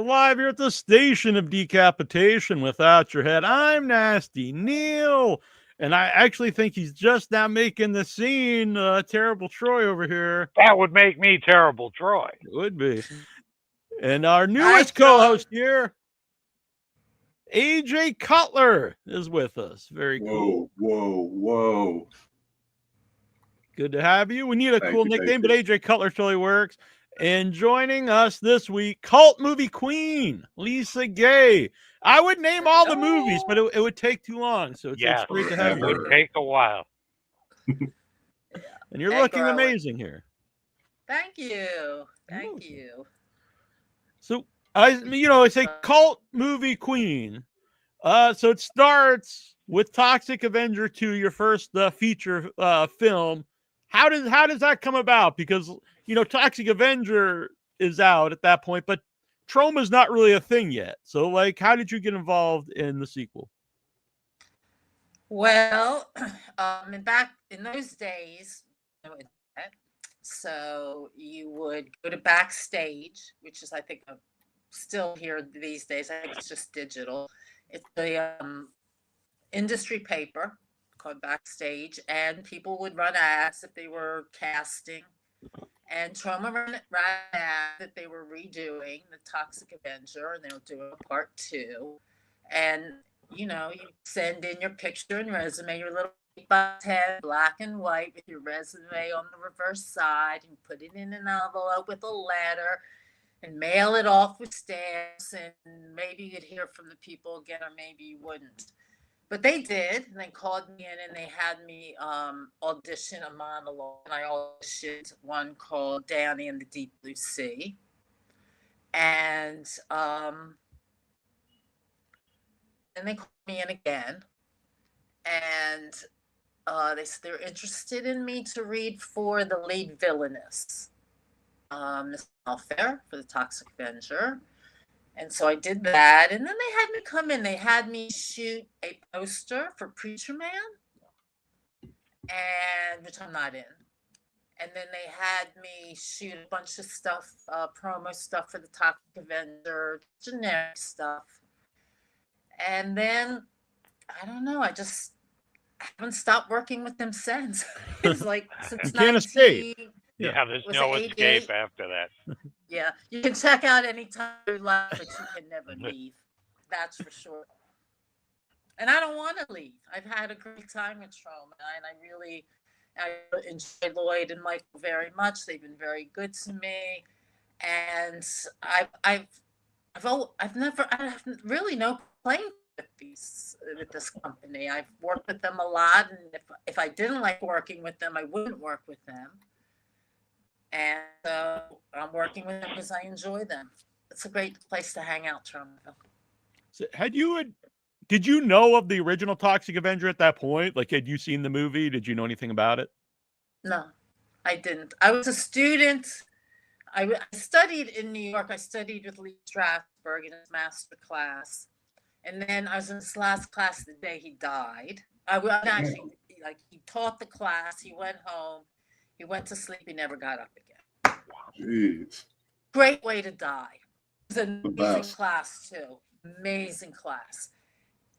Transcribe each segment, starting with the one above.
live here at the station of decapitation without your head. I'm Nasty Neal, and I actually think he's just now making the scene. Terrible Troy over here. That would make me Terrible Troy. It would be. And our Hi, newest Troy. co-host here, AJ Cutler, is with us. Very cool. Whoa. Good to have you. We need a cool nickname, but AJ Cutler totally works. And joining us this week, cult movie queen, Lisa Gaye. I would name all the movies, but it would take too long. So it's great to have it you. would take a while. And you're looking amazing here. Thank you. Thank you. So I say cult movie queen. So it starts with Toxic Avenger 2, your first feature film. How does that come about? Because Toxic Avenger is out at that point, but Troma is not really a thing yet. So, how did you get involved in the sequel? Well, back in those days, so you would go to Backstage, which is, I think, still here these days. I think it's just digital. It's the industry paper called Backstage, and people would run ads if they were casting. And Troma ran an ad that they were redoing the Toxic Avenger, and they were doing a part 2. And you send in your picture and resume, your little 8x10 black and white with your resume on the reverse side, and put it in an envelope with a letter and mail it off with stamps, and maybe you'd hear from the people again, or maybe you wouldn't. But they did, and they called me in, and they had me audition a monologue, and I auditioned one called Danny in the Deep Blue Sea. And then they called me in again, and they said they were interested in me to read for the lead villainess, Miss Welfare, for the Toxic Avenger. And so I did that, and then they had me come in. They had me shoot a poster for Preacher Man, and which I'm not in. And then they had me shoot a bunch of stuff, promo stuff for the Toxic Avenger, generic stuff. And then, I don't know, I haven't stopped working with them since. It's like since 19... Yeah, there's no escape after that. Yeah, you can check out anytime you like, but you can never leave. That's for sure. And I don't want to leave. I've had a great time with Troma, and I enjoy Lloyd and Michael very much. They've been very good to me, and I have really no complaint with this company. I've worked with them a lot, and if I didn't like working with them, I wouldn't work with them. And I'm working with them because I enjoy them. It's a great place to hang out, Troma. So did you know of the original Toxic Avenger at that point? Had you seen the movie? Did you know anything about it? No, I didn't. I was a student. I studied in New York. I studied with Lee Strasberg in his master class. And then I was in his last class the day he died. He taught the class. He went home. He went to sleep. He never got up again. Jeez. Great way to die. It was an amazing class, too. Amazing class.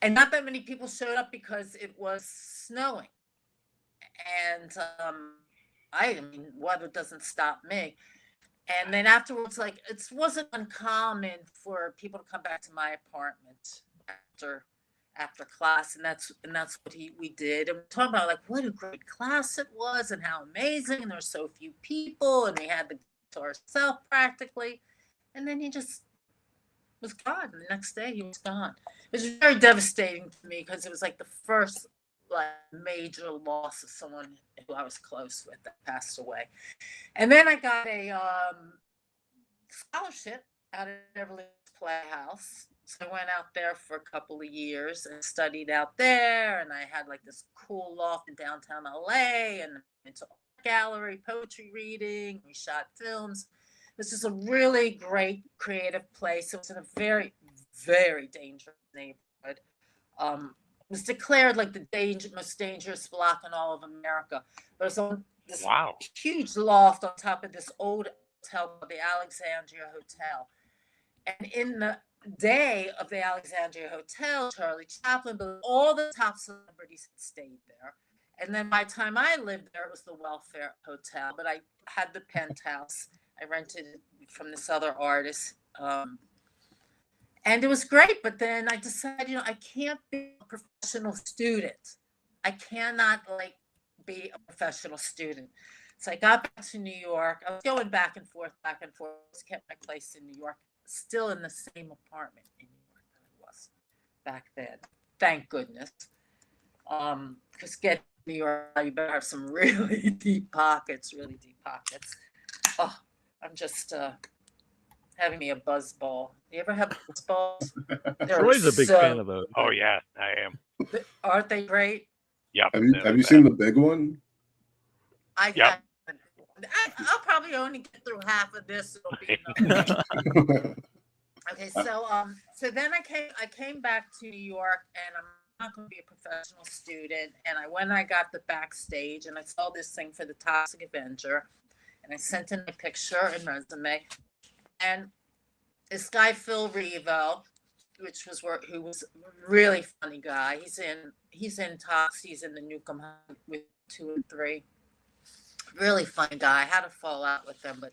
And not that many people showed up because it was snowing. And weather doesn't stop me. And then afterwards, it wasn't uncommon for people to come back to my apartment after class, and that's what we did. And we're talking about what a great class it was, and how amazing, and there were so few people, and we had the to ourselves practically. And then he just was gone. The next day he was gone. It was very devastating to me because it was the first major loss of someone who I was close with that passed away. And then I got a scholarship out of Beverly Playhouse. So I went out there for a couple of years and studied out there, and I had this cool loft in downtown LA, and into art gallery, poetry reading. We shot films. This is a really great creative place. It was in a very, very dangerous neighborhood. It was declared the most dangerous block in all of America. There's this huge loft on top of this old hotel called the Alexandria Hotel. And in the day of the Alexandria Hotel, Charlie Chaplin, but all the top celebrities had stayed there. And then by the time I lived there, it was the Welfare Hotel, but I had the penthouse. I rented it from this other artist. And it was great, but then I decided, I can't be a professional student. I cannot be a professional student. So I got back to New York. I was going back and forth. I just kept my place in New York, still in the same apartment in New York that I was back then. Thank goodness. Because getting to New York, you better have some really deep pockets, Oh, I'm just having me a buzz ball. You ever have buzz balls? Troy's a big fan of those. Oh yeah, I am. Aren't they great? Yep. Have you seen the big one? I'll probably only get through half of this. It'll be enough. Okay, so then I came back to New York, and I'm not going to be a professional student. And I got the backstage, and I saw this thing for the Toxic Avenger, and I sent in a picture and resume. And this guy Phil Revo, who was a really funny guy. He's in Tox. He's in the Nuke Em High with 2 and 3. Really funny guy. I had a fallout with him, but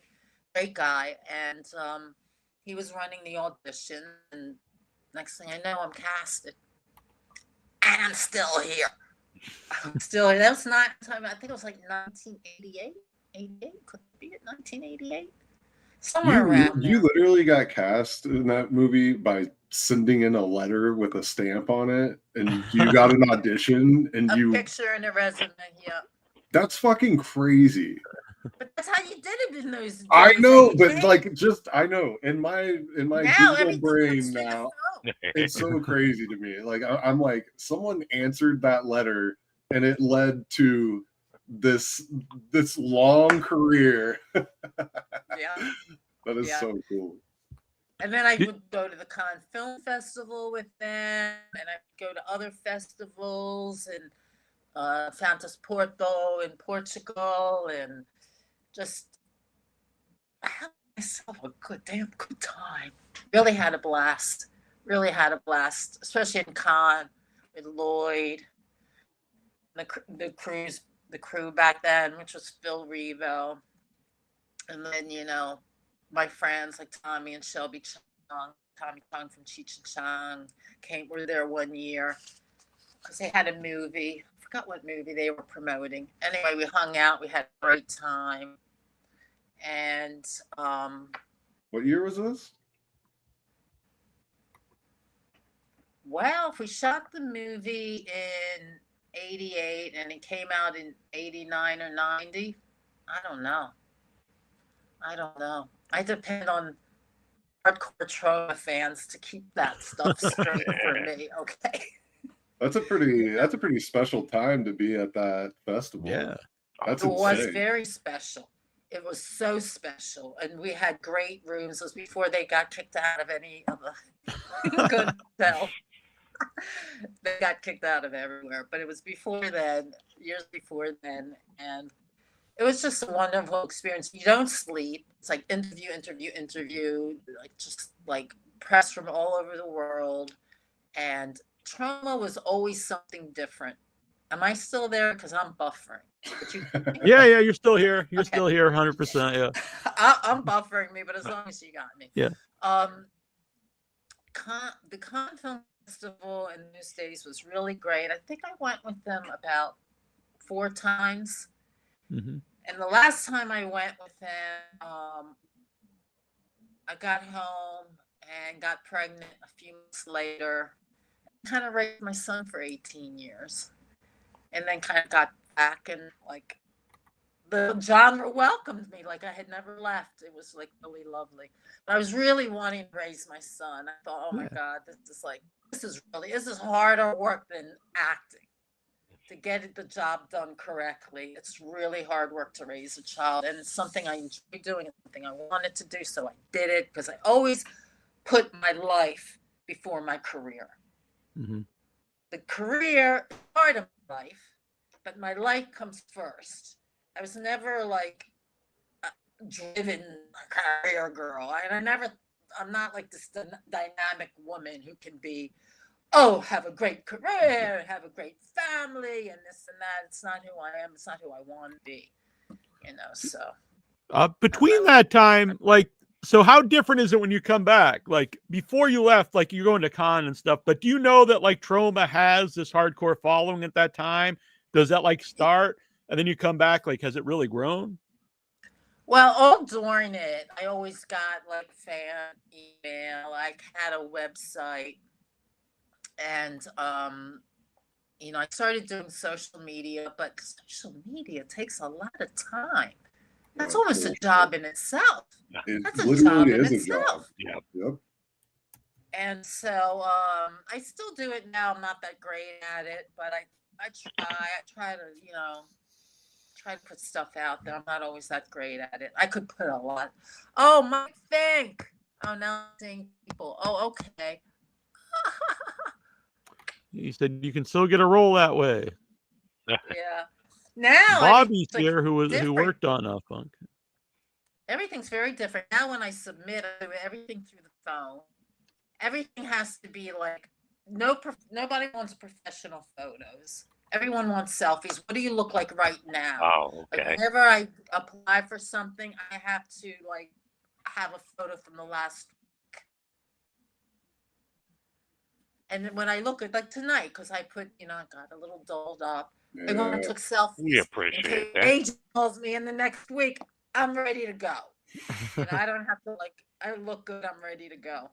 great guy. And he was running the audition, and next thing I know, I'm casted, and I'm still here. That was not time. I think it was like 1988. 88? Could it be it 1988? Somewhere around there. You literally got cast in that movie by sending in a letter with a stamp on it, and you got an audition, and a picture and a resume. Yeah. That's fucking crazy. But that's how you did it in those days. I know, but I know in my digital brain now, it's so crazy to me. Like I'm like, someone answered that letter, and it led to this long career. Yeah. That is so cool. And then I would go to the Cannes Film Festival with them, and I'd go to other festivals, and Fantas Porto in Portugal, and just I had myself a good time. Really had a blast, especially in Cannes with Lloyd, the crew back then, which was Phil Revo. And then, my friends like Tommy and Shelby Chung, Tommy Chung from Cheech and Chong were there one year because they had a movie. I forgot what movie they were promoting. Anyway, we hung out. We had a great time. And what year was this? Well, if we shot the movie in 88 and it came out in 89 or 90, I don't know. I depend on hardcore Troma fans to keep that stuff straight for me. Okay. That's a pretty special time to be at that festival. Yeah. It was very special. It was so special. And we had great rooms. It was before they got kicked out of any of the good hotel. They got kicked out of everywhere. But it was before then, years before then. And it was just a wonderful experience. You don't sleep. It's like interview, like press from all over the world. And Troma was always something different. Am I still there? Because I'm buffering. Yeah, you're still here. You're still here 100%. Yeah. I'm buffering me, but as long as you got me. Yeah. The Cannes Film Festival in New States was really great. I think I went with them about 4 times. Mm-hmm. And the last time I went with him, I got home and got pregnant a few months later. Kind of raised my son for 18 years. And then kind of got back, and like the genre welcomed me like I had never left. It was like really lovely. But I was really wanting to raise my son. I thought, oh my God, this is harder work than acting. To get the job done correctly, it's really hard work to raise a child, and it's something I enjoy doing. It's something I wanted to do, so I did it because I always put my life before my career. Mm-hmm. The career is part of my life, but my life comes first. I was never like a driven career girl. I never I'm not like this dynamic woman who can be, oh, have a great career, have a great family, and this and that. It's not who I am. It's not who I want to be. So. Between that time, like, so how different is it when you come back? Like before you left, like you're going to con and stuff, but do you know that like Troma has this hardcore following at that time? Does that like start and then you come back? Like, has it really grown? Well, all during it, I always got like fan email. I had a website, and I started doing social media, but social media takes a lot of time. That's almost a job in itself. That's a job in itself. Yep. And so I still do it now. I'm not that great at it, but I try to, try to put stuff out there. I'm not always that great at it. I could put a lot. Oh, Mike Fink. Oh, now I'm seeing people. Oh, okay. He said you can still get a role that way. Yeah. Now Bobby's here who worked on Funk. Everything's very different. Now when I submit, I do everything through the phone. Everything has to be like, nobody wants professional photos. Everyone wants selfies. What do you look like right now? Oh, okay. Like whenever I apply for something, I have to like have a photo from the last week. And then when I look at like tonight, because I put, I got a little dolled up. Yeah. Everyone took selfies. We appreciate that. Agent calls me in the next week. I'm ready to go. And I don't have to I look good. I'm ready to go.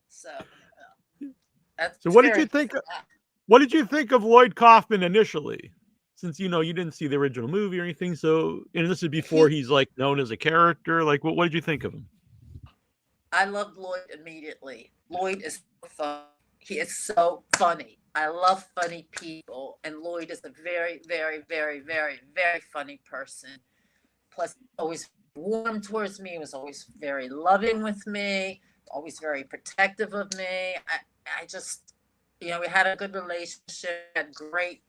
So that's. So what did you think? What did you think of Lloyd Kaufman initially? Since you didn't see the original movie or anything, so this is before he's like known as a character. Like, what did you think of him? I loved Lloyd immediately. Lloyd is fun. He is so funny. I love funny people, and Lloyd is a very, very, very, very, very funny person. Plus, always warm towards me. He was always very loving with me. Always very protective of me. I just, we had a good relationship. Had great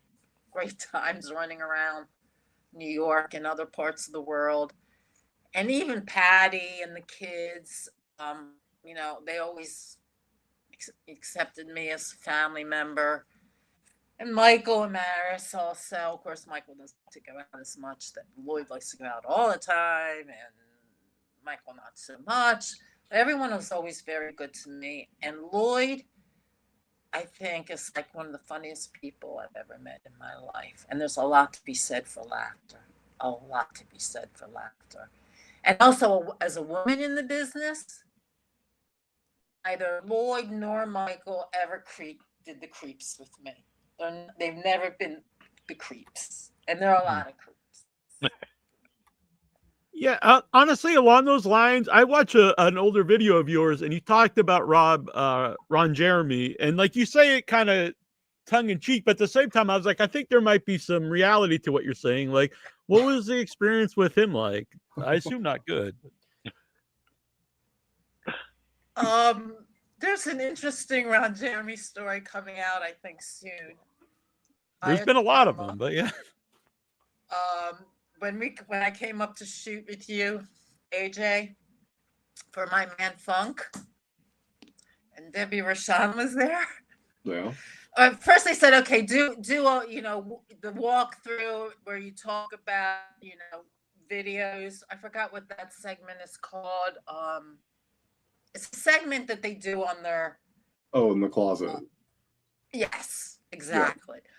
times running around New York and other parts of the world, and even Patty and the kids. They always accepted me as a family member. And Michael and Maris also. Of course, Michael doesn't like to go out as much. That Lloyd likes to go out all the time, and Michael not so much. But everyone was always very good to me. And Lloyd, I think, is like one of the funniest people I've ever met in my life. And there's a lot to be said for laughter. A lot to be said for laughter. And also, as a woman in the business, neither Lloyd nor Michael ever did the creeps with me. They've never been the creeps. And there are a lot of creeps. Yeah, honestly, along those lines, I watched an older video of yours, and you talked about Ron Jeremy, and like you say it kind of tongue in cheek, but at the same time, I was like, I think there might be some reality to what you're saying. Like, what was the experience with him like? I assume not good. There's an interesting Ron Jeremy story coming out, I think, soon. There's been a lot of them, but yeah. When I came up to shoot with you, AJ, for My Man Funk, and Debbie Rochon was there. Yeah. First they said, okay, do the walkthrough where you talk about, videos. I forgot what that segment is called. It's a segment that they do on their. Oh, in the closet. Yes, exactly. Yeah.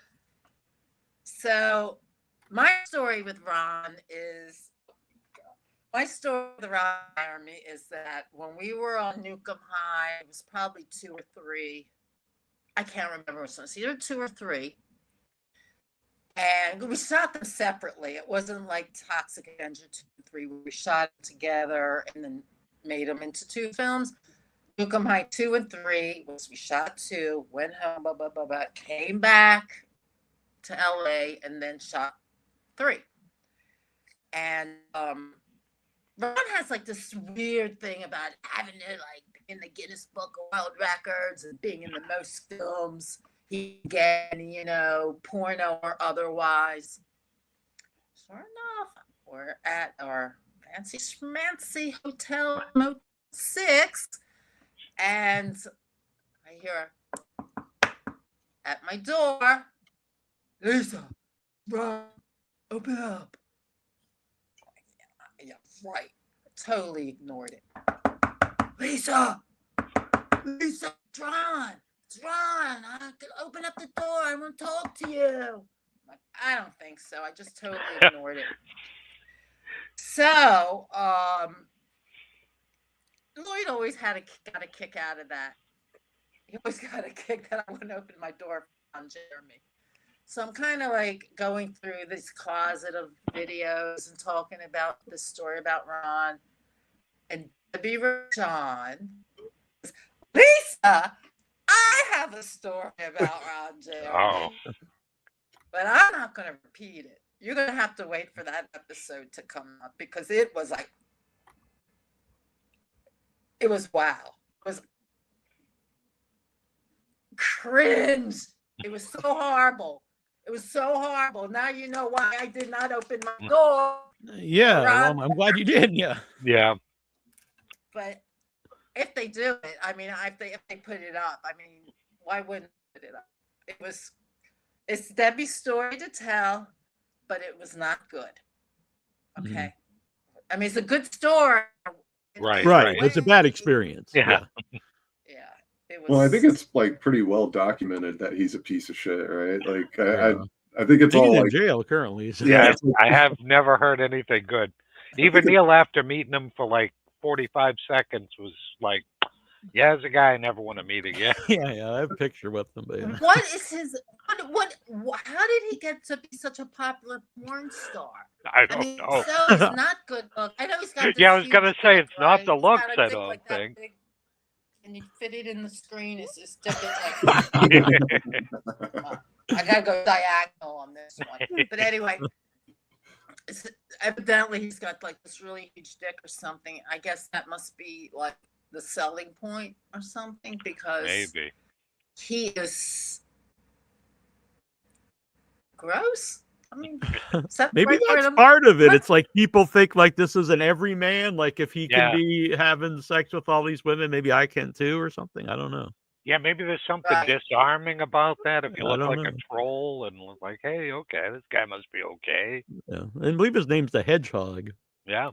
So my story with Ron is that when we were on Nuke Em High, it was probably 2 or 3. I can't remember which one. It's either 2 or 3. And we shot them separately. It wasn't like Toxic Avenger 2 and 3, where we shot them together and then made them into 2 films. Nuke Em High 2 and 3 was we shot 2, went home, came back to LA, and then shot 3. And Ron has like this weird thing about having to like be in the Guinness Book of World Records and being in the most films he get, porno or otherwise. Sure enough, we're at our fancy schmancy hotel motel 6, and I hear at my door, Lisa, run, open up. Yeah, right. Totally ignored it. Lisa, it's Ron. It's Ron. I can open up the door. I want to talk to you. Like, I don't think so. I just totally ignored it. So, Lloyd always got a kick out of that. He always got a kick that I wouldn't open my door on Jeremy. So I'm kind of like going through this closet of videos and talking about the story about Ron and Debbie Rochon. Lisa, I have a story about Ron Jeremy, but I'm not going to repeat it. You're going to have to wait for that episode to come up because it was like, it was wow. It was cringe. It was so horrible. It was so horrible. Now you know why I did not open my door. Yeah, well, I'm glad you did. Yeah. Yeah. But if they do it, I mean, if they put it up, I mean, why wouldn't they put it up? It's Debbie's story to tell, but it was not good. Okay. Mm-hmm. I mean, it's a good story. Right. It's a bad experience. Yeah. Yeah. It was... Well, I think it's like pretty well documented that he's a piece of shit, right? Like, I think it's all he's like in jail currently. So. Yeah, I have never heard anything good. Even Neal, after meeting him for like 45 seconds, was like, "Yeah, as a guy I never want to meet again." Yeah, I have a picture with him. But yeah. What is his? How did he get to be such a popular porn star? I don't know. So it's not good look. I know he's got. Yeah, I was gonna say it's not the looks. I don't think. And you fit it in the screen. It's just different. I gotta go diagonal on this one. But anyway, evidently he's got like this really huge dick or something. I guess that must be like the selling point or something because maybe he is gross. I mean, maybe that's part of it. It's like people think like this is an everyman. Like if he can be having sex with all these women, maybe I can too, or something. I don't know. Yeah, maybe there's something disarming about that. If you look like know. a troll and look like, hey, okay, this guy must be okay. Yeah, and I believe his name's the Hedgehog. Yeah,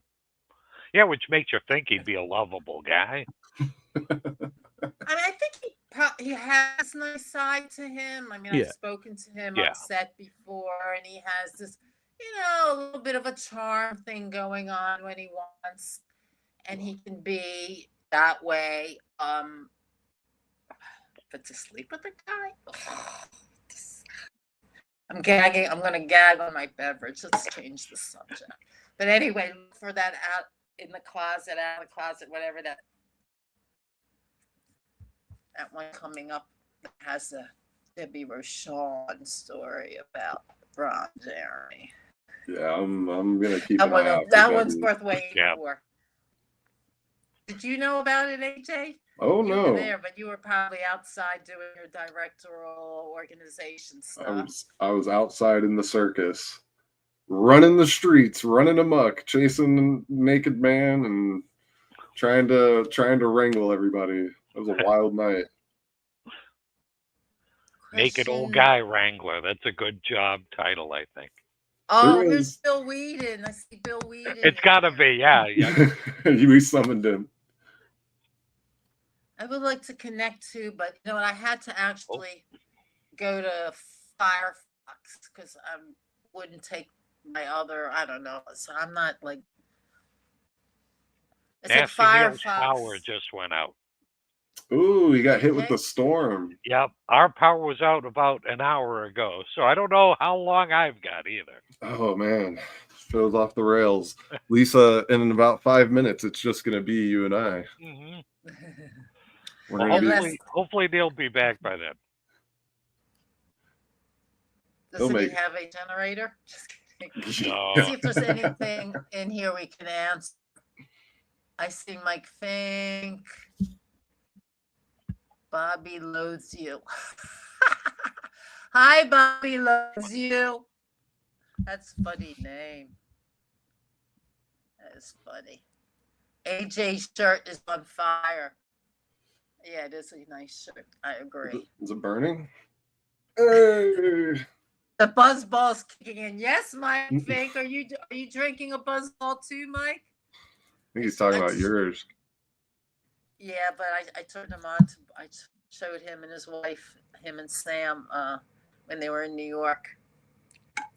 yeah, which makes you think he'd be a lovable guy. I mean, I think he has a nice side to him. I mean, I've spoken to him on set before, and he has this, a little bit of a charm thing going on when he wants, and he can be that way. But to sleep with a guy, I'm gagging. I'm going to gag on my beverage. Let's change the subject. But anyway, look for that out in the closet, out of the closet, whatever that one coming up that has a Debbie Rochon story about Ron Jeremy. Yeah, I'm gonna keep an eye out. That one's worth waiting for. Did you know about it, AJ? Oh you no, were there, but you were probably outside doing your directorial organization stuff. I was outside in the circus, running the streets, running amok, chasing naked man, and trying to wrangle everybody. It was a wild night. Naked old guy wrangler. That's a good job title, I think. Oh, here's Bill Weeden. I see Bill Weeden. It's gotta be, yeah. We summoned him. I would like to connect to, but I had to actually go to Firefox because I wouldn't take my other. I don't know. So I'm not like. Nasty Neal's power just went out. Ooh, he got hit with the storm. Yep, our power was out about an hour ago, so I don't know how long I've got either. Oh man, feels off the rails. Lisa, in about 5 minutes, it's just gonna be you and I. Mm-hmm. Well, hopefully they'll be back by then. Doesn't he have a generator? Just kidding. No. See if there's anything in here we can answer. I see Mike Fink. Bobby loathes you. Hi, Bobby loves you. That's a funny name. That is funny. AJ's shirt is on fire. Yeah, it is a nice shirt. I agree. Is it burning? Hey. The buzz ball's kicking in. Yes, Mike Fink. Are you drinking a buzz ball too, Mike? I think he's talking about yours. Yeah, but I turned him on. I showed him and his wife, him and Sam, when they were in New York.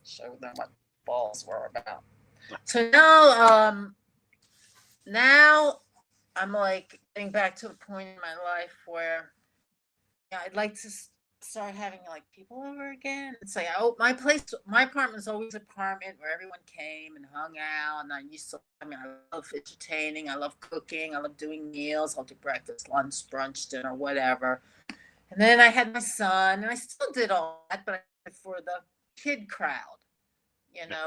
Showed them what balls were about. So now I'm like getting back to the point in my life where I'd like to start having like people over again. It's like, oh, my apartment's always an apartment where everyone came and hung out. And I love entertaining. I love cooking. I love doing meals. I'll do breakfast, lunch, brunch, dinner, whatever. And then I had my son, and I still did all that, but for the kid crowd,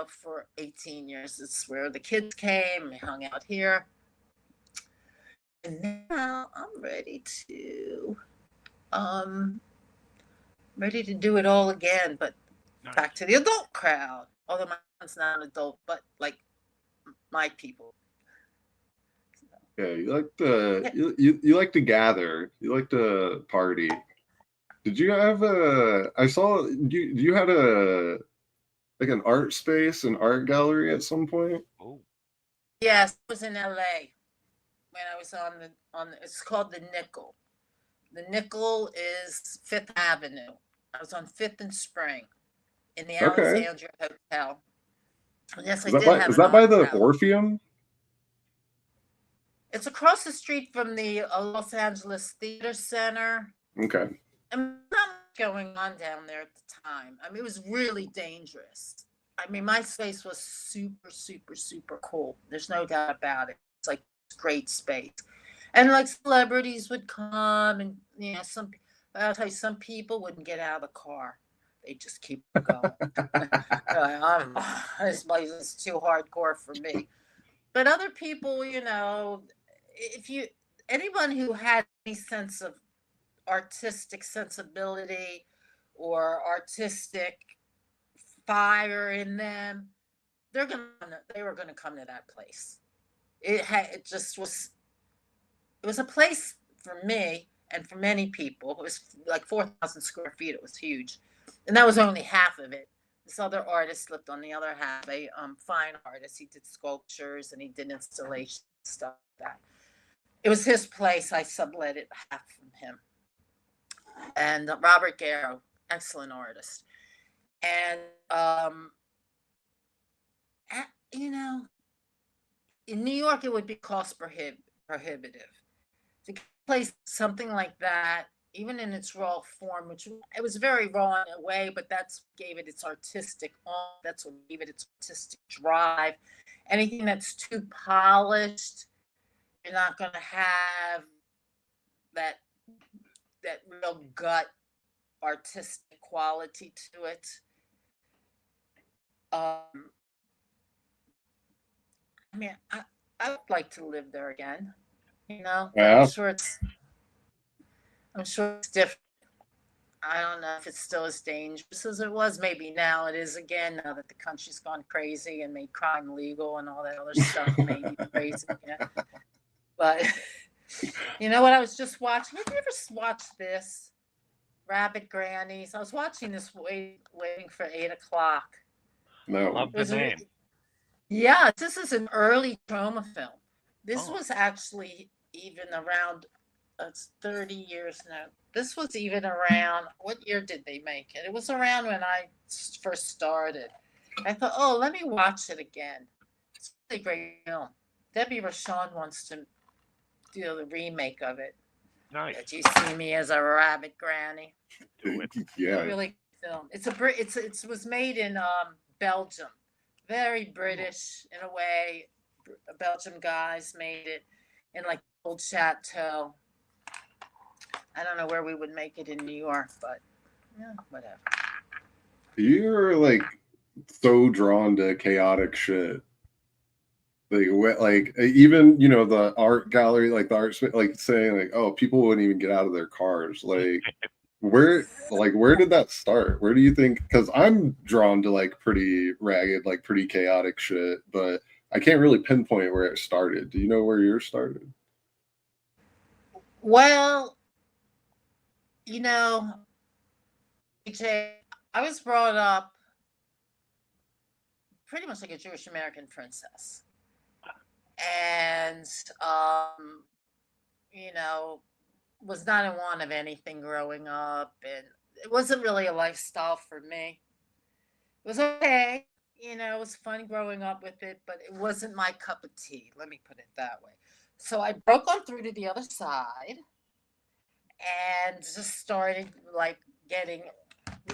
for 18 years. It's where the kids came and hung out here. And now I'm ready to do it all again, but back to the adult crowd. Although my son's not an adult, but like my people. Yeah, you like to you like to gather. You like to party. Did you have I saw you had like an art space, an art gallery at some point? Oh. Yes, it was in LA when I was on it's called the Nickel. The Nickel is 5th Avenue. I was on 5th and Spring in the Alexandria Hotel. And yes, is that by the Orpheum? It's across the street from the Los Angeles Theater Center. Okay. And not much going on down there at the time. I mean, it was really dangerous. I mean, my space was super, super, super cool. There's no doubt about it. It's like great space. And like celebrities would come, and I'll tell you, some people wouldn't get out of the car. They just keep going. This place is too hardcore for me. But other people, anyone who had any sense of artistic sensibility or artistic fire in them, they were gonna come to that place. It was a place for me and for many people. It was like 4,000 square feet. It was huge, and that was only half of it. This other artist lived on the other half. A fine artist. He did sculptures and he did installation stuff like that. It was his place. I sublet it half from him. And Robert Garrow, excellent artist. And in New York, it would be cost prohibitive to place something like that, even in its raw form, which it was very raw in a way, but that's what gave it its artistic that's what gave it its artistic drive. Anything that's too polished, you're not going to have that real gut artistic quality to it. I mean, I would like to live there again. Yeah. I'm sure it's different. I don't know if it's still as dangerous as it was. Maybe now it is again, now that the country's gone crazy and made crime legal and all that other stuff made you crazy. But what I was just watching? Have you ever watched this? Rabbit Grannies. I was watching this waiting for 8 o'clock. No. Love the name. Yeah, this is an early Troma film. This was actually even around, it's 30 years now. This was even around, what year did they make it? It was around when I first started. I thought, let me watch it again. It's a really great film. Debbie Rochon wants to do the remake of it. Nice. Did you see me as a rabbit granny? Do it. Yeah. It's a really good film. It was made in Belgium. Very British in a way. Belgium guys made it in like old chateau. I don't know where we would make it in New York, but whatever. You're like so drawn to chaotic shit. Like even the art gallery, like the art, like saying like, oh, people wouldn't even get out of their cars. Like where did that start? Where do you think? Because I'm drawn to like pretty ragged, like pretty chaotic shit, but I can't really pinpoint where it started. Do you know where yours started? Well, you know, AJ, I was brought up pretty much like a Jewish American princess. And, you know, was not in want of anything growing up. And it wasn't really a lifestyle for me. It was okay. You know, it was fun growing up with it, but it wasn't my cup of tea. Let me put it that way. So I broke on through to the other side and just started like getting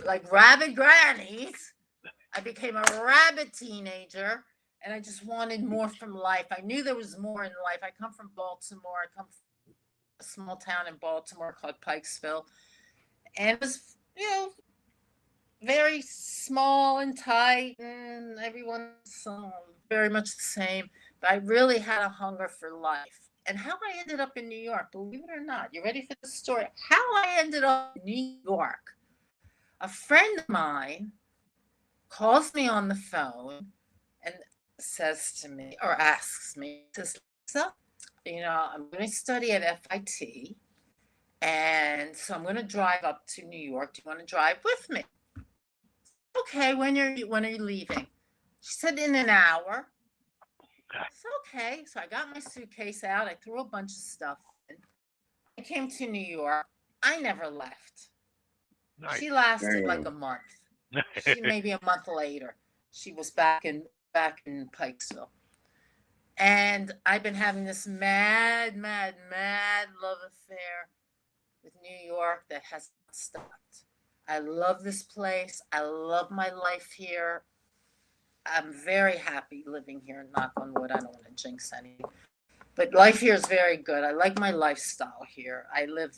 like rabid grannies. I became a rabid teenager and I just wanted more from life. I knew there was more in life. I come from Baltimore. I come from a small town in Baltimore called Pikesville. And it was, you know, very small and tight and everyone's very much the same. But I really had a hunger for life. And how I ended up in New York, believe it or not, you ready for the story? How I ended up in New York. A friend of mine calls me on the phone and says to me, or asks me, says, Lisa, you know, I'm going to study at FIT. And so I'm going to drive up to New York. Do you want to drive with me? Okay, when are you leaving? She said in an hour. It's okay. So I got my suitcase out. I threw a bunch of stuff in. I came to New York. I never left. Nice. She lasted like a month. Maybe a month later, she was back in Pikesville. And I've been having this mad love affair with New York that has not stopped. I love this place. I love my life here. I'm very happy living here. Knock on wood. I don't want to jinx anything. But life here is very good. I like my lifestyle here. I live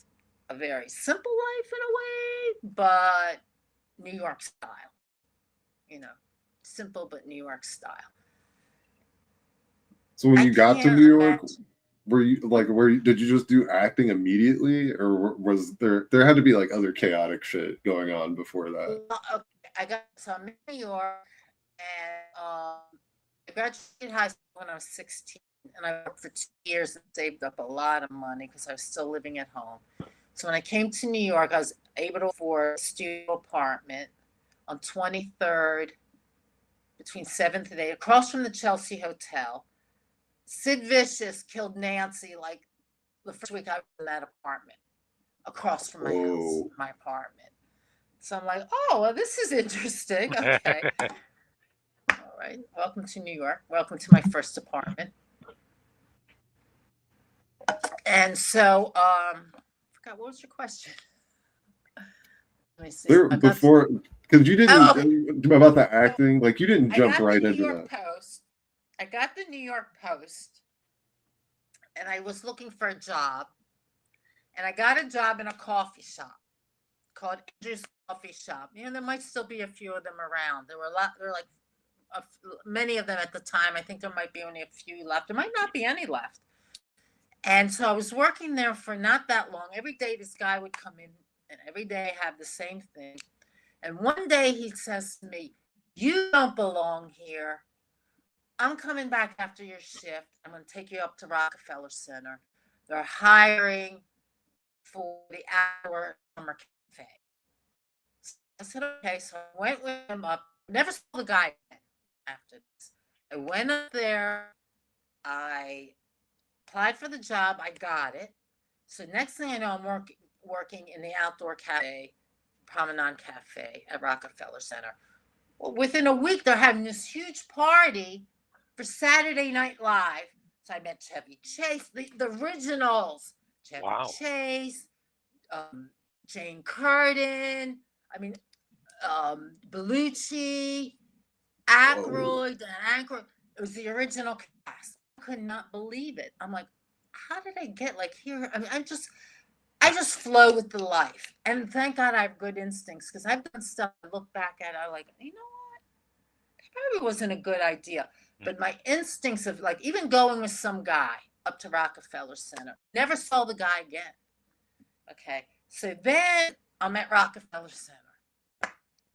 a very simple life in a way, but New York style. You know, simple but New York style. So when you got to New York, did you just do acting immediately, or was there had to be like other chaotic shit going on before that? Okay, I'm in New York, and I graduated high school when I was 16, and I worked for 2 years and saved up a lot of money because I was still living at home. So when I came to New York, I was able to afford a studio apartment on 23rd, between 7th and 8th, across from the Chelsea Hotel. Sid Vicious killed Nancy like the first week I was in that apartment, across from my house, my apartment. So I'm like, oh, well, this is interesting. Okay. All right. Welcome to New York. Welcome to my first apartment. And so, I forgot, what was your question? Let me see. Because you didn't about the acting, like you didn't jump right into that. I got the New York Post, and I was looking for a job, and I got a job in a coffee shop called Avenger's Coffee Shop. You know, there might still be a few of them around. There were like many of them at the time. I think there might be only a few left. There might not be any left. And so I was working there for not that long. Every day this guy would come in, and every day have the same thing. And one day he says to me, "You don't belong here. I'm coming back after your shift. I'm going to take you up to Rockefeller Center. They're hiring for the hour summer cafe." So I said, okay. So I went with him up. Never saw the guy after this. I went up there. I applied for the job. I got it. So next thing I know, I'm working in the outdoor cafe, Promenade Cafe at Rockefeller Center. Well, within a week, they're having this huge party for Saturday Night Live. So I met Chevy Chase, the originals. Chevy Chase, Jane Curtin, Bellucci, Aykroyd, Dan Aykroyd. It was the original cast. I could not believe it. I'm like, how did I get like here? I mean, I just flow with the life. And thank God I have good instincts, because I've done stuff I look back at, I'm like, you know what? It probably wasn't a good idea. But my instincts of like even going with some guy up to Rockefeller Center, never saw the guy again. Okay. So then I'm at Rockefeller Center.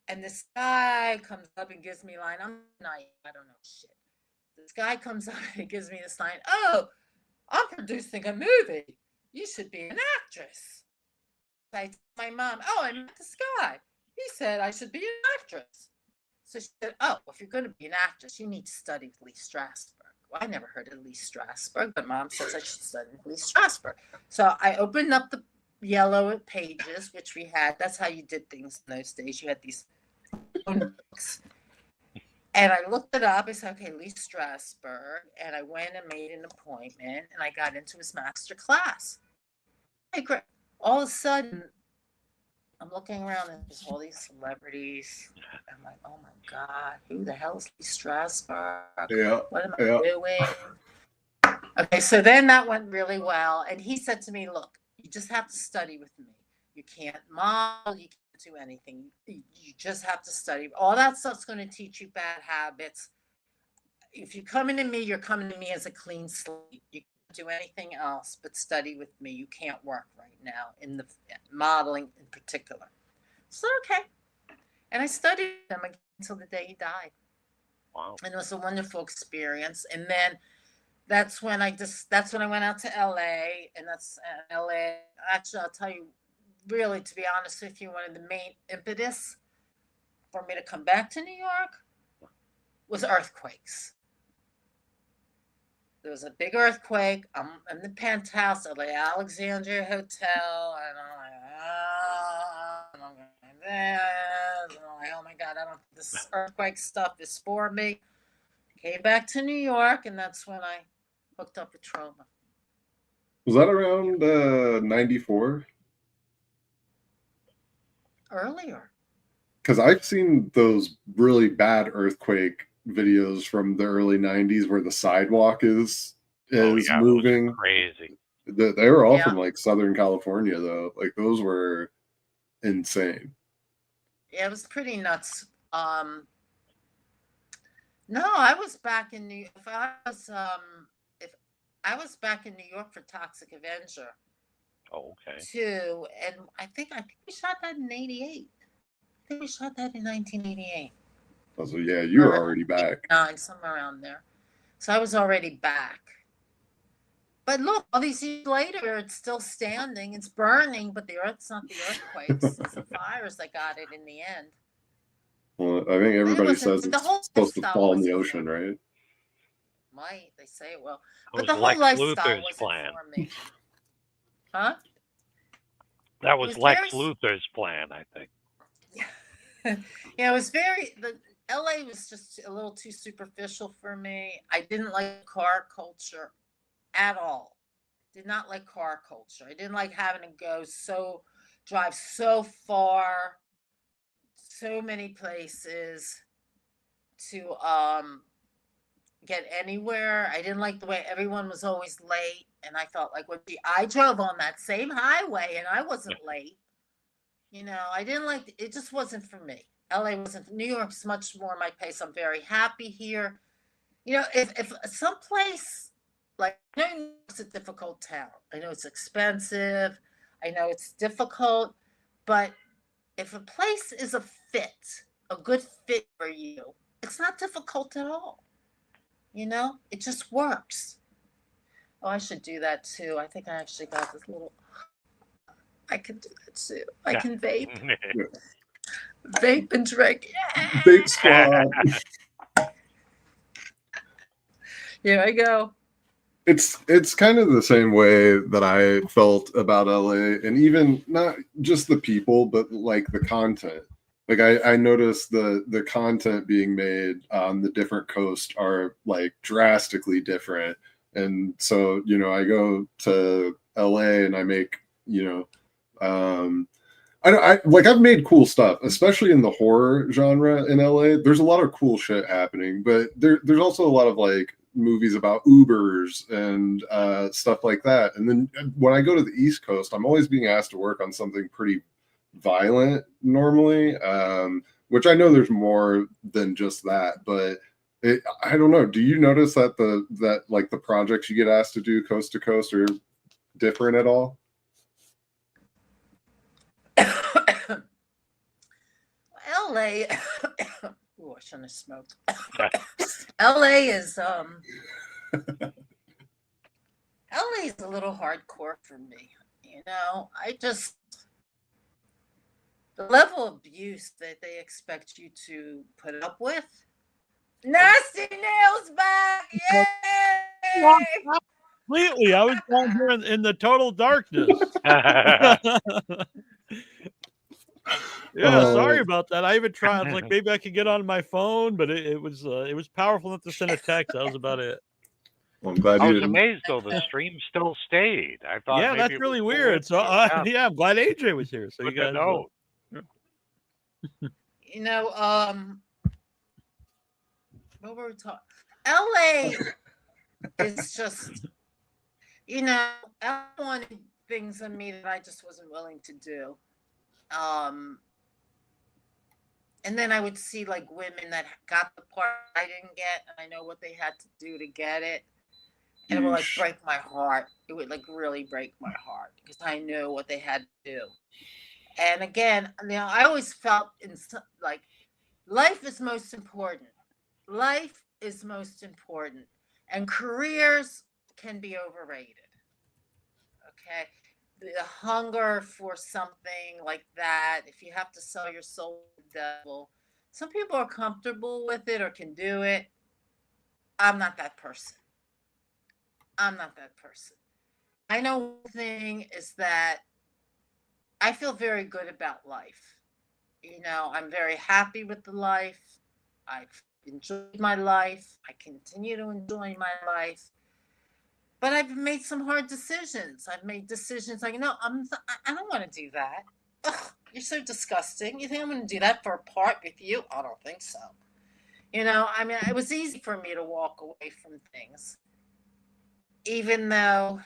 And this guy comes up and gives me a line. I'm naive. I don't know shit. This guy comes up and gives me the sign. Oh, I'm producing a movie. You should be an actress. I told my mom, oh, I met this guy. He said I should be an actress. So she said, oh, if you're going to be an actress, you need to study with Lee Strasberg. Well, I never heard of Lee Strasberg, but Mom says I should study with Lee Strasberg. So I opened up the yellow pages, which we had. That's how you did things in those days. You had these books. And I looked it up. I said, okay, Lee Strasberg. And I went and made an appointment, and I got into his master class. All of a sudden, I'm looking around and there's all these celebrities. I'm like, oh my God, who the hell is Lee Strasberg? Yeah. What am I doing? Okay, so then that went really well. And he said to me, look, you just have to study with me. You can't model, you can't do anything. You just have to study. All that stuff's going to teach you bad habits. If you come into me, you're coming to me as a clean slate. You do anything else but study with me. You can't work right now in the modeling in particular. So okay, and I studied him until the day he died. Wow. And it was a wonderful experience. And then that's when I went out to LA, and that's LA. Actually, I'll tell you, really, to be honest with you, one of the main impetus for me to come back to New York was earthquakes. There was a big earthquake. I'm in the penthouse at the Alexandria Hotel, and I'm like, oh my God, I don't think this earthquake stuff is for me. Came back to New York, and that's when I hooked up with Troma. Was that around 94? Earlier. Because I've seen those really bad earthquake videos from the early 90s where the sidewalk is moving. Crazy. They were all from like Southern California, though. Like those were insane. Yeah, it was pretty nuts. No, I was back in New York. If I was back in New York for Toxic Avenger. Oh, okay. Too, and I think we shot that in '88. I think we shot that in 1988. Oh, so yeah, you were already back. Somewhere around there. So I was already back. But look, all these years later, it's still standing. It's burning, but it's not the earthquakes. It's the fires that got it in the end. Well, I think everybody says it's supposed to fall in the ocean, right? Might. They say it will. That But the whole lifestyle wasn't for me. Huh? That was Lex Luthor's plan, I think. Yeah, it was LA was just a little too superficial for me. I didn't like car culture at all. Did not like car culture. I didn't like having to drive so far, so many places to get anywhere. I didn't like the way everyone was always late. And I felt like I drove on that same highway and I wasn't late. You know, I didn't like it. Just wasn't for me. LA wasn't. New York's much more my pace. I'm very happy here. You know, if someplace like, I know New York's a difficult town. I know it's expensive. I know it's difficult. But if a place is a good fit for you, it's not difficult at all. You know, it just works. Oh, I should do that too. I think I actually got this little. I can do that too. I can vape. Vape and drink. Vape squad. Here I go. It's kind of the same way that I felt about LA, and even not just the people, but like the content. Like I noticed the content being made on the different coast are like drastically different. And so, you know, I go to LA and I make, you know, I've made cool stuff, especially in the horror genre in LA. There's a lot of cool shit happening, but there's also a lot of like movies about Ubers and stuff like that. And then when I go to the East Coast, I'm always being asked to work on something pretty violent normally, which I know there's more than just that, but I don't know. Do you notice that the projects you get asked to do coast to coast are different at all? LA, Oh, I shouldn't have smoked. LA is LA is a little hardcore for me. You know, the level of abuse that they expect you to put up with. Nasty Neal's back! Yay! Completely. I was down here in the total darkness. Yeah, sorry about that. I even tried. I was like, maybe I could get on my phone, but it was powerful enough to send a text. That was about it. Well, I'm glad I you was didn't. amazed though the stream still stayed. I thought Yeah, maybe that's it really was weird. So yeah. yeah, I'm glad AJ was here. So Good you guys to know. You know, what were we talking? LA is just, you know, LA wanted things of me that I just wasn't willing to do. And then I would see like women that got the part I didn't get, and I know what they had to do to get it. And it would like break my heart. It would like really break my heart because I knew what they had to do. And again, you know, I always felt like life is most important. Life is most important. And careers can be overrated. Okay. The hunger for something like that, if you have to sell your soul to the devil, some people are comfortable with it or can do it. I'm not that person. I'm not that person. I know one thing is that I feel very good about life. You know, I'm very happy with the life. I've enjoyed my life. I continue to enjoy my life. But I've made some hard decisions. I've made decisions like, no, I don't want to do that. Ugh, you're so disgusting. You think I'm going to do that for a part with you? I don't think so. You know, I mean, it was easy for me to walk away from things, even though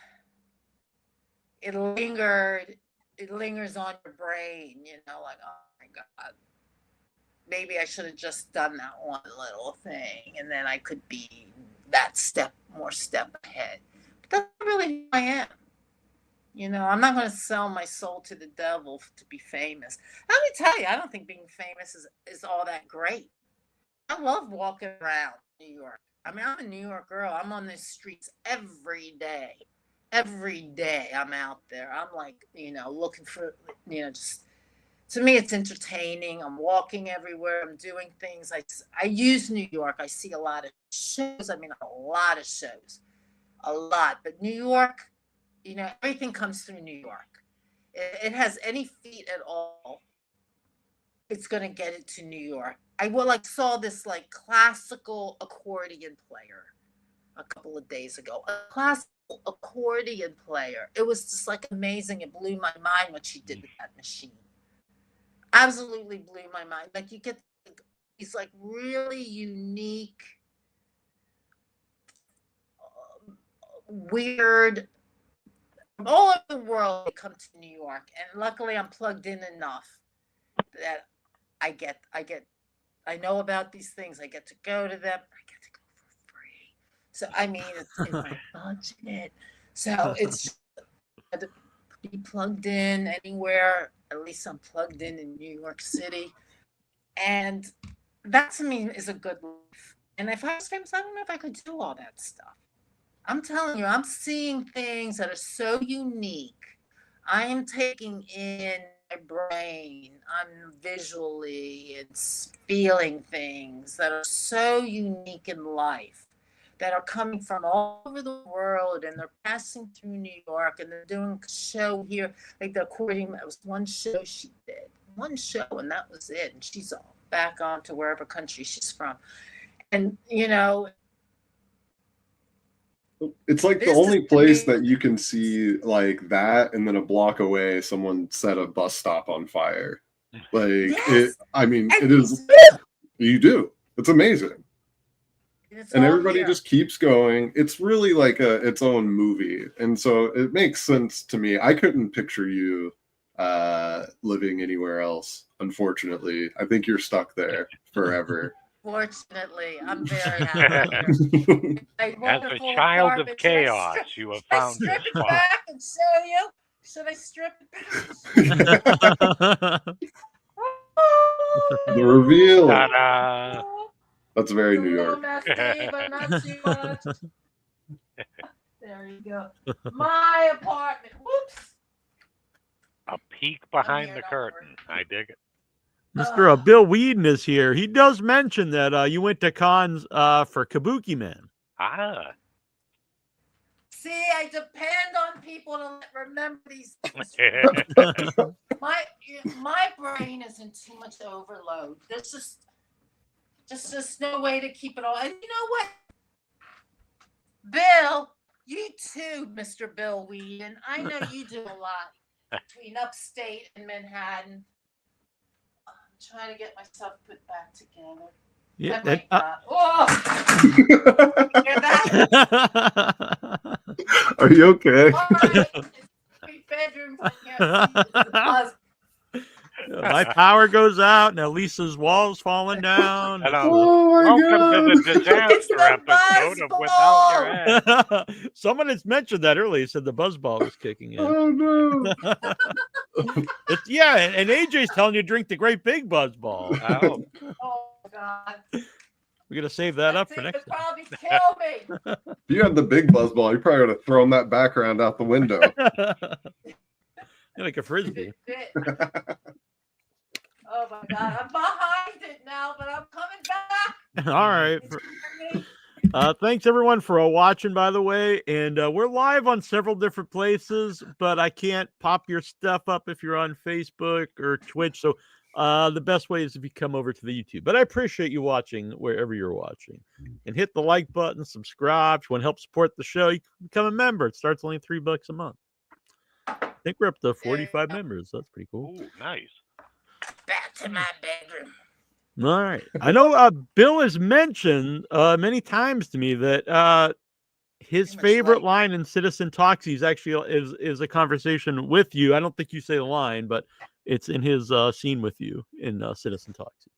it lingers on your brain, you know, like, oh my God, maybe I should have just done that one little thing and then I could be that step ahead. But that's not really who I am. You know, I'm not going to sell my soul to the devil to be famous. Let me tell you, I don't think being famous is all that great. I love walking around New York. I mean, I'm a New York girl. I'm on the streets every day. Every day I'm out there. I'm like, you know, looking for, you know, just, to me, it's entertaining. I'm walking everywhere. I'm doing things. I use New York. I see a lot of shows. I mean, a lot of shows. A lot. But New York, you know, everything comes through New York. It has any feet at all, it's going to get it to New York. I saw this like classical accordion player a couple of days ago. A classical accordion player. It was just like amazing. It blew my mind what she did with that machine. Absolutely blew my mind. Like you get these like really unique, weird, from all over the world they come to New York. And luckily I'm plugged in enough that I know about these things. I get to go to them. I get to go for free. So, I mean, it's in my budget. So it's to be plugged in anywhere. At least I'm plugged in New York City. And that to me is a good life. And if I was famous, I don't know if I could do all that stuff. I'm telling you, I'm seeing things that are so unique. I am taking in my brain. I'm visually and feeling things that are so unique in life, that are coming from all over the world, and they're passing through New York, and they're doing a show here. Like the accordion, it was one show she did, one show, and that was it. And she's all back on to wherever country she's from. And, you know, it's like the only place that you can see like that, and then a block away, someone set a bus stop on fire. Like yes. it is. You do. It's amazing. And everybody just keeps going. It's really like its own movie, and so it makes sense to me. I couldn't picture you living anywhere else. Unfortunately, I think you're stuck there forever. Fortunately, I'm very happy. As a child of chaos, you have found your spot. spot. Back and show you. Should I strip it back? The reveal. Ta-da! That's very New Little York. messy, but not too much. There you go. My apartment. Whoops. A peek behind here, the don't curtain. I dig it. Mr. Bill Weeden is here. He does mention that you went to cons for Kabukiman. Ah. See, I depend on people to remember these things. My brain is in too much overload. There's just no way to keep it all. And you know what, Bill, you too, Mr. Bill Weeden. I know you do a lot between upstate and Manhattan. I'm trying to get myself put back together. Yeah. Oh, hear that? Are you okay? All right, it's 3 bedrooms. I can't see. It's the buzz. My power goes out. Now Lisa's walls falling down. Oh my Welcome to the It's disaster the episode of buzz Without Your ball. Ad. Someone has mentioned that earlier. He said the buzzball was kicking in. Oh no. Yeah, and AJ's telling you to drink the great big buzzball. Oh. Oh God. We're gonna save that up for thing next would probably kill me. If you had the big buzz ball, you probably would have thrown that background out the window. time. Like a frisbee. Oh my God, I'm behind it now, but I'm coming back. All right. Thanks everyone for watching, by the way. And we're live on several different places, but I can't pop your stuff up if you're on Facebook or Twitch. So the best way is if you come over to the YouTube. But I appreciate you watching wherever you're watching. And hit the like button, subscribe. If you want to help support the show, you can become a member. It starts only $3 a month. I think we're up to 45 members. That's pretty cool. Ooh, nice. Back to my bedroom. All right. I know Bill has mentioned many times to me that his favorite line in Citizen Toxies actually is a conversation with you. I don't think you say the line, but it's in his scene with you in Citizen Toxies.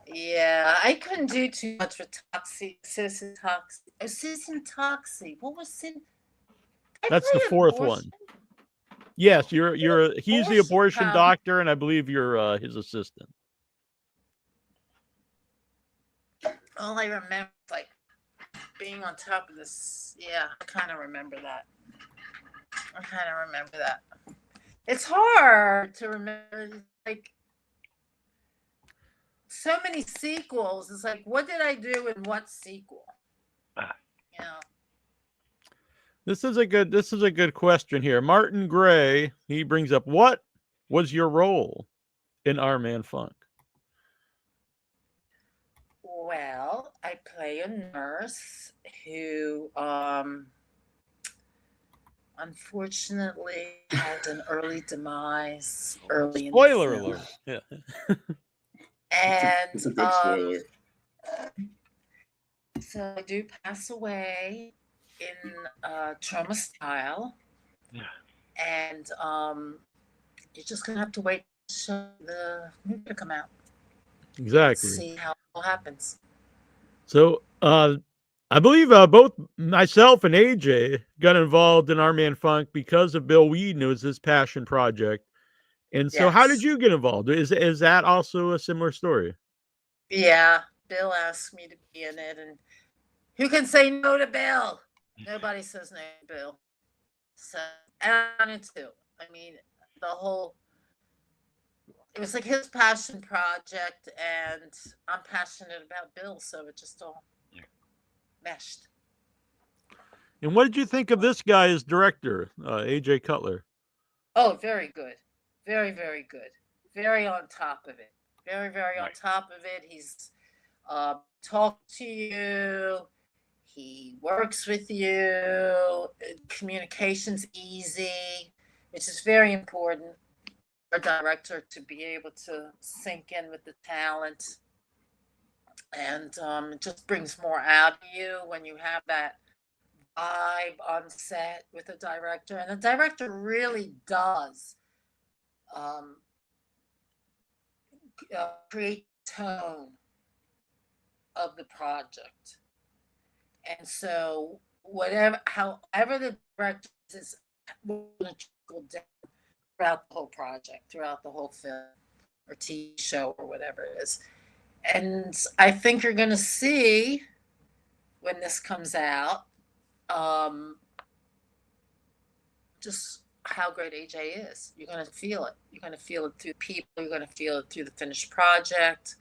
Yeah, I couldn't do too much for Citizen Toxic. Citizen Toxic. What was Citizen? That's the fourth one. Yes, he's the abortion doctor, and I believe you're his assistant. All I remember is like being on top of this. Yeah, I kind of remember that. It's hard to remember. Like so many sequels. It's like, what did I do in what sequel? You know. This is a good question here. Martin Gray, he brings up, what was your role in Our Man Funk? Well, I play a nurse who unfortunately had an early demise early in the Spoiler film. alert. Yeah. And It's a good spoiler. so I do pass away in trauma style. Yeah. And you're just gonna have to wait for the movie to come out. Exactly. See how it happens. So I believe both myself and AJ got involved in Our Man Funk because of Bill Weeden. It was his passion project. And so how did you get involved? Is that also a similar story? Yeah, Bill asked me to be in it, and who can say no to Bill? Nobody says no to Bill. So, and I wanted to. I mean, it was like his passion project, and I'm passionate about Bill, so it just all meshed. And what did you think of this guy as director, AJ Cutler? Oh, very good. Very, very good. Very on top of it. Very, very on top of it. He's talked to you. He works with you. Communication's easy, which is very important for a director to be able to sink in with the talent. And it just brings more out of you when you have that vibe on set with the director. And the director really does create tone of the project. And so however the director is going to trickle down throughout the whole project, throughout the whole film. or TV show or whatever it is. And I think you're going to see when this comes out, just how great AJ is. You're going to feel it. You're going to feel it through people. You're going to feel it through the finished project.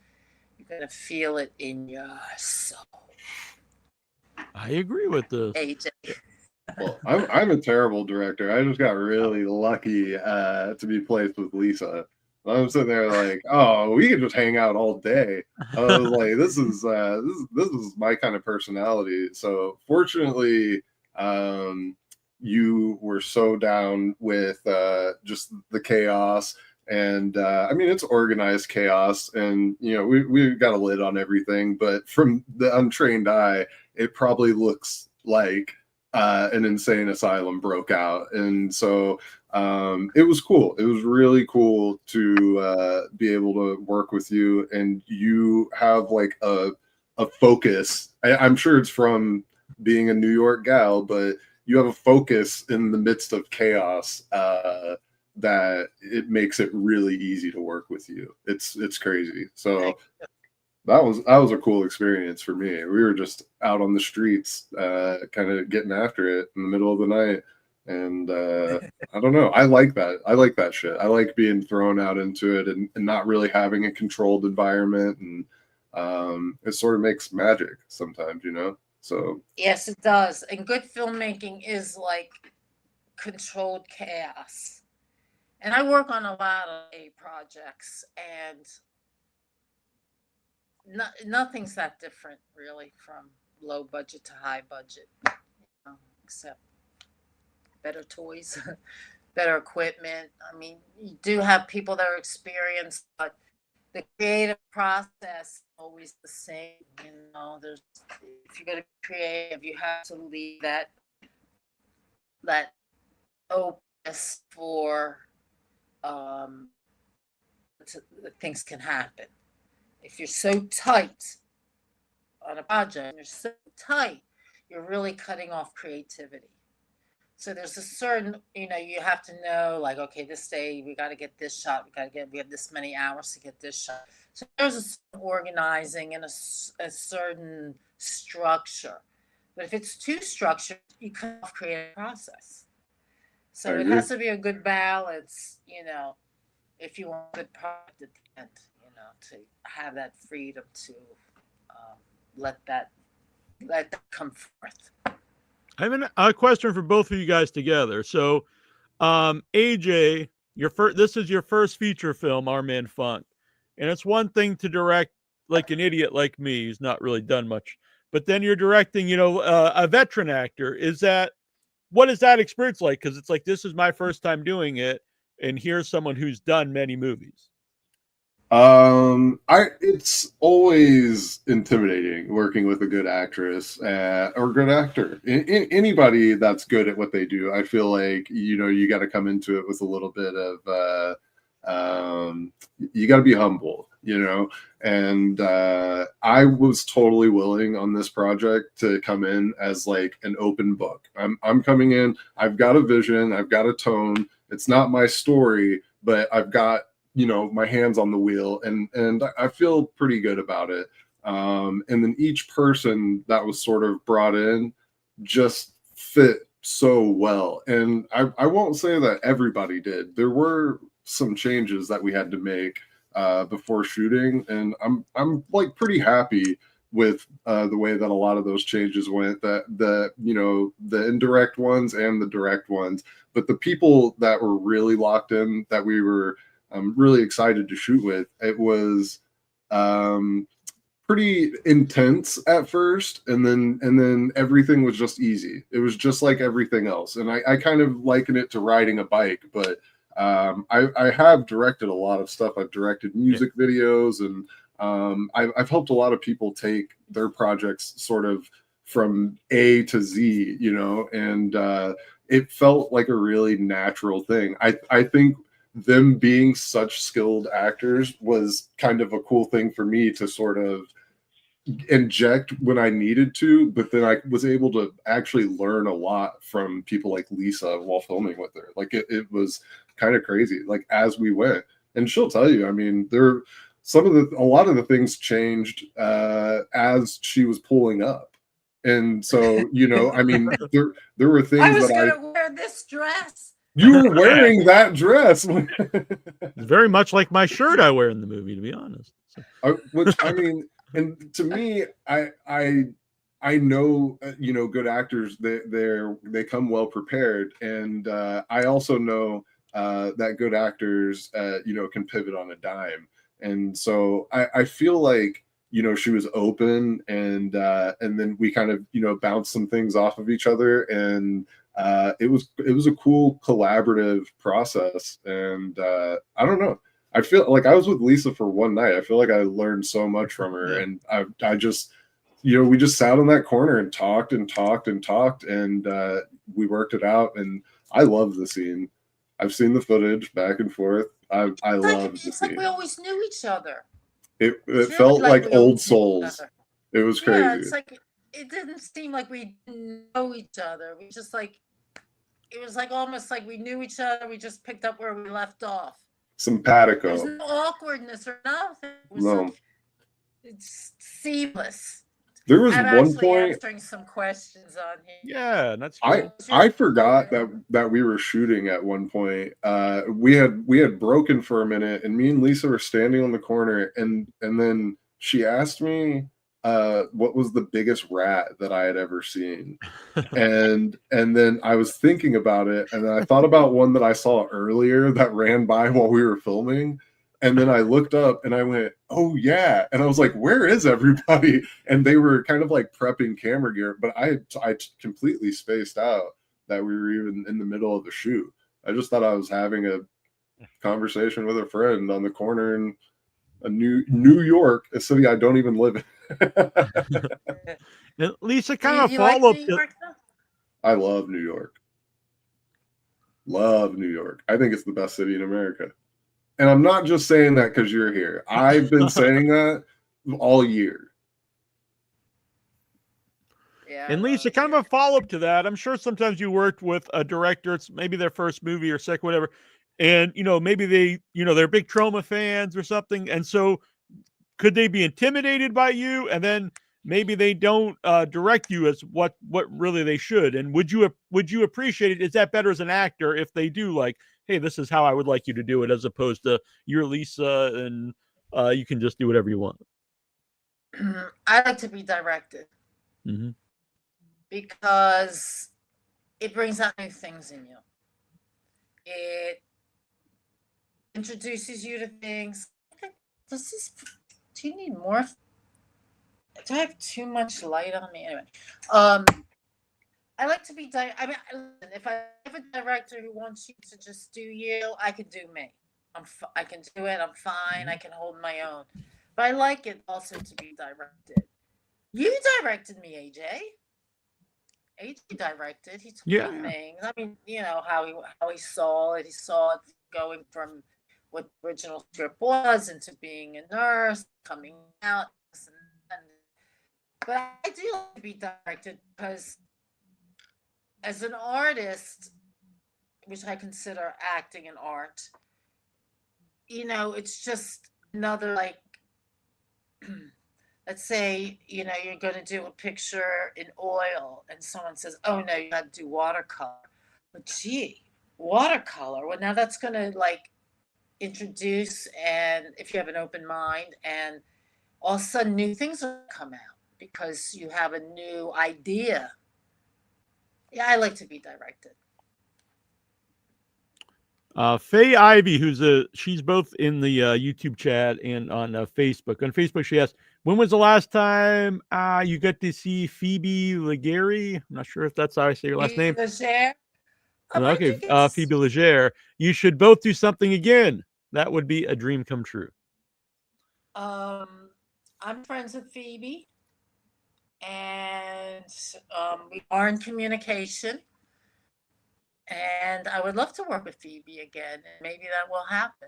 You're going to feel it in your soul. I agree with this. AJ. Well, I'm a terrible director. I just got really lucky to be placed with Lisa. I'm sitting there like, oh, we could just hang out all day. I was like, this is my kind of personality. So fortunately, you were so down with just the chaos. And I mean, it's organized chaos, and you know, we got a lid on everything. But from the untrained eye, it probably looks like an insane asylum broke out. And so it was cool. It was really cool to be able to work with you, and you have like a focus. I'm sure it's from being a New York gal, but you have a focus in the midst of chaos that it makes it really easy to work with you. It's crazy. So that was a cool experience for me. We were just out on the streets, kind of getting after it in the middle of the night. And I don't know. I like that. I like that shit. I like being thrown out into it and not really having a controlled environment. And it sort of makes magic sometimes, you know? So yes, it does. And good filmmaking is like controlled chaos. And I work on a lot of A projects, and nothing's that different really from low budget to high budget, you know, except better toys, better equipment. I mean, you do have people that are experienced, but the creative process is always the same. You know, if you're going to be creative, you have to leave that openness for things can happen. If you're so tight on a project, you're so tight, you're really cutting off creativity. So there's a certain, you know, you have to know, like, okay, this day we got to get this shot. We have this many hours to get this shot. So there's a certain organizing and a certain structure. But if it's too structured, you cut off creative process. So it has to be a good balance, you know, if you want a good product at the end, you know, to have that freedom to let that come forth. I have a question for both of you guys together. So, AJ, this is your first feature film, Our Man Funk, and it's one thing to direct like an idiot like me who's not really done much, but then you're directing, you know, a veteran actor. What is that experience like? Because it's like, this is my first time doing it, and here's someone who's done many movies. It's always intimidating working with a good actress or good actor. Anybody that's good at what they do, I feel like, you know, you got to come into it with a little bit of you got to be humble, you know. And I was totally willing on this project to come in as like an open book. I'm coming in, I've got a vision, I've got a tone. It's not my story, but I've got, you know, my hands on the wheel, and I feel pretty good about it. And then each person that was sort of brought in just fit so well. And I won't say that everybody did. There were some changes that we had to make before shooting, and I'm like pretty happy with the way that a lot of those changes went, that you know, the indirect ones and the direct ones. But the people that were really locked in, that we were really excited to shoot with, it was pretty intense at first, and then everything was just easy. It was just like everything else. And I kind of liken it to riding a bike, but I have directed a lot of stuff. I've directed music videos, and I've helped a lot of people take their projects sort of from A to Z, you know, and it felt like a really natural thing. I think them being such skilled actors was kind of a cool thing for me to sort of inject when I needed to, but then I was able to actually learn a lot from people like Lisa while filming with her. Like it was kind of crazy. Like as we went, and she'll tell you. I mean, a lot of the things changed as she was pulling up, and so I mean, there were things I was that going to wear this dress. You were wearing that dress. It's very much like my shirt I wear in the movie, to be honest. So. Which I mean, and to me, I know good actors, they come well prepared, and I also know that good actors can pivot on a dime, and so I feel like she was open, and then we kind of bounced some things off of each other, and it was a cool collaborative process, and I don't know. I feel like I was with Lisa for one night. I feel like I learned so much from her, and I just, we just sat in that corner and talked and talked and talked, and we worked it out. And I love the scene. I've seen the footage back and forth. I love the scene. It's like we always knew each other. It felt like old souls. It was crazy. Yeah, it's like it didn't seem like we didn't know each other. We just it was like almost like we knew each other. We just picked up where we left off. Simpatico. There's no awkwardness or nothing. It was it's seamless. There was I'm one point answering some questions on here. Yeah, that's cool. I forgot that we were shooting at one point. We had broken for a minute, and me and Lisa were standing on the corner, and then she asked me what was the biggest rat that I had ever seen. and then I was thinking about it, and then I thought about one that I saw earlier that ran by while we were filming, and then I looked up and I went, oh yeah, and I was like, where is everybody? And they were kind of like prepping camera gear, but I completely spaced out that we were even in the middle of the shoot. I just thought I was having a conversation with a friend on the corner in New York, a city I don't even live in. And Lisa, kind of follow up. I love New York. Love New York. I think it's the best city in America. And I'm not just saying that because you're here. I've been saying that all year. Yeah. And Lisa, kind of a follow-up to that. I'm sure sometimes you worked with a director, it's maybe their first movie or second, whatever. And, maybe they, they're big Troma fans or something. And so could they be intimidated by you? And then maybe they don't direct you as what really they should. And would you appreciate it? Is that better as an actor if they do like, hey, this is how I would like you to do it, as opposed to you're Lisa and you can just do whatever you want? I like to be directed. Mm-hmm. Because it brings out new things in you. It introduces you to things. Do you need more? Do I have too much light on me? Anyway, I like to be. If I have a director who wants you to just do you, I can do me. I can do it. I'm fine. I can hold my own. But I like it also to be directed. You directed me, AJ. AJ directed. He told me things. I mean, how he saw it. He saw it going from what the original script was into being a nurse, coming out. But I do like to be directed because as an artist, which I consider acting an art, it's just another let's say, you're going to do a picture in oil and someone says, oh no, you got to do watercolor. But gee, watercolor, well, now that's going to introduce, and if you have an open mind, and all of a sudden new things will come out because you have a new idea. Yeah, I like to be directed. Faye Ivy, she's both in the YouTube chat and on Facebook. On Facebook, she asked, when was the last time you got to see Phoebe Legere? I'm not sure if that's how I say your last name. Legere? Okay, Phoebe Legere. You should both do something again. That would be a dream come true. I'm friends with Phoebe, and we are in communication. And I would love to work with Phoebe again, and maybe that will happen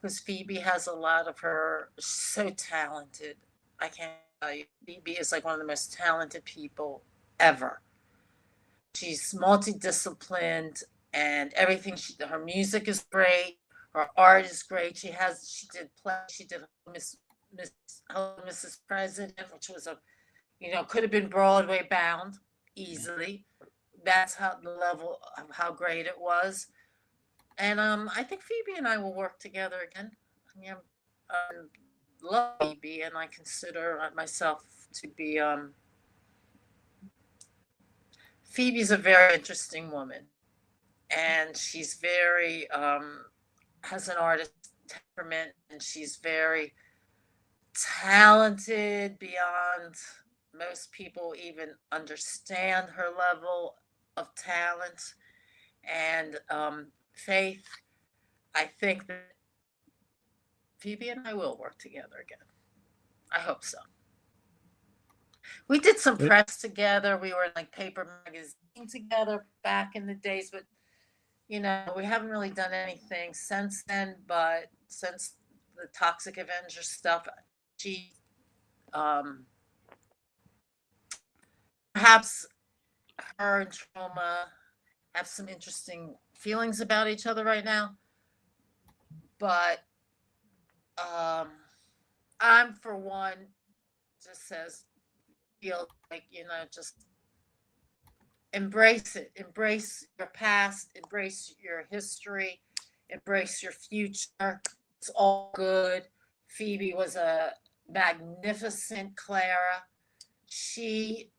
because Phoebe has a lot of her. She's so talented. I can't tell you. Phoebe is one of the most talented people ever. She's multidisciplined, and everything. Her music is great. Her art is great. She did play. She did Mrs. President, which was could have been Broadway bound easily. That's how the level of how great it was. And I think Phoebe and I will work together again. I mean, I love Phoebe, and I consider myself to be. Phoebe's a very interesting woman, and she's very has an artist temperament, and she's very talented beyond most people even understand her level of talent. And Faith, I think that Phoebe and I will work together again. I hope so. We did some press together. We were in like Paper Magazine together back in the days, but we haven't really done anything since then. But since the Toxic Avenger stuff, she perhaps her and Troma have some interesting feelings about each other right now. But I'm, for one, just feel like, just embrace it. Embrace your past. Embrace your history. Embrace your future. It's all good. Phoebe was a magnificent Clara. She,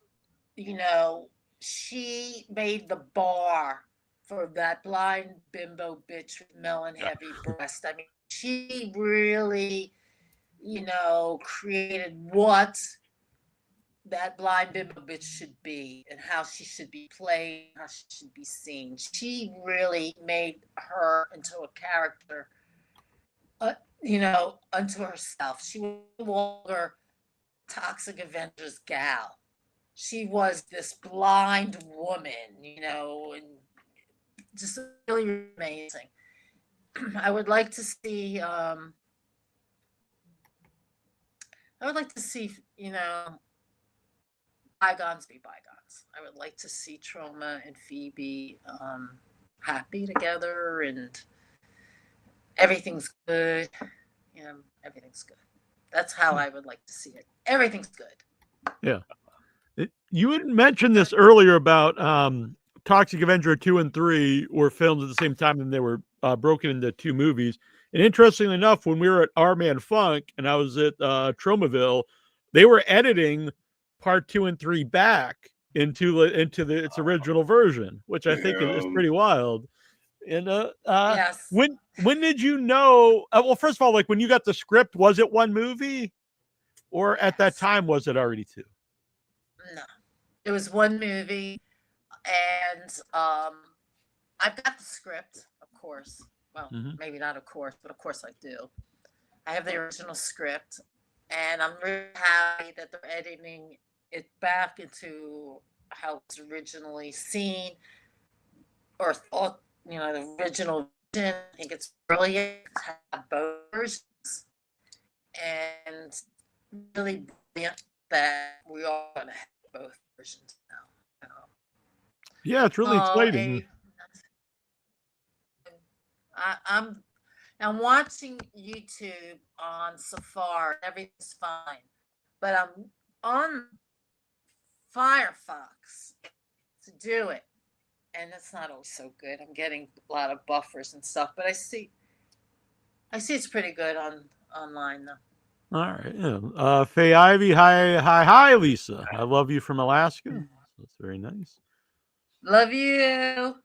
she made the bar for that blind bimbo bitch with melon heavy breast. I mean, she really, created what that blind bimbo bitch should be and how she should be played, how she should be seen. She really made her into a character, unto herself. She was no longer Toxic Avenger's gal. She was this blind woman, and just really amazing. I would like to see, bygones be bygones. I would like to see Troma and Phoebe happy together, and everything's good. Everything's good. That's how I would like to see it. Everything's good. Yeah. You had mentioned this earlier about Toxic Avenger 2 and 3 were filmed at the same time, and they were broken into two movies. And interestingly enough, when we were at Our Man Funk and I was at Tromaville, they were editing part 2 and 3 back into its original version, which I think is pretty wild. And yes. When did you know? Well, first of all, like when you got the script, was it one movie, or at that time was it already two? No, it was one movie, and I've got the script, of course. Well, maybe not of course, but of course I do. I have the original script, and I'm really happy that they're editing it back into how it's originally seen or thought. The original vision. I think it's brilliant to have both versions, and really brilliant that we are going to have both versions now. Yeah, it's really exciting. I'm watching YouTube on Safari. Everything's fine, but I'm on Firefox to do it, and it's not always so good. I'm getting a lot of buffers and stuff, but I see it's pretty good online though. All right. Yeah. Faye Ivy, hi, Lisa. I love you from Alaska. That's very nice. Love you.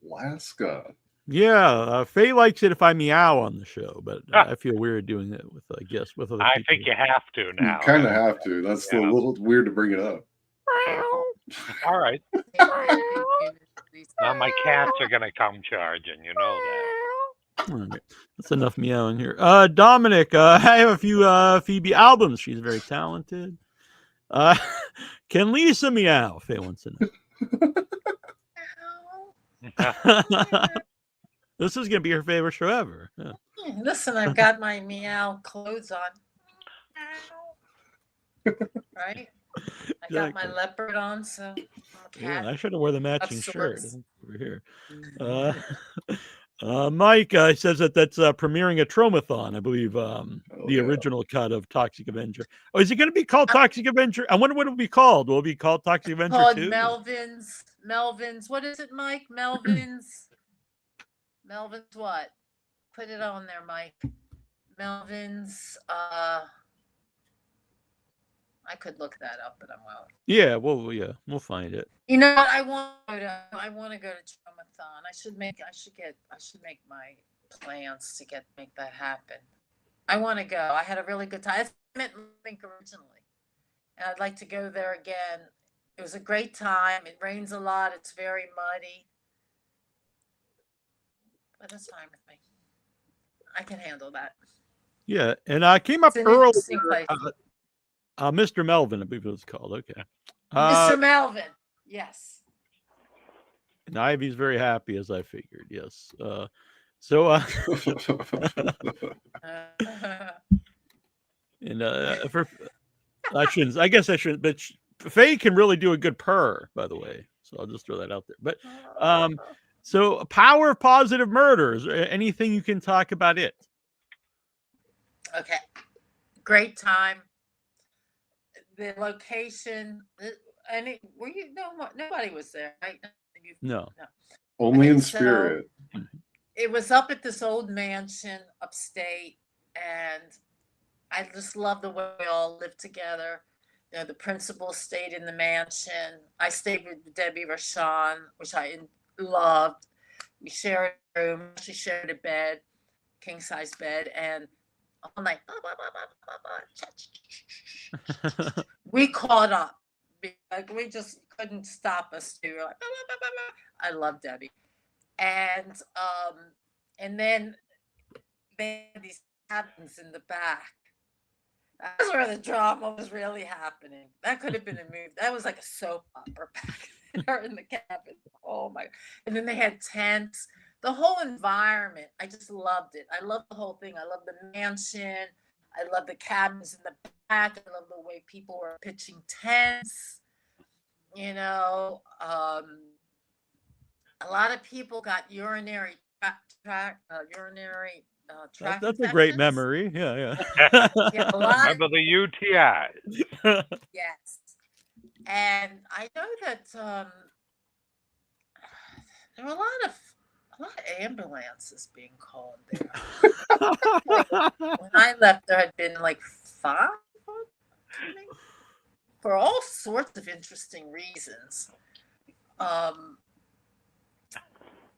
Alaska. Yeah, Faye likes it if I meow on the show, but I feel weird doing it with, I guess, with other people. I think you have to now. You kind of have to. That's a little weird to bring it up. All right. Now my cats are going to come charging. You know that. All right. That's enough meowing here. Dominic, I have a few Phoebe albums. She's very talented. Can Lisa meow? Faye wants to know. This is going to be her favorite show ever. Yeah. Listen, I've got my meow clothes on. Right? I got my leopard on, so yeah, I should have worn the matching shirt over here. Mike says that that's premiering a Tromathon, I believe. The original cut of Toxic Avenger. Oh, is it going to be called Toxic Avenger? I wonder what it'll be called. Will it be called Toxic Avenger called 2? Melvin's. What is it, Mike? Melvin's what? Put it on there, Mike. Melvin's. I could look that up, but I won't. Yeah, we'll find it. You know what? I want to go to Tromathon. I should make my plans to make that happen. I want to go. I had a really good time. I met Link originally, and I'd like to go there again. It was a great time. It rains a lot. It's very muddy, but that's fine with me. I can handle that. Yeah, and I came up earlier. Mr. Melvin, I believe it was called. Okay. Mr. Melvin. Yes. And Ivy's very happy, as I figured. Yes. And for I guess I shouldn't, but Faye can really do a good purr, by the way. So I'll just throw that out there. But so Power of Positive Murders. Anything you can talk about it? Okay. Great time. The location. Nobody was there, right? No. Only in spirit. It was up at this old mansion upstate, and I just love the way we all lived together. You know, the principal stayed in the mansion. I stayed with Debbie Rochon, which I loved. We shared a room. She shared a bed, king size bed, and all night. We caught up. Like, we just couldn't stop us. We were like, I love Debbie. And then they had these cabins in the back. That's where the drama was really happening. That could have been a movie. That was like a soap opera back there in the cabin. Oh my! And then they had tents. The whole environment, I just loved it. I loved the whole thing. I loved the mansion. I loved the cabins in the back. I loved the way people were pitching tents. You know, a lot of people got urinary tract That's a great memory. Yeah. Yeah, remember the UTI. Yes. And I know that there were a lot of ambulances being called there. When I left, there had been like 5 for all sorts of interesting reasons.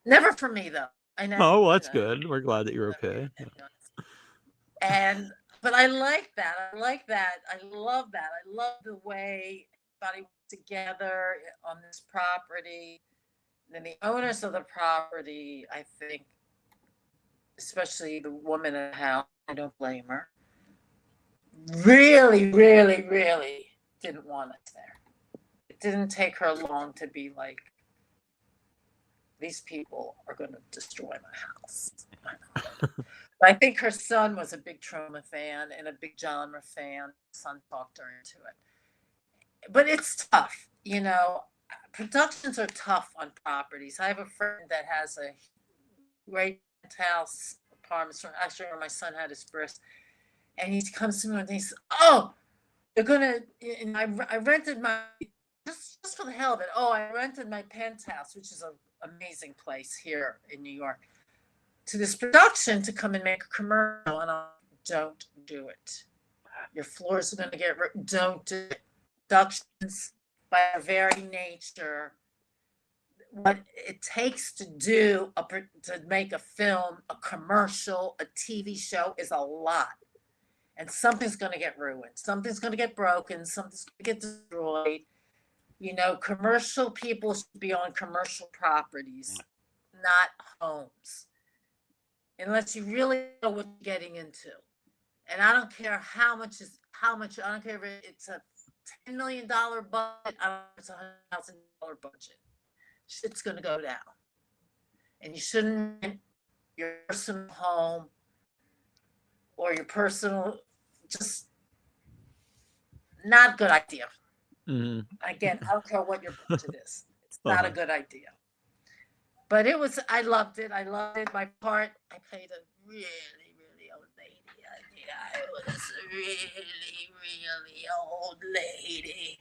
Never for me though. I know. Oh, well, that's good. We're glad that you're okay. But I like that. I love that. I love the way everybody was together on this property. And then the owners of the property, I think, especially the woman in the house, I don't blame her, really, really, really didn't want us there. It didn't take her long to be like, these people are going to destroy my house. But I think her son was a big Troma fan and a big genre fan. His son talked her into it. But it's tough, you know. Productions are tough on properties. I have a friend that has a great house apartment, actually where my son had his birth, and he comes to me and he says, "Oh, they're gonna." And I rented my just for the hell of it. Oh, I rented my penthouse, which is an amazing place here in New York, to this production to come and make a commercial. And don't do it. Your floors are gonna get. Don't do it. Productions, by their very nature, what it takes to make a film, a commercial, a TV show is a lot. And something's going to get ruined. Something's going to get broken. Something's going to get destroyed. You know, commercial people should be on commercial properties, not homes. Unless you really know what you're getting into. And I don't care how much. I don't care if it's a $10 million budget. I don't know if it's a $100,000 budget. Shit's going to go down. And you shouldn't rent your personal home or your personal, just not a good idea. Mm-hmm. Again, I don't care what your budget is. It's not a good idea. But I loved it. I loved it. My part, I played a really, really old lady. I was a really, really old lady.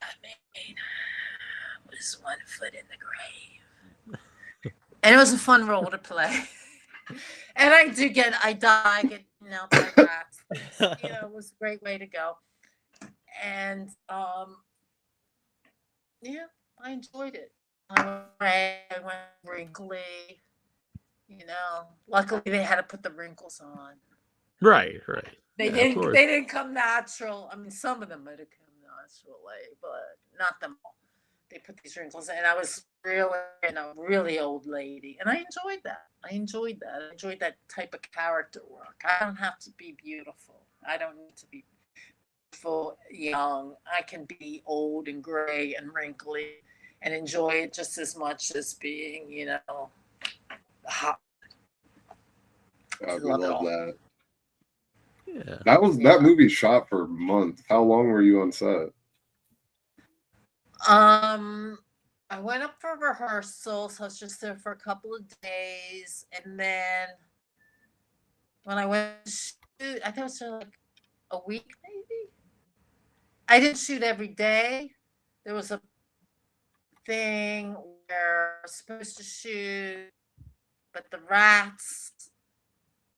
I mean, I was 1 foot in the grave. And it was a fun role to play. And I get by rats. It was a great way to go. And yeah, I enjoyed it. I went wrinkly. Luckily they had to put the wrinkles on. Right. They didn't come natural. I mean, some of them might have come naturally, but not them all. They put these wrinkles in, and I was really a really old lady, and I enjoyed that. I enjoyed that type of character work. I don't have to be beautiful. I don't need to be beautiful, young. I can be old and gray and wrinkly and enjoy it just as much as being, hot. I would love that. Yeah. That movie shot for months. How long were you on set? I went up for rehearsal, so I was just there for a couple of days, and then when I went to shoot, I think it was for like a week, maybe. I didn't shoot every day. There was a thing where I was supposed to shoot, but the rats,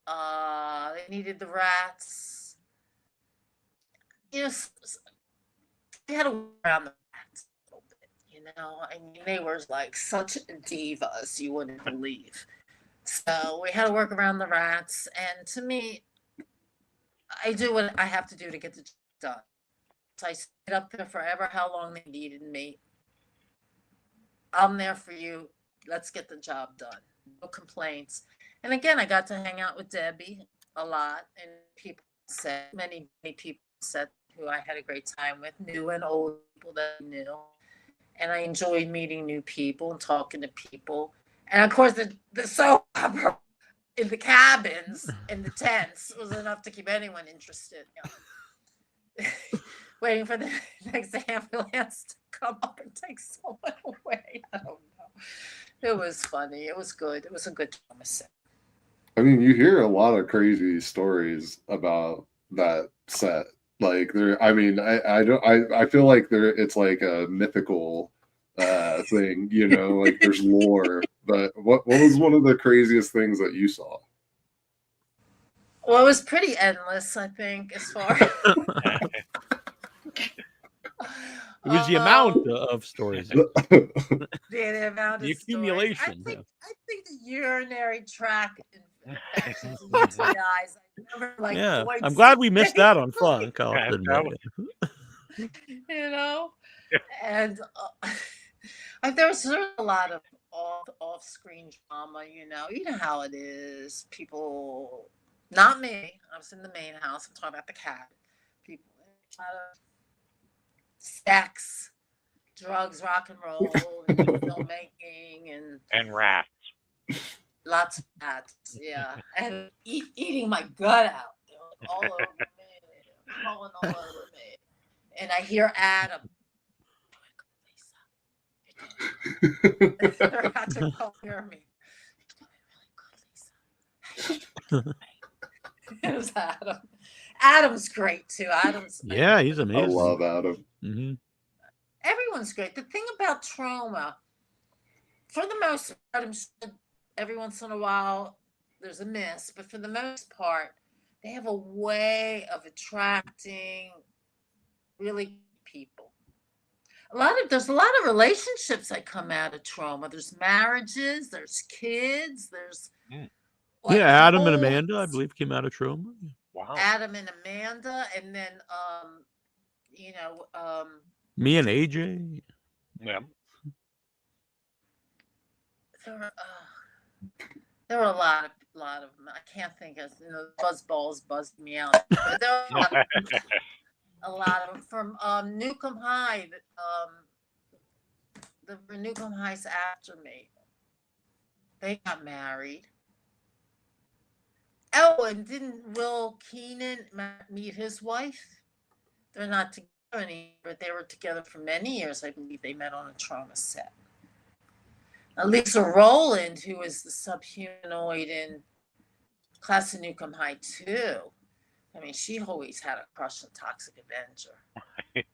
they needed the rats. We had to work around the rats a little bit, I mean, they were like such divas, you wouldn't believe. So we had to work around the rats, and to me, I do what I have to do to get the job done. So I stayed up there forever, how long they needed me. I'm there for you. Let's get the job done. No complaints. And again, I got to hang out with Debbie a lot, and many people said who I had a great time with, new and old people that I knew. And I enjoyed meeting new people and talking to people. And of course, the soap opera in the cabins, in the tents, was enough to keep anyone interested. Waiting for the next ambulance to come up and take someone away. I don't know. It was funny. It was good. It was a good drama set. I mean, you hear a lot of crazy stories about that set. Like I feel like it's like a mythical thing, like there's lore. But what was one of the craziest things that you saw? Well, it was pretty endless, I think, as far It was the amount of stories. The amount of the accumulation. I think the urinary tract infections and UTIs. I'm glad we missed that on Funk. And there was a lot of off-screen drama. You know how it is. People, not me. I was in the main house. I'm talking about the cat. People, a lot of sex, drugs, rock and roll, and filmmaking, and rats. Lots of rats, yeah, and eating my gut out, all over me, crawling all over me, and I hear Adam. Lisa, had to come hear me. It was Adam. Adam's great too. He's amazing. I love Adam. Mm-hmm. Everyone's great. The thing about Troma, for the most part, every once in a while there's a miss, but for the most part, they have a way of attracting really people. There's a lot of relationships that come out of Troma. There's marriages, there's kids, there's Adam and Amanda, I believe, came out of Troma. Wow. Adam and Amanda, and then me and AJ. Yeah. There were a lot of them. I can't think of Buzzballs buzzed me out. But there were a lot of them from Nuke Em High. The Nuke Em High's after me. They got married. Oh, and didn't Will Keenan meet his wife? They're not together anymore, but they were together for many years. I believe they met on a Troma set. Lisa Rowland, who was the subhumanoid in Class of Nuke Em High 2. I mean, she always had a crush on Toxic Avenger.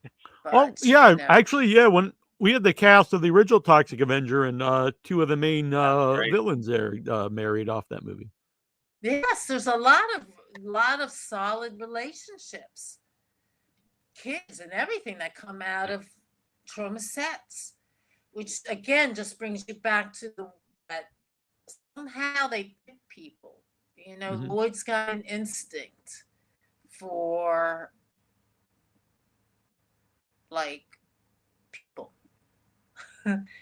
Oh, yeah. Actually, yeah. When we had the cast of the original Toxic Avenger and 2 of the main villains there married off that movie. Yes, there's a lot of solid relationships, kids and everything that come out of Troma sets, which again just brings you back to that somehow they pick people. You know, Lloyd's got an instinct for like people.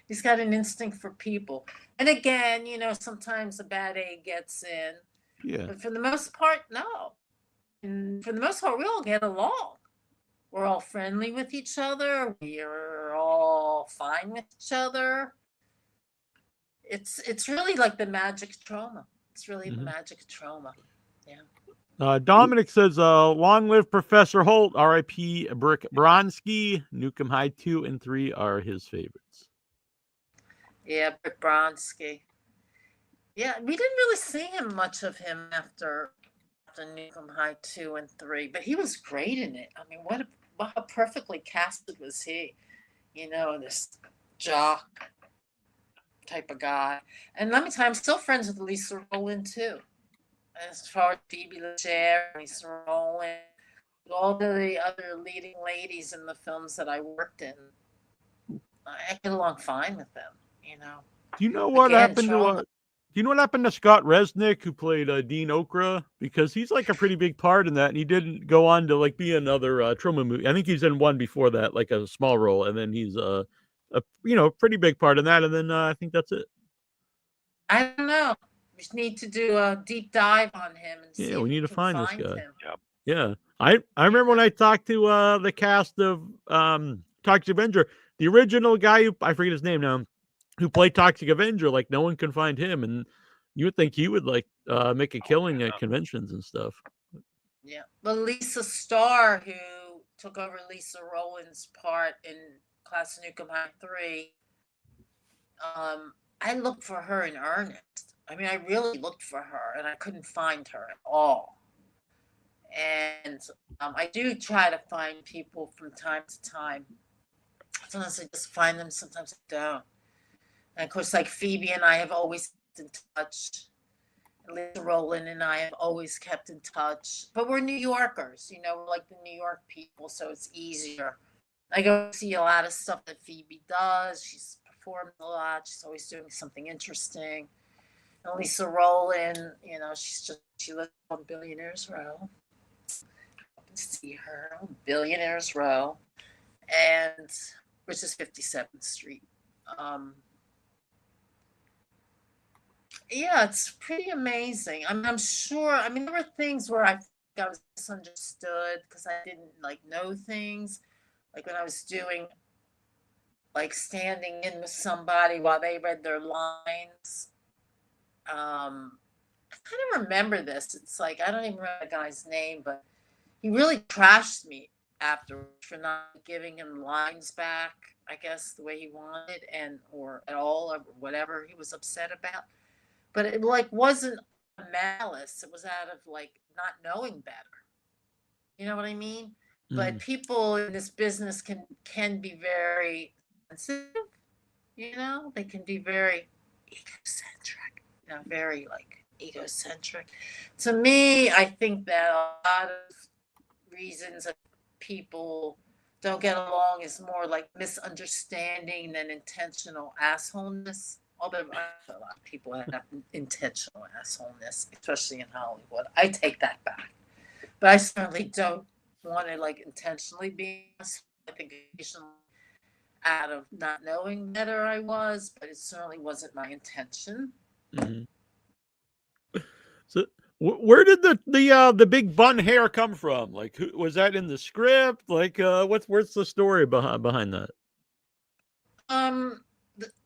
He's got an instinct for people. And again, you know, sometimes a bad egg gets in. Yeah. But for the most part, no. And for the most part, we all get along. We're all friendly with each other. We're all fine with each other. It's really like the magic of Troma. It's really the magic of Troma. Yeah. Dominic says, long live Professor Holt, R.I.P. Brick Bronski. Nuke 'Em High 2 and 3 are his favorites. Yeah, Brick Bronski. Yeah, we didn't really see much of him after Nuke 'Em High 2 and 3, but he was great in it. I mean, how perfectly casted was he? You know, this jock type of guy. And let me tell you, I'm still friends with Lisa Rowland too. As far as Phoebe Legere, Lisa Rowland, all the other leading ladies in the films that I worked in, I get along fine with them. You know. Do you know what happened to? Do you know what happened to Scott Resnick, who played Dean Okra? Because he's like a pretty big part in that, and he didn't go on to like be another Troma movie. I think he's in one before that, like a small role, and then he's a pretty big part in that, and then I think that's it. I don't know. We need to do a deep dive on him and see. Yeah, we need to find this guy. Yep. Yeah, I remember when I talked to the cast of Toxic Avenger, the original guy I forget his name now, who played Toxic Avenger, like no one can find him, and you would think he would like make a killing at conventions and stuff. Yeah, well, Lisa Starr, who took over Lisa Rowland's part in Class of Nuke 'Em High 3, I looked for her in earnest. I mean, I really looked for her, and I couldn't find her at all. And I do try to find people from time to time. Sometimes I just find them, sometimes I don't. And of course, like Phoebe and I have always kept in touch. Lisa Rowland and I have always kept in touch. But we're New Yorkers, you know, we're like the New York people, so it's easier. I go see a lot of stuff that Phoebe does. She's performed a lot. She's always doing something interesting. And Lisa Rowland, you know, she lives on Billionaires Row. See her on Billionaires Row, and which is 57th Street. Yeah, it's pretty amazing. I'm sure. I mean, there were things where I was misunderstood because I didn't like know things. Like when I was doing, like standing in with somebody while they read their lines. I kind of remember this. It's like I don't even remember the guy's name, but he really trashed me afterwards for not giving him lines back, I guess, the way he wanted or at all or whatever he was upset about. But it like wasn't malice. It was out of like not knowing better. You know what I mean? But people in this business can be very sensitive, you know? They can be very egocentric, you know, very like egocentric. To me, I think that a lot of reasons that people don't get along is more like misunderstanding than intentional assholeness. Although a lot of people have intentional assholeness, especially in Hollywood. I take that back. But I certainly don't want to like intentionally be. I think occasionally out of not knowing better I was, but it certainly wasn't my intention. So where did the big bun hair come from? Like, who was that in the script? Like, what's the story behind that?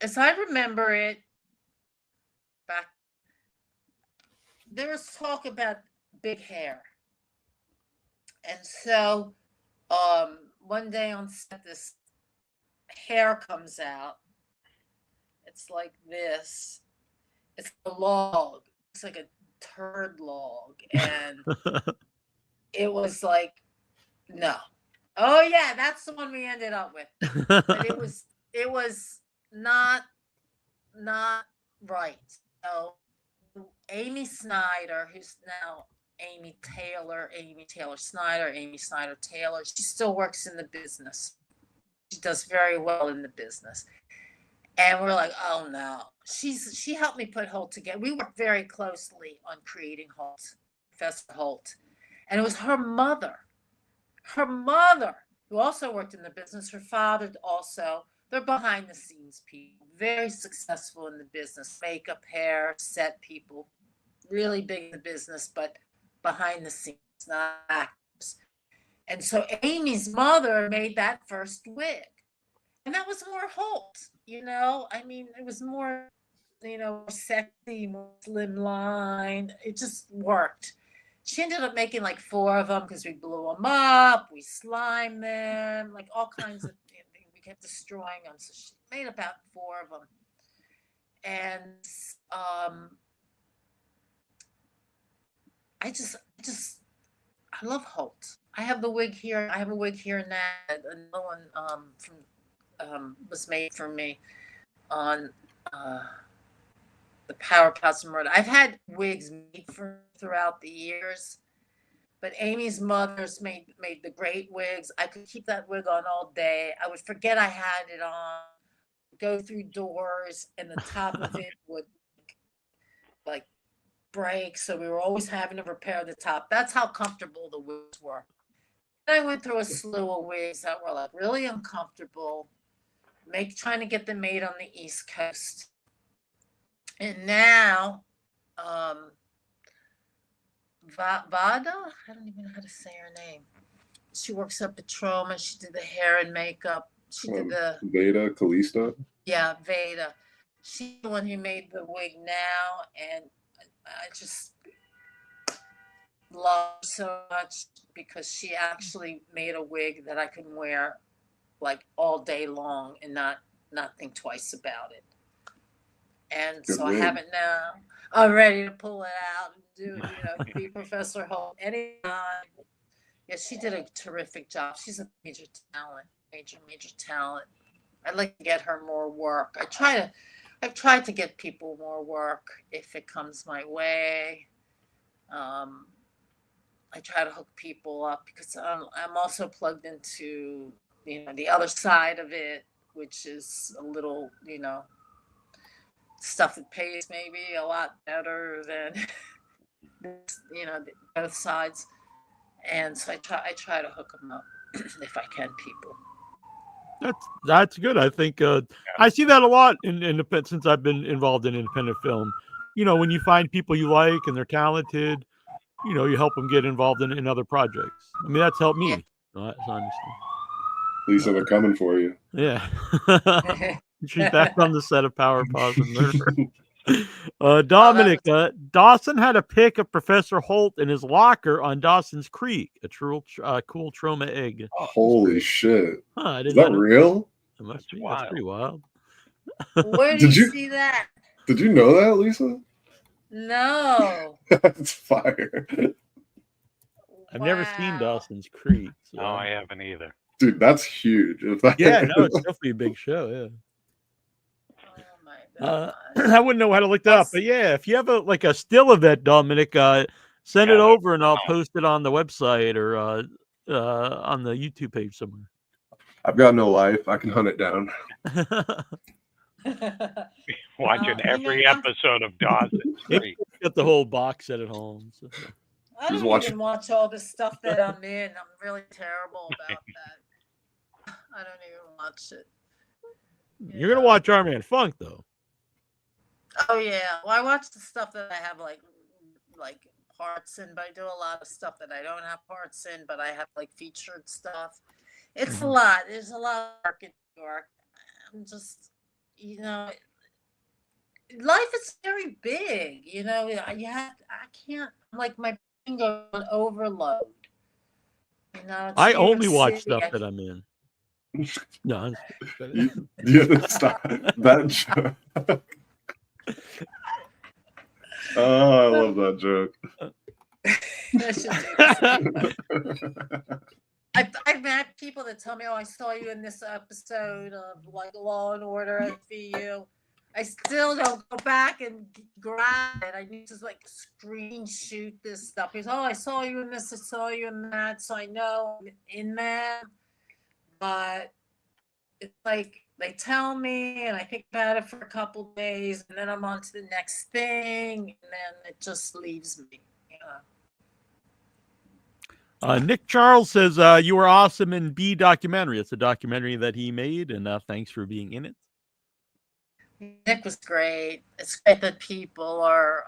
As I remember it, back there was talk about big hair, and so one day on set, this hair comes out. It's like this. It's a log. It's like a turd log. And it was like, no. Oh yeah, that's the one we ended up with. But it was not right. So Amy Snyder, who's now Amy Taylor Snyder, Amy Snyder Taylor, she still works in the business. She does very well in the business. And we're like, oh no. She helped me put Holt together. We worked very closely on creating Holt, Professor Holt. And it was her mother, who also worked in the business, her father also. They're behind the scenes people, very successful in the business, makeup, hair, set people, really big in the business, but behind the scenes, not actors. And so Amy's mother made that first wig. And that was more Holt, I mean, it was more, sexy, more slimline. It just worked. She ended up making like 4 of them because we blew them up, we slimed them, like all kinds of things. We kept destroying them. So she made about 4 of them. And I love Holt. I have the wig here. I have a wig here now. Another one was made for me on the Power Pots and Murder. I've had wigs made throughout the years, but Amy's mother's made the great wigs. I could keep that wig on all day. I would forget I had it on, go through doors, and the top of it would like break. So we were always having to repair the top. That's how comfortable the wigs were. And I went through a slew of wigs that were like really uncomfortable, trying to get them made on the East Coast. And now, Vada, I don't even know how to say her name. She works up at Troma. She did the hair and makeup. She did the Veda Calista. Yeah, Veda. She's the one who made the wig now, and I just love her so much because she actually made a wig that I can wear like all day long and not think twice about it. And Good so wig. I have it now. I'm ready to pull it out and do, be Professor Holt anytime. Yeah, she did a terrific job. She's a major talent. I'd like to get her more work. I've tried to get people more work if it comes my way. I try to hook people up because I'm also plugged into, the other side of it, which is a little, stuff that pays maybe a lot better than, the both sides. And so I try to hook them up if I can, people. That's good. I think I see that a lot in independent since I've been involved in independent film. When you find people you like and they're talented, you help them get involved in other projects. I mean, that's helped me. Yeah. Honestly. Lisa, they're coming for you. Yeah. She's back on the set of Power, Pause, and Murder. Dominic, Dawson had a pic of Professor Holt in his locker on Dawson's Creek, a true cool Troma egg. Holy shit. Huh, Is that real? It must be. That's pretty wild. Where did you see that? Did you know that, Lisa? No. That's fire. I've never seen Dawson's Creek. So. No, I haven't either. Dude, that's huge. Yeah, no, it's definitely a big show, yeah. Oh I wouldn't know how to look that up, but yeah, if you have a still of that, Dominic, send it over and I'll post it on the website or on the YouTube page somewhere. I've got no life. I can hunt it down. Watching every episode of Dawson's Creek. Got the whole box set at home. So. I don't even watch all the stuff that I'm in. I'm really terrible about that. I don't even watch it. You're gonna watch Our Man Funk though. Oh yeah. Well, I watch the stuff that I have like parts in, but I do a lot of stuff that I don't have parts in, but I have like featured stuff. It's a lot. There's a lot of work in New York. I'm just, life is very big. I can't. Like my brain goes on overload. I only watch stuff that I'm in. No, Yeah, stop that joke. Oh, I love that joke. I should do the same. I've met people that tell me, "Oh, I saw you in this episode of like Law and Order SVU." I still don't go back and grab it. I need to like screen shoot this stuff because, oh, I saw you in this, I saw you in that, so I know I'm in that. But it's like they tell me, and I think about it for a couple days, and then I'm on to the next thing, and then it just leaves me. Nick Charles says you were awesome in B documentary. It's a documentary that he made, and thanks for being in it. Nick was great. It's great that people are,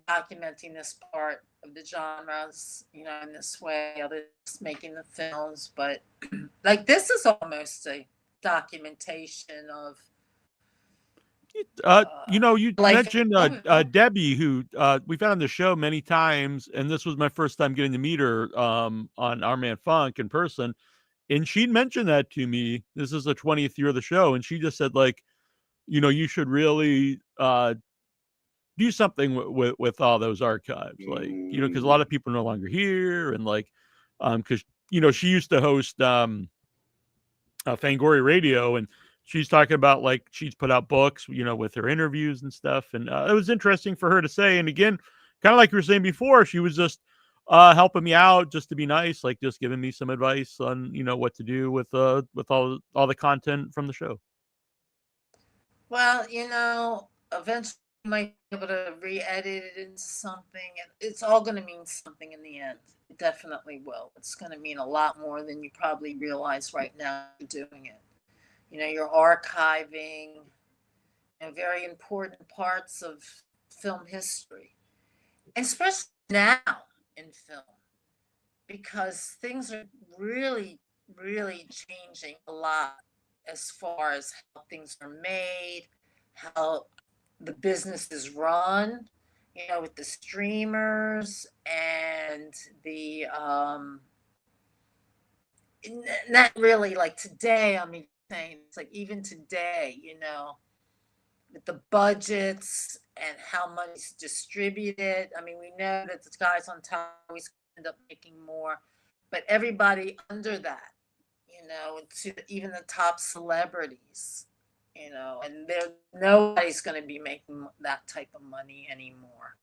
documenting this part of the genres, in this way. Others making the films, but like this is almost a documentation of. You mentioned Debbie, who we've had on the show many times, and this was my first time getting to meet her on Our Man Funk in person. And she'd mentioned that to me. This is the 20th year of the show, and she just said, like, you should really do something with all those archives, like, because a lot of people are no longer here, and like, because she used to host Fangoria Radio, and she's talking about like she's put out books, with her interviews and stuff, and it was interesting for her to say. And again, kind of like you were saying before, she was just helping me out just to be nice, like just giving me some advice on what to do with all the content from the show. Well, eventually you might be able to re-edit it into something, and it's all going to mean something in the end. It definitely will. It's going to mean a lot more than you probably realize right now doing it. You're archiving very important parts of film history, especially now in film, because things are really, really changing a lot as far as how things are made, how the business is run, with the streamers and the not really like today. I mean, saying it's like even today, with the budgets and how money's distributed. I mean, we know that the guys on top always end up making more, but everybody under that, to even the top celebrities, and nobody's going to be making that type of money anymore.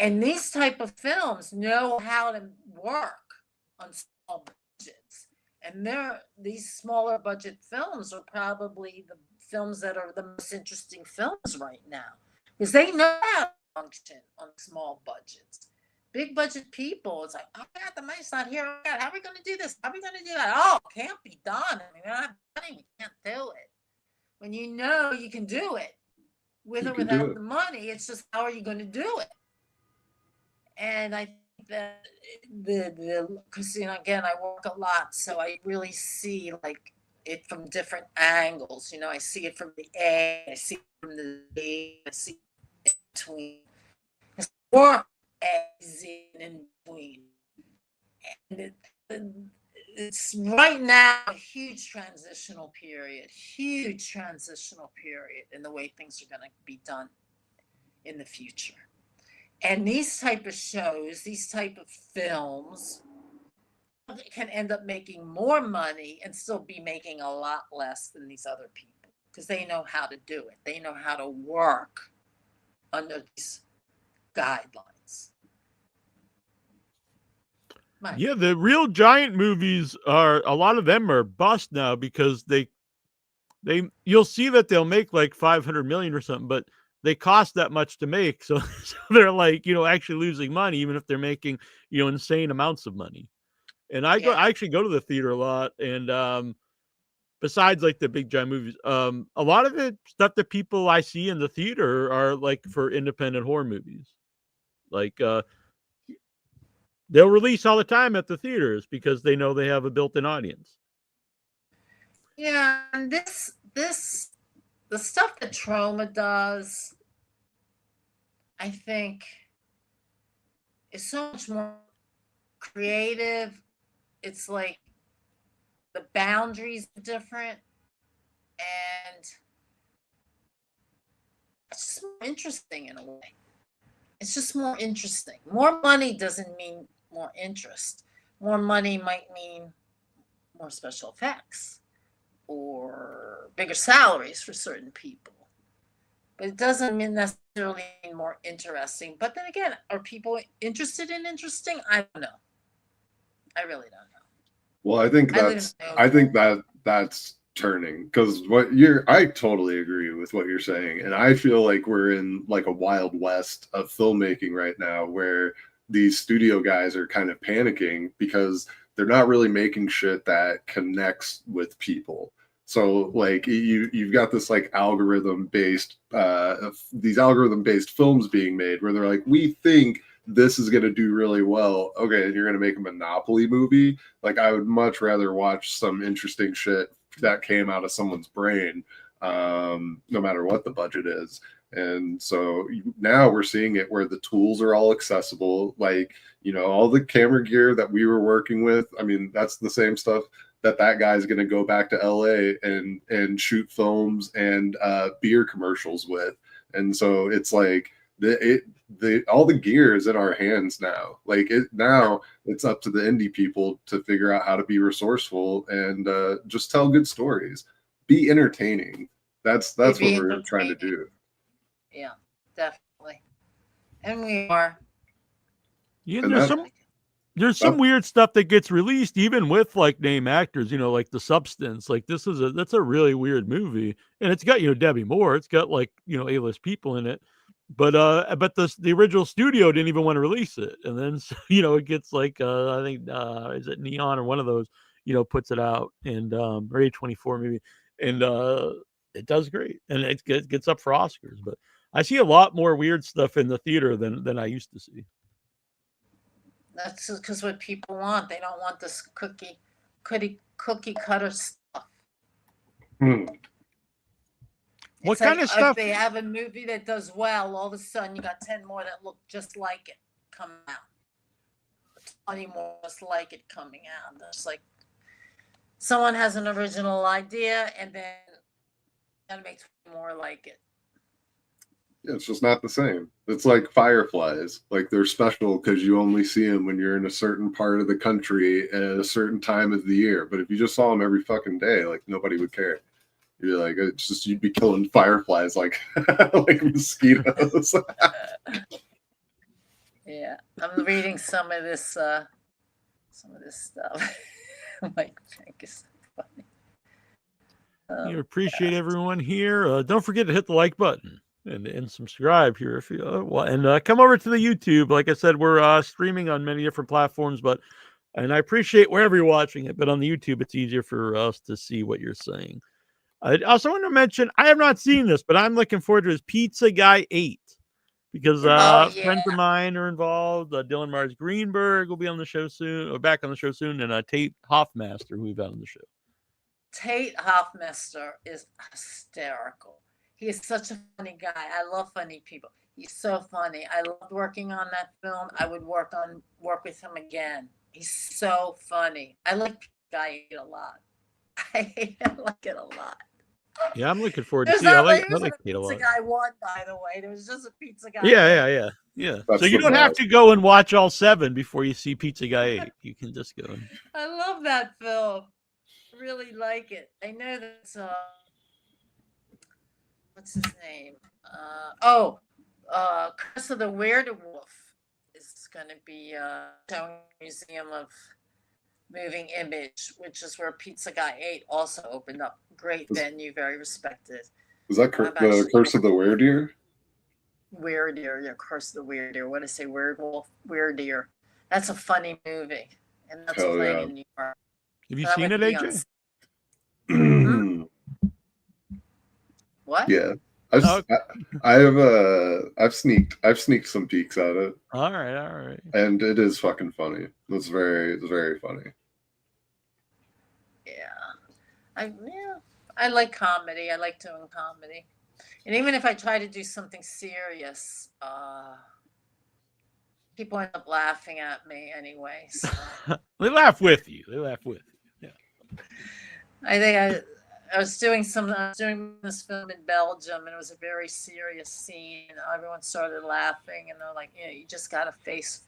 And these type of films know how to work on small budgets. And these smaller budget films are probably the films that are the most interesting films right now, because they know how to function on small budgets. Big budget people, it's like, oh my God, the money's not here. Oh God, how are we going to do this? How are we going to do that? Oh, it can't be done. I mean, we're not money. We can't do it. When you can do it, with or without the money, it's just how are you going to do it? And I think that because again, I work a lot, so I really see like it from different angles. I see it from the A, I see it from the B, I see it in between. It's more A, Z, and in between. And it's right now a huge transitional period in the way things are going to be done in the future. And these type of shows, these type of films can end up making more money and still be making a lot less than these other people, because they know how to do it. They know how to work under these guidelines. Yeah, the real giant movies a lot of them are bust now, because you'll see that they'll make like 500 million or something, but they cost that much to make. So they're like, actually losing money, even if they're making, insane amounts of money. And I actually go to the theater a lot. And besides like the big giant movies, a lot of it stuff that people I see in the theater are like for independent horror movies. Like, they'll release all the time at the theaters because they know they have a built-in audience. Yeah, and the stuff that Troma does, I think, is so much more creative. It's like the boundaries are different, and it's just more interesting in a way. It's just more interesting. More money doesn't mean more interest. More money might mean more special effects or bigger salaries for certain people. But it doesn't mean necessarily more interesting. But then again, are people interested in interesting? I don't know. I really don't know. Well, I think that's turning, because I totally agree with what you're saying, and I feel like we're in like a wild west of filmmaking right now, where these studio guys are kind of panicking because they're not really making shit that connects with people. So like you've got this like algorithm based films being made where they're like, we think this is going to do really well. Okay, and you're going to make a Monopoly movie. Like, I would much rather watch some interesting shit that came out of someone's brain, no matter what the budget is. And so now we're seeing it where the tools are all accessible. Like, all the camera gear that we were working with, I mean, that's the same stuff that guy's going to go back to LA and shoot films and beer commercials with. And so it's like all the gear is in our hands now. Like, now it's up to the indie people to figure out how to be resourceful and just tell good stories, be entertaining. That's what we're trying to do. Yeah, definitely. And we are. Yeah, there's some weird stuff that gets released even with like name actors, like The Substance. Like, that's a really weird movie, and it's got Debbie Moore, it's got like A-list people in it, but the original studio didn't even want to release it, and then it gets like I think is it Neon or one of those puts it out, and or A24 maybe, and it does great, and it gets up for Oscars. But I see a lot more weird stuff in the theater than I used to see. That's because what people want. They don't want this cookie cutter stuff. What kind of stuff? If they have a movie that does well, all of a sudden you got 10 more that look just like it coming out. 20 more just like it coming out. It's like someone has an original idea and then that makes more like it. Yeah, it's just not the same. It's like fireflies. Like, they're special because you only see them when you're in a certain part of the country at a certain time of the year. But if you just saw them every fucking day, like, nobody would care. You're like, it's just, you'd be killing fireflies like like mosquitoes. Yeah, I'm reading some of this stuff. Mike Frank is so funny. You appreciate everyone here. Don't forget to hit the like button and subscribe here if you and come over to the YouTube. Like I said, we're streaming on many different platforms, and I appreciate wherever you're watching it, but on the YouTube it's easier for us to see what you're saying. I also want to mention, I have not seen this, but I'm looking forward to his Pizza Guy 8 because friends of mine are involved. Dylan Mars Greenberg will be on the show soon, or back on the show soon, and Tate Hoffmaster, who we've had on the show. Tate Hoffmaster is hysterical. He is such a funny guy. I love funny people. He's so funny. I loved working on that film. I would work with him again. He's so funny. I like Pizza Guy 8 a lot. I like it a lot. Yeah, I'm looking forward to see. I like Tate a lot. Pizza Guy 1, by the way. There was just a Pizza Guy. Yeah. So you don't have to go and watch all 7 before you see Pizza Guy 8. You can just go. I love that film. Really like it. I know that's what's his name? Curse of the Werewolf is going to be shown Museum of Moving Image, which is where Pizza Guy 8 also opened up. Great venue, very respected. Is that the Curse of the Werewolf? Werewolf, yeah, Curse of the Werewolf. What did I say? Werewolf, Werewolf. That's a funny movie, and that's playing in New York. Have you seen it, AJ? What? Yeah, I've sneaked some peeks at it. All right. And it is fucking funny. It's very funny. Yeah, I like comedy. I like doing comedy, and even if I try to do something serious, people end up laughing at me anyway. So. They laugh with you. Yeah. I think I was doing this film in Belgium, and it was a very serious scene. And everyone started laughing, and they're like, "Yeah, you just got a face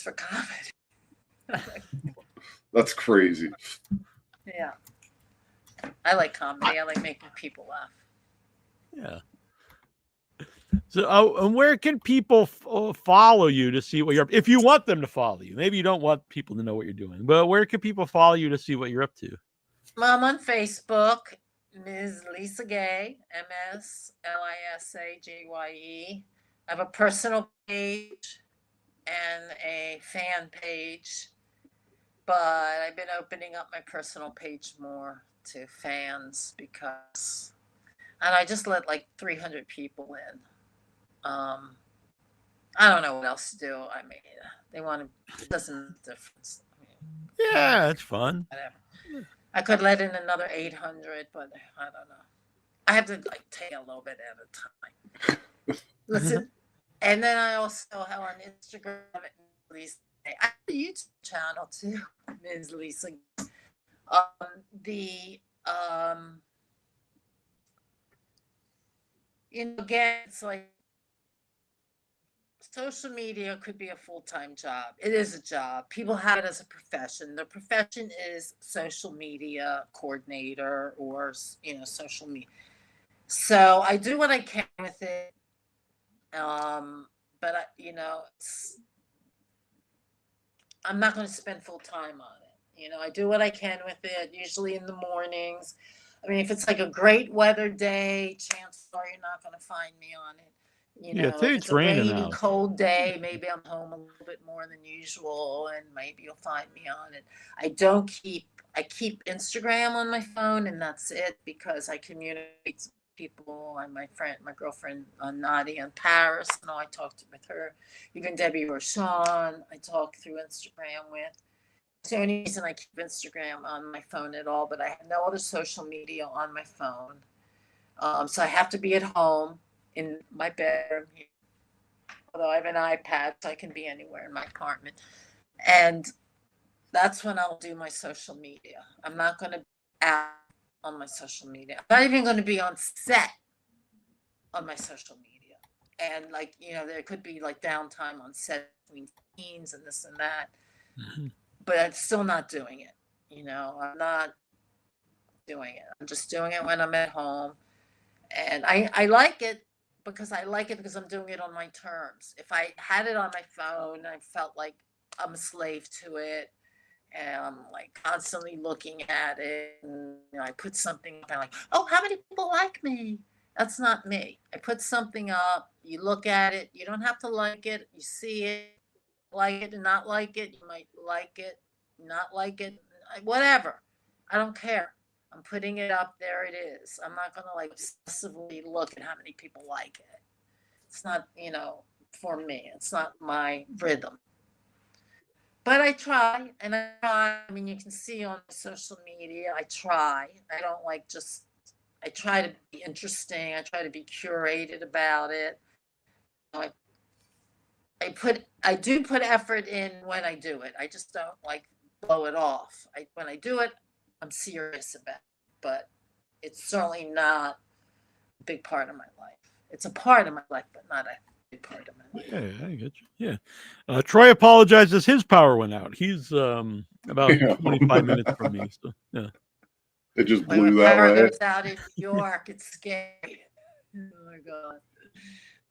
for comedy." That's crazy. Yeah, I like comedy. I like making people laugh. Yeah. So, and where can people follow you to see what you're up? If you want them to follow you, maybe you don't want people to know what you're doing, but where can people follow you to see what you're up to? Well, I'm on Facebook, Ms. Lisa Gaye, MsLisaGye. I have a personal page and a fan page, but I've been opening up my personal page more to fans because, and I just let like 300 people in. I don't know what else to do. I mean, they want to, it doesn't make a difference. I mean, Yeah, it's fun. whatever. I could let in another 800, but I don't know. I have to like take a little bit at a time. Listen, and then I also have on Instagram at Lisa. I have a YouTube channel too, Ms. Lisa. Again, it's like social media could be a full-time job. It is a job. People have it as a profession. The profession is social media coordinator or, social media. So I do what I can with it. But I'm not going to spend full time on it. I do what I can with it, usually in the mornings. I mean, if it's like a great weather day, chances are you're not going to find me on it. If it's a rainy, cold day, maybe I'm home a little bit more than usual, and maybe you'll find me on it. I keep Instagram on my phone, and that's it, because I communicate with people. And my girlfriend Nadia in Paris, I talked with her. Even Debbie Rochon, I talk through Instagram with. It's the only reason I keep Instagram on my phone at all, but I have no other social media on my phone. So I have to be at home in my bedroom, although I have an iPad, so I can be anywhere in my apartment. And that's when I'll do my social media. I'm not going to act on my social media. I'm not even going to be on set on my social media. And there could be like downtime on set between scenes and this and that. Mm-hmm. But I'm still not doing it. I'm not doing it. I'm just doing it when I'm at home. And I like it because I'm doing it on my terms. If I had it on my phone, I felt like I'm a slave to it. And I'm like constantly looking at it. And I put something up and I'm like, oh, how many people like me? That's not me. I put something up, you look at it, you don't have to like it, you see it, like it and not like it, you might like it, not like it, whatever. I don't care. I'm putting it up, there it is. I'm not going to obsessively look at how many people like it. It's not, for me. It's not my rhythm. But I try, and I try. I mean, you can see on social media, I try. I don't I try to be interesting. I try to be curated about it. I do put effort in when I do it. I just don't blow it off. When I do it, I'm serious about it, but it's certainly not a big part of my life. It's a part of my life, but not a big part of my life. Yeah, I get you. Yeah. Troy apologizes. His power went out. He's about 25 minutes from me. So, yeah. It just blew that power way. goes out in New York. It's scary. Oh my God.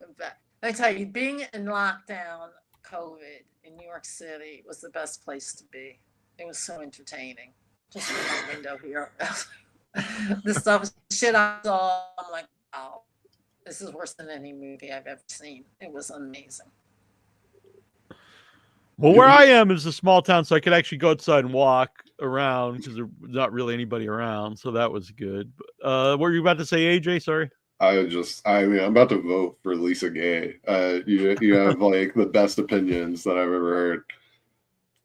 In fact, I tell you, being in lockdown, COVID in New York City was the best place to be. It was so entertaining. Just from my window here. The stuff, shit I saw, I'm like, wow, this is worse than any movie I've ever seen. It was amazing. Well, where I am is a small town, so I could actually go outside and walk around because there's not really anybody around. So that was good. What were you about to say, AJ? Sorry. I'm about to vote for Lisa Gaye. You have the best opinions that I've ever heard.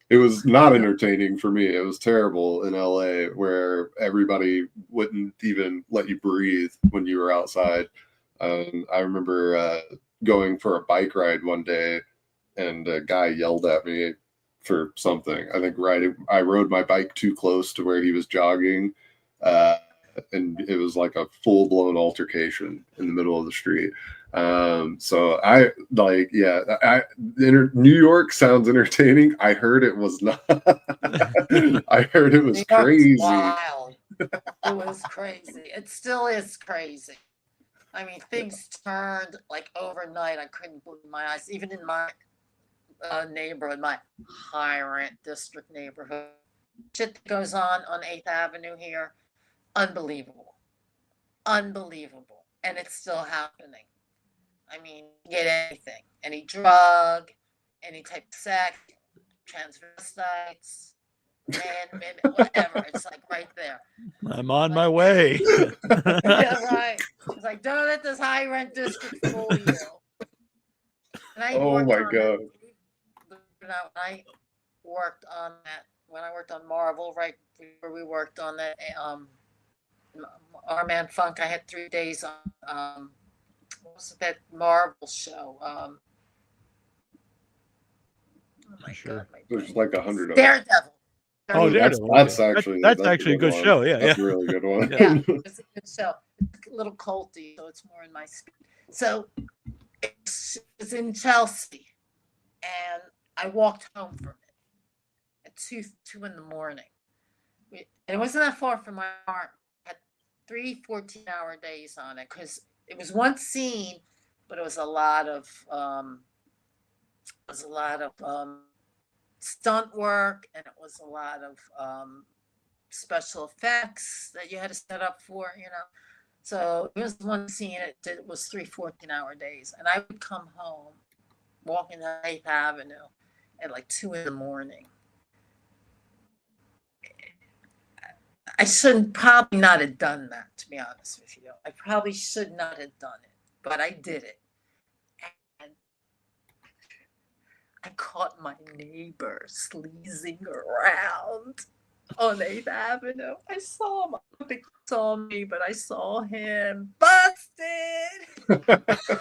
It was not entertaining for me. It was terrible in LA, where everybody wouldn't even let you breathe when you were outside. I remember going for a bike ride one day, and a guy yelled at me for something. I think I rode my bike too close to where he was jogging, and it was like a full blown altercation in the middle of the street. So I like, yeah, New York sounds entertaining. I heard it was not. I heard it was crazy. Wild. It was crazy. It still is crazy. I mean, things turned like overnight. I couldn't believe my eyes. Even in my neighborhood, my high rent district neighborhood, shit that goes on 8th Avenue here, unbelievable, and it's still happening. I mean, get anything, any drug, any type of sex, transvestites, man, whatever. It's like right there. I'm on my way. Yeah, right. It's like, don't let this high rent district fool you. And oh my God. I worked on that when I worked on Marvel, right where we worked on that Our Man Funk. I had 3 days on what was it, that Marvel show? Oh my God, there's like 100 of them. Daredevil. Oh, that's actually that's actually a good show. Yeah, that's a really good one. Yeah, it's a good show. It's a little culty, so it's more in my speed. So it's in Chelsea, and I walked home from it at 2 in the morning. It wasn't that far from my apartment. I had 3 14-hour days on it because it was one scene, but it was a lot of stunt work, and it was a lot of special effects that you had to set up for, So it was one scene. It was 3 14-hour days, and I would come home walking down 8th Avenue at like 2 in the morning. I shouldn't probably not have done that, to be honest with you. I probably should not have done it, but I did it. And I caught my neighbor sleazing around on 8th Avenue. I saw him. I don't think he saw me, but I saw him. Busted!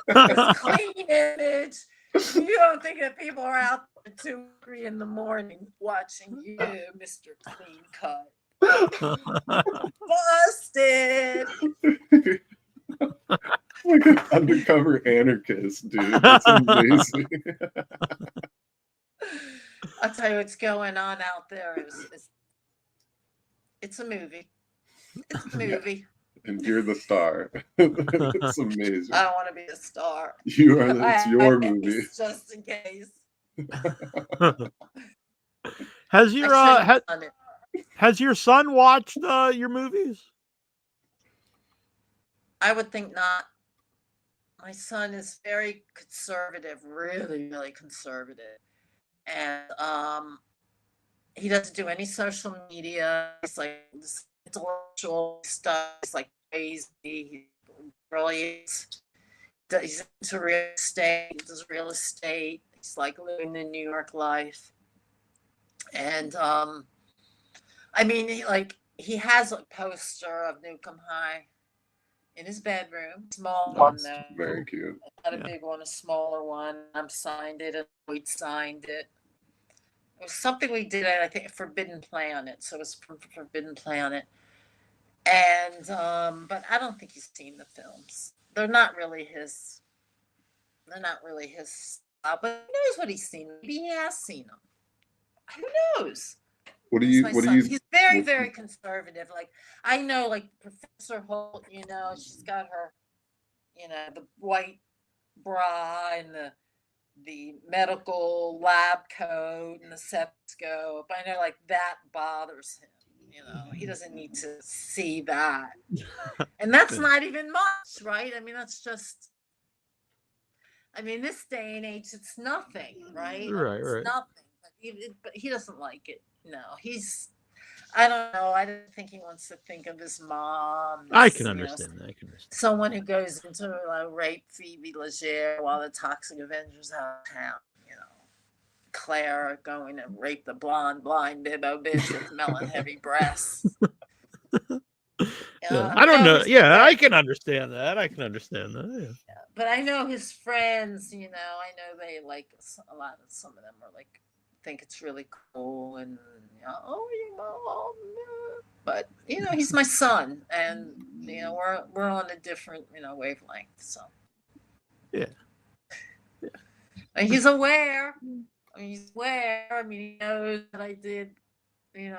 It's clean image. You don't think that people are out at 2, 3 in the morning watching you, Mr. Clean Cut. Busted! Like an undercover anarchist, dude. That's amazing. I'll tell you what's going on out there. It's a movie. It's a movie. And you're the star. It's amazing. I don't want to be a star. You are. It's your movie. Just in case. Has your son watched your movies? I would think not. My son is very conservative, really, really conservative. And he doesn't do any social media. He's like this intellectual stuff. He's like crazy. He really is. He's into real estate. He does real estate. He's like living the New York life. And I mean, he has a poster of Nuke Em High in his bedroom. Small one though. Very cute. Not a big one, a smaller one. I'm signed it, and Lloyd signed it. It was something we did at, I think, Forbidden Planet. So it was from Forbidden Planet. And but I don't think he's seen the films. They're not really his style, but who knows what he's seen? Maybe he has seen them. Who knows? What do you He's very, very conservative. Like, I know, like Professor Holt, she's got her, the white bra and the medical lab coat and the stethoscope. I know, like, that bothers him. He doesn't need to see that. And that's not even much, right? I mean, that's just, this day and age, it's nothing, right? Right, it's nothing. But he doesn't like it. No, I don't know. I don't think he wants to think of his mom. I can understand that. Someone who goes into rape Phoebe Legere while the Toxic Avengers out of town. Claire going to rape the blonde, blind bibbo bitch with melon heavy breasts. I don't know. Yeah, I can understand that. Yeah. But I know his friends, I know they like some of them are like think it's really cool, and but he's my son, and we're on a different wavelength. So yeah. And he's aware. He's aware. I mean, he knows that I did. He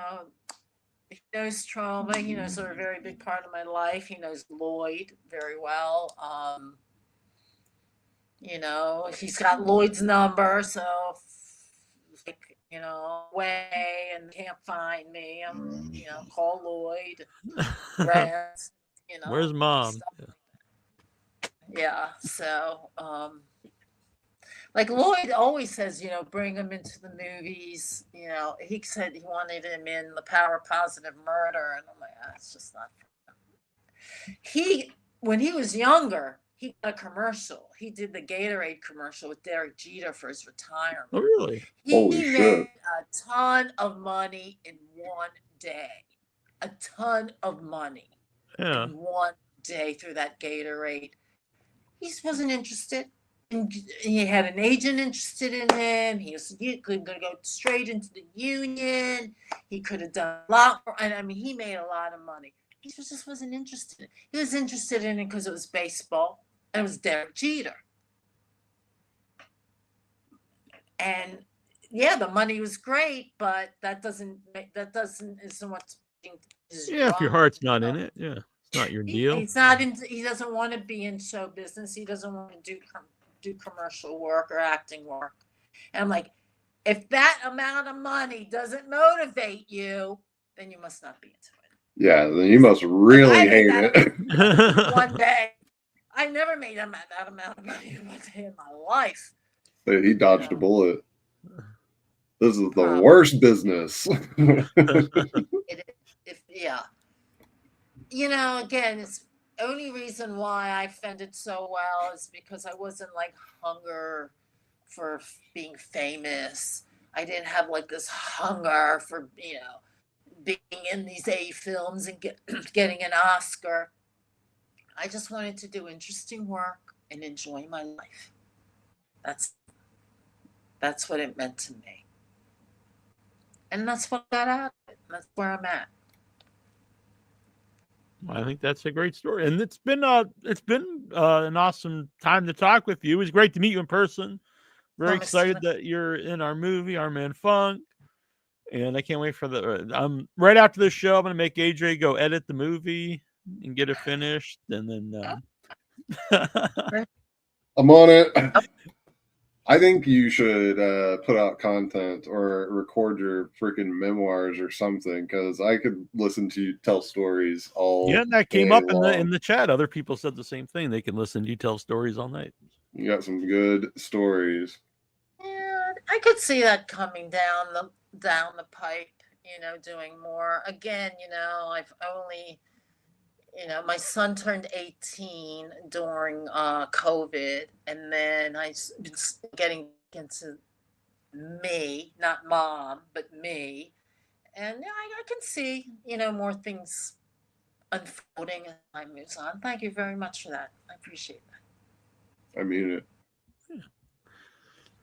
knows trauma. He knows they're a very big part of my life. He knows Lloyd very well. He's got Lloyd's number, so away and can't find me. Call Lloyd. Rest, Where's mom? Yeah. So, like Lloyd always says, bring him into the movies. He said he wanted him in The Power of Positive Murder, and I'm like, it's just not for him. When he was younger, he got a commercial. He did the Gatorade commercial with Derek Jeter for his retirement. Oh, really? He made a ton of money in one day. A ton of money in one day through that Gatorade. He wasn't interested. And he had an agent interested in him. He could go straight into the union. He could have done a lot more. And I mean, he made a lot of money. He just wasn't interested. He was interested in it because it was baseball and it was Derek Jeter. And the money was great, but isn't what's. If your heart's not in it, it's not your deal. He's not in. He doesn't want to be in show business. He doesn't want to do commercial work or acting work. And I'm like, if that amount of money doesn't motivate you, then you must not be into it. Yeah, then you must really hate it. One day, I never made that amount of money in one day in my life. He dodged a bullet. This is the worst business. Again, it's the only reason why I fended so well is because I wasn't like hunger for being famous. I didn't have like this hunger for, being in these A films and getting an Oscar. I just wanted to do interesting work and enjoy my life. That's what it meant to me. And that's what I got out of it. That's where I'm at. I think that's a great story, and it's been an awesome time to talk with you. It was great to meet you in person. Very excited that you're in our movie, Our Man Funk, and I can't wait for right after this show. I'm gonna make AJ go edit the movie and get it finished, and then I'm on it. I think you should put out content or record your freaking memoirs or something, because I could listen to you tell stories all. Yeah, that came up in the chat. Other people said the same thing. They can listen to you tell stories all night. You got some good stories. Yeah, I could see that coming down the pipe. Doing more. Again, I've only. My son turned 18 during COVID, and then I've been getting into me, not mom, but me. And I can see, more things unfolding as time moves on. Thank you very much for that. I appreciate that. I mean it. Yeah.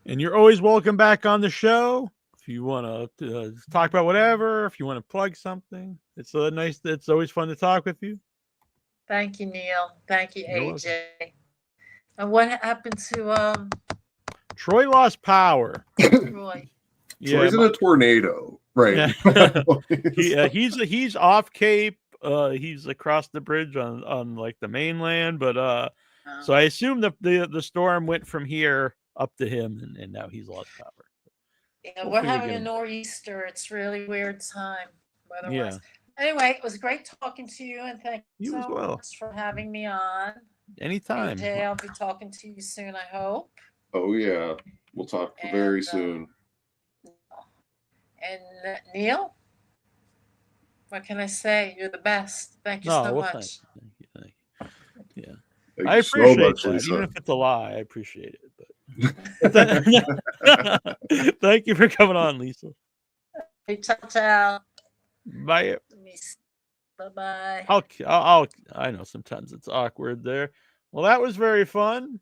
And you're always welcome back on the show. If you want to talk about whatever, if you want to plug something, it's always fun to talk with you. Thank you, Neal. Thank you, AJ. And what happened to Troy lost power. Troy? Troy's in a tornado, right? Yeah. He's off Cape. He's across the bridge on like the mainland, but so I assume the storm went from here up to him, and now he's lost power. Yeah, we're having a nor'easter. It's really weird time weather-wise. Anyway, it was great talking to you, and thank you so much for having me on. Anytime. AJ, I'll be talking to you soon, I hope. Oh, yeah. We'll talk very soon. And Neal, what can I say? You're the best. Thank you so much. Thank you. Yeah. I appreciate that. Lisa. Even if it's a lie, I appreciate it. But thank you for coming on, Lisa. Hey, ciao. Bye. Bye-bye. I know sometimes it's awkward there. Well, that was very fun.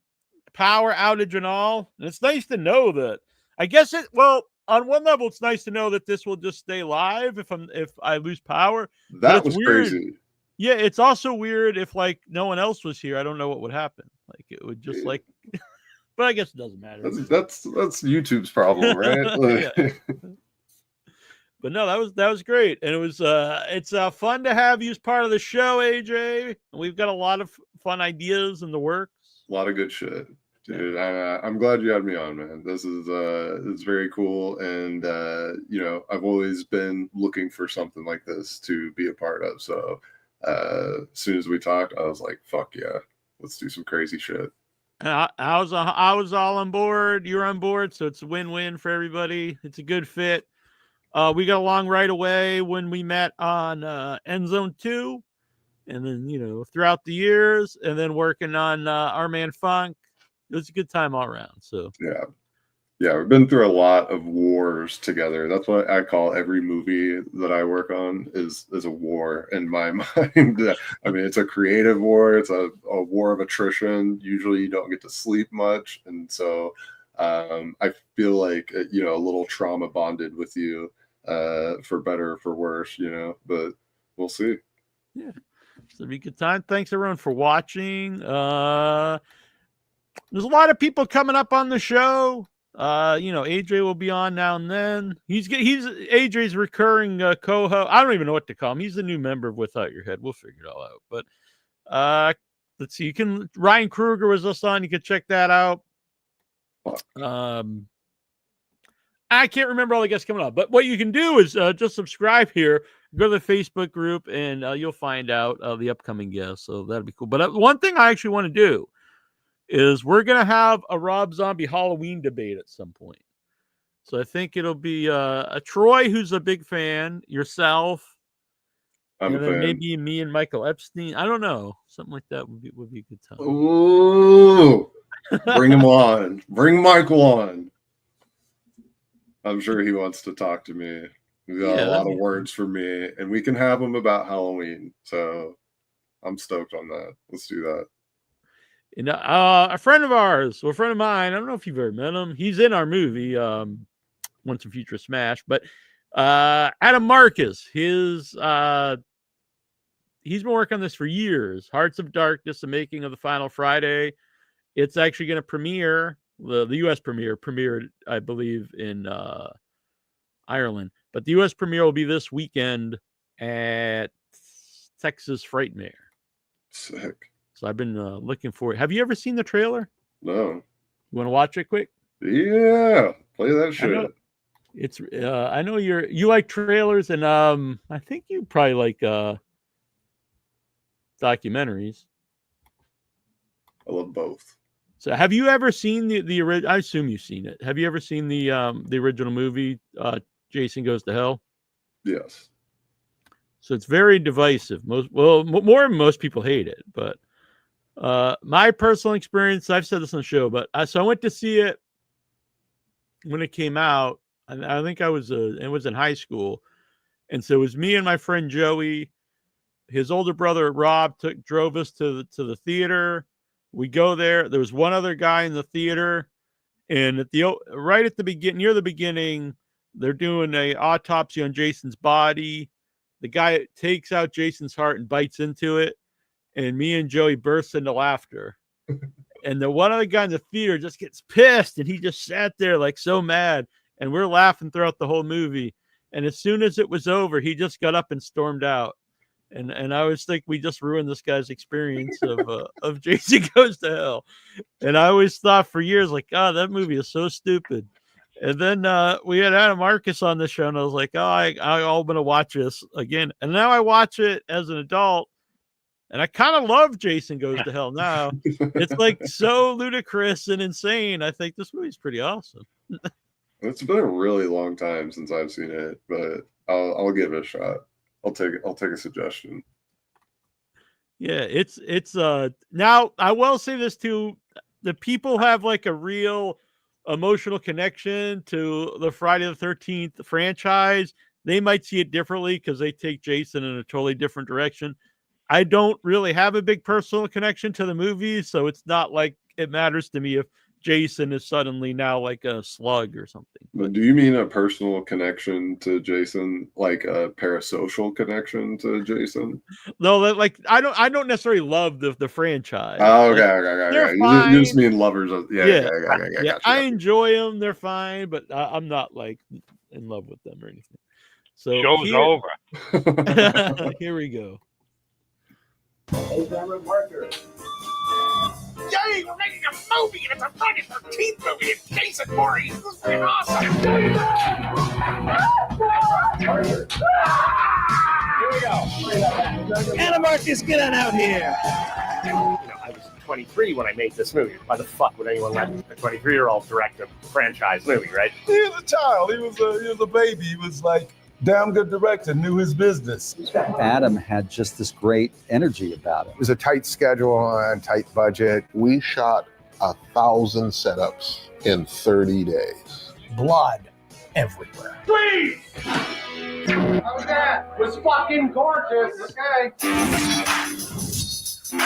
Power outage and all. And it's nice to know that. I guess on one level, it's nice to know that this will just stay live if I lose power. That was weird. crazy. Yeah, it's also weird if like no one else was here. I don't know what would happen. Like it would just like, but I guess it doesn't matter. That's YouTube's problem, right? Yeah. But no, that was great, and it was it's fun to have you as part of the show, AJ. We've got a lot of fun ideas in the works. A lot of good shit, dude. I'm glad you had me on, man. This is it's very cool, and you know, I've always been looking for something like this to be a part of. So as soon as we talked, I was like, "Fuck yeah, let's do some crazy shit." I was all on board. You're on board, so it's a win-win for everybody. It's a good fit. We got along right away when we met on End Zone 2, and then, you know, throughout the years, and then working on Our Man Funk. It was a good time all around. So yeah, we've been through a lot of wars together. That's what I call every movie that I work on is a war in my mind. I mean, it's a creative war. It's a war of attrition. Usually you don't get to sleep much, and so I feel like, you know, a little trauma bonded with you. For better or for worse, you know, but we'll see. Yeah, so it'll be a good time. Thanks everyone for watching. There's a lot of people coming up on the show. You know, AJ will be on now and then. He's AJ's recurring co-host. I don't even know what to call him. He's the new member of Without Your Head. We'll figure it all out. But let's see. Ryan Kruger was just on. You can check that out. I can't remember all the guests coming up, but what you can do is just subscribe here, go to the Facebook group, and you'll find out the upcoming guests. So that'll be cool. But one thing I actually want to do is we're going to have a Rob Zombie Halloween debate at some point. So I think it'll be a Troy, who's a big fan, yourself, I'm and a then fan. maybe me and Michael Epstein. I don't know. Something like that would be a good time. Ooh, bring him on. Bring Michael on. I'm sure he wants to talk to me. He's got a lot of words for me, and we can have him about Halloween. So I'm stoked on that. Let's do that. And a friend of ours, or a friend of mine, I don't know if you've ever met him. He's in our movie, Once a Future Smash. But Adam Marcus, he's been working on this for years. Hearts of Darkness, the making of the Final Friday. It's actually going to premiere. The U.S. premiered, I believe, in Ireland. But the U.S. premiere will be this weekend at Texas Frightmare. Sick. So I've been looking for it. Have you ever seen the trailer? No. You want to watch it quick? Yeah. Play that shit. It's I know you like trailers, and I think you probably like documentaries. I love both. So have you ever seen the original? I assume you've seen it. Have you ever seen the original movie, Jason Goes to Hell? Yes. So it's very divisive. More than most people hate it, but my personal experience, I've said this on the show, but so I went to see it when it came out. I think it was in high school, and so it was me and my friend Joey. His older brother Rob drove us to the theater. We go there. There was one other guy in the theater, and right at the beginning, near the beginning, they're doing an autopsy on Jason's body. The guy takes out Jason's heart and bites into it, and me and Joey burst into laughter. And the one other guy in the theater just gets pissed, and he just sat there like so mad, and we're laughing throughout the whole movie. And as soon as it was over, he just got up and stormed out. And I always think we just ruined this guy's experience of Jason Goes to Hell. And I always thought for years, like, God, that movie is so stupid. And then we had Adam Marcus on the show, and I was like, oh, I'm going to watch this again. And now I watch it as an adult, and I kind of love Jason Goes to Hell now. It's like so ludicrous and insane. I think this movie's pretty awesome. It's been a really long time since I've seen it, but I'll give it a shot. I'll take a suggestion. Yeah, it's now I will say this too. The people have like a real emotional connection to the Friday the 13th franchise. They might see it differently because they take Jason in a totally different direction. I don't really have a big personal connection to the movie, so it's not like it matters to me if Jason is suddenly now like a slug or something. But do you mean a personal connection to Jason, like a parasocial connection to Jason? No, like I don't necessarily love the franchise. Oh, okay, Like, okay. they're You fine. just mean lovers of Yeah. Gotcha. I enjoy them. They're fine, but I'm not like in love with them or anything. So Show's over. here we go. Hey, Cameron Parker. Yay, we're making a movie, and it's a Friday 13th movie. It's Jason Voorhees. This is freaking awesome. Parker. Here we go. Anna Marcus, get on out here. You know, I was 23 when I made this movie. Why the fuck would anyone let a 23-year-old direct a franchise movie, right? He was a child. He was a baby. He was like damn good director, knew his business. Adam had just this great energy about it. It was a tight schedule and tight budget. We shot 1,000 setups in 30 days. Blood everywhere. Please! How's that? Was fucking gorgeous. Okay.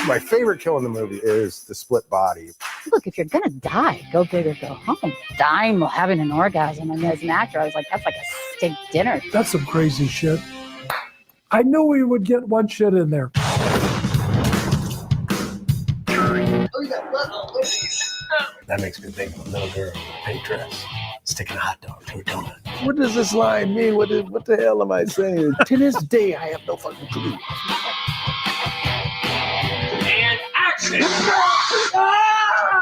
My favorite kill in the movie is the split body. Look, if you're gonna die, go big or go home. Dying while having an orgasm, and as an actor, I was like, that's like a steak dinner. That's some crazy shit. I knew we would get one shit in there. That makes me think of a little girl in a pink dress sticking a hot dog to a donut. What does this line mean? What the hell am I saying? To this day, I have no fucking clue. And action!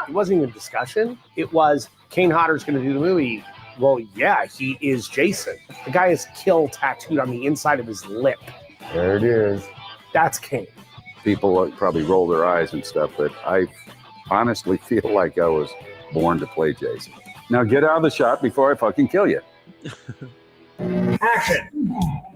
It wasn't even a discussion. It was Kane Hodder's going to do the movie. Well, yeah, he is Jason. The guy has kill tattooed on the inside of his lip. There it is. That's Kane. People probably roll their eyes and stuff, but I honestly feel like I was born to play Jason. Now get out of the shot before I fucking kill you. Action!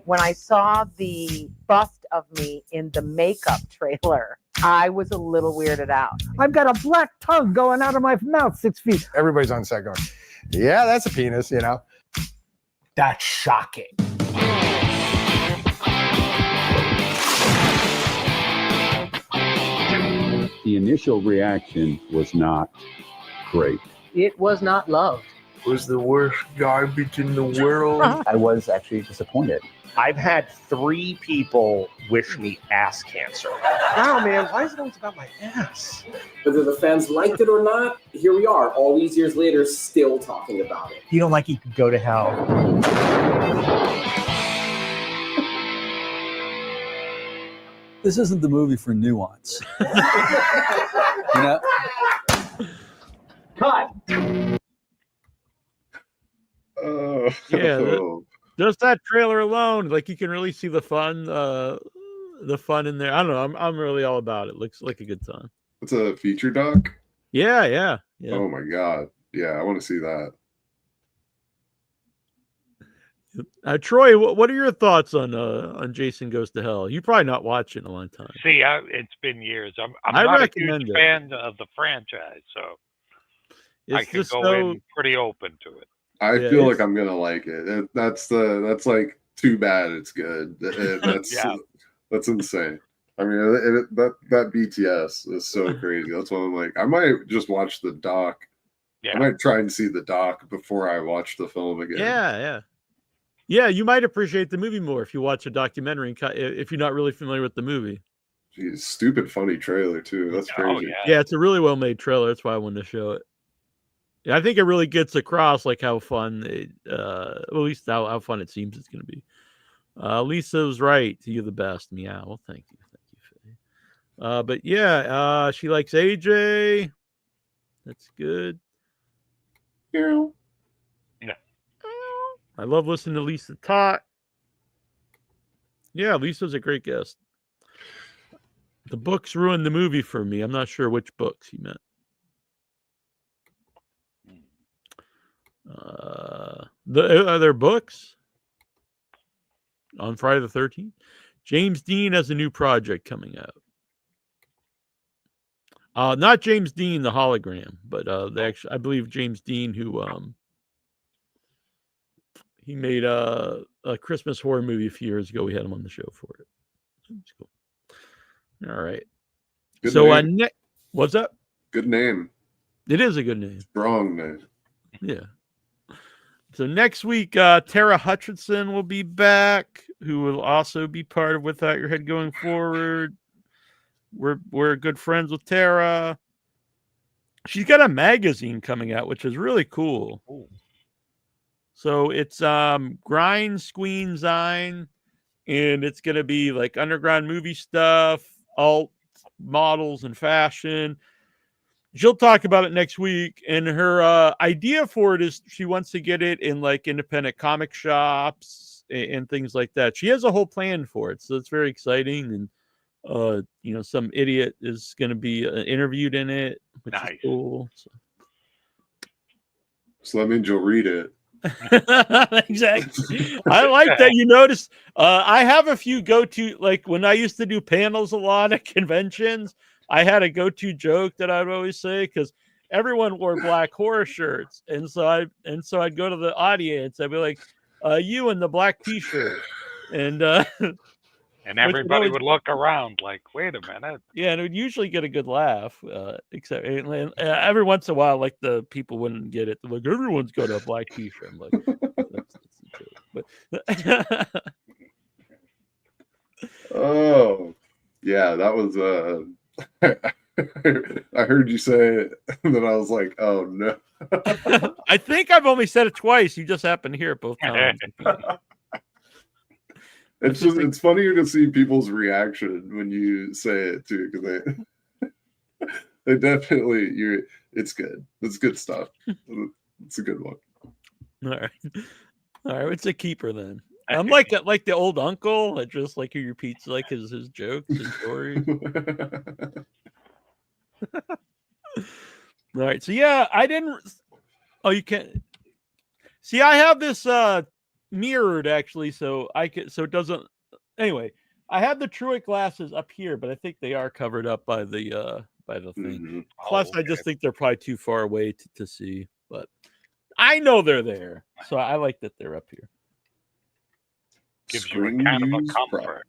When I saw the bust of me in the makeup trailer, I was a little weirded out. I've got a black tongue going out of my mouth 6 feet. Everybody's on set going, yeah, that's a penis, you know. That's shocking. The initial reaction was not great. It was not loved. It was the worst garbage in the world. I was actually disappointed. I've had 3 people wish me ass cancer. Wow, man, why is it always about my ass? Whether the fans liked it or not, here we are, all these years later, still talking about it. You don't like it, go to hell. This isn't the movie for nuance. You know? Cut! Oh. Yeah, just that trailer alone, like you can really see the fun in there. I don't know. I'm really all about it. Looks like a good time. It's a feature doc. Yeah. Oh my god. Yeah, I want to see that. Troy, what are your thoughts on Jason Goes to Hell? You probably not watched it in a long time. See, it's been years. I'm I not a recommend huge it. fan of the franchise, so I It's can just go in pretty open to it. I Yeah, feel it's- like I'm gonna like it. That's like too bad it's good. That's Yeah. That's insane. I mean, that BTS is so crazy. That's why I'm like, I might just watch the doc. Yeah. I might try and see the doc before I watch the film again. Yeah. You might appreciate the movie more if you watch a documentary if you're not really familiar with the movie. Jeez, stupid funny trailer too. That's Oh, crazy. Yeah, it's a really well made trailer. That's why I wanted to show it. Yeah, I think it really gets across like how fun at least how fun it seems it's going to be. Lisa was right. You're the best. Meow. Well, thank you, Faye. But yeah, she likes AJ. That's good. Yeah. I love listening to Lisa talk. Yeah, Lisa's a great guest. The books ruined the movie for me. I'm not sure which books he meant. Are there books on Friday the 13th? James Dean has a new project coming out. Not James Dean, the hologram, but I believe James Dean, who he made a Christmas horror movie a few years ago. We had him on the show for it. That's cool. All right. Good So name. what's up? Good name. It is a good name. Strong name. Yeah. So next week, Tara Hutchinson will be back, who will also be part of Without Your Head going forward. We're good friends with Tara. She's got a magazine coming out, which is really cool. Ooh. So it's Grind Squeen Zine, and it's gonna be like underground movie stuff, alt models and fashion. She'll talk about it next week, and her idea for it is she wants to get it in like independent comic shops and things like that. She has a whole plan for it, so it's very exciting. And some idiot is going to be interviewed in it, which is cool. So that means you'll read it. Exactly. I like that you noticed. I have a few go-to, like when I used to do panels a lot at conventions, I had a go-to joke that I'd always say because everyone wore black horror shirts, and so I'd go to the audience. I'd be like, "You in the black T-shirt," and and everybody would look around like, "Wait a minute." Yeah, and it would usually get a good laff. Except and every once in a while, like the people wouldn't get it. They're like, "Everyone's got a black T-shirt." I'm like, "That's a joke." But oh, yeah, that was I heard you say it, and then I was like, "Oh no!" I think I've only said it twice. You just happened to hear it both times. It's funnier to see people's reaction when you say it too, because they definitely it's good. It's good stuff. It's a good one. All right. It's a keeper then. I'm like the old uncle that just like who repeats like his jokes and stories. Right. So yeah, I didn't. Oh, you can't see. I have this mirrored actually, so it doesn't. Anyway, I have the Truitt glasses up here, but I think they are covered up by the thing. Mm-hmm. Plus, I just think they're probably too far away to see, but I know they're there, so I like that they're up here. Gives you a kind of a comfort.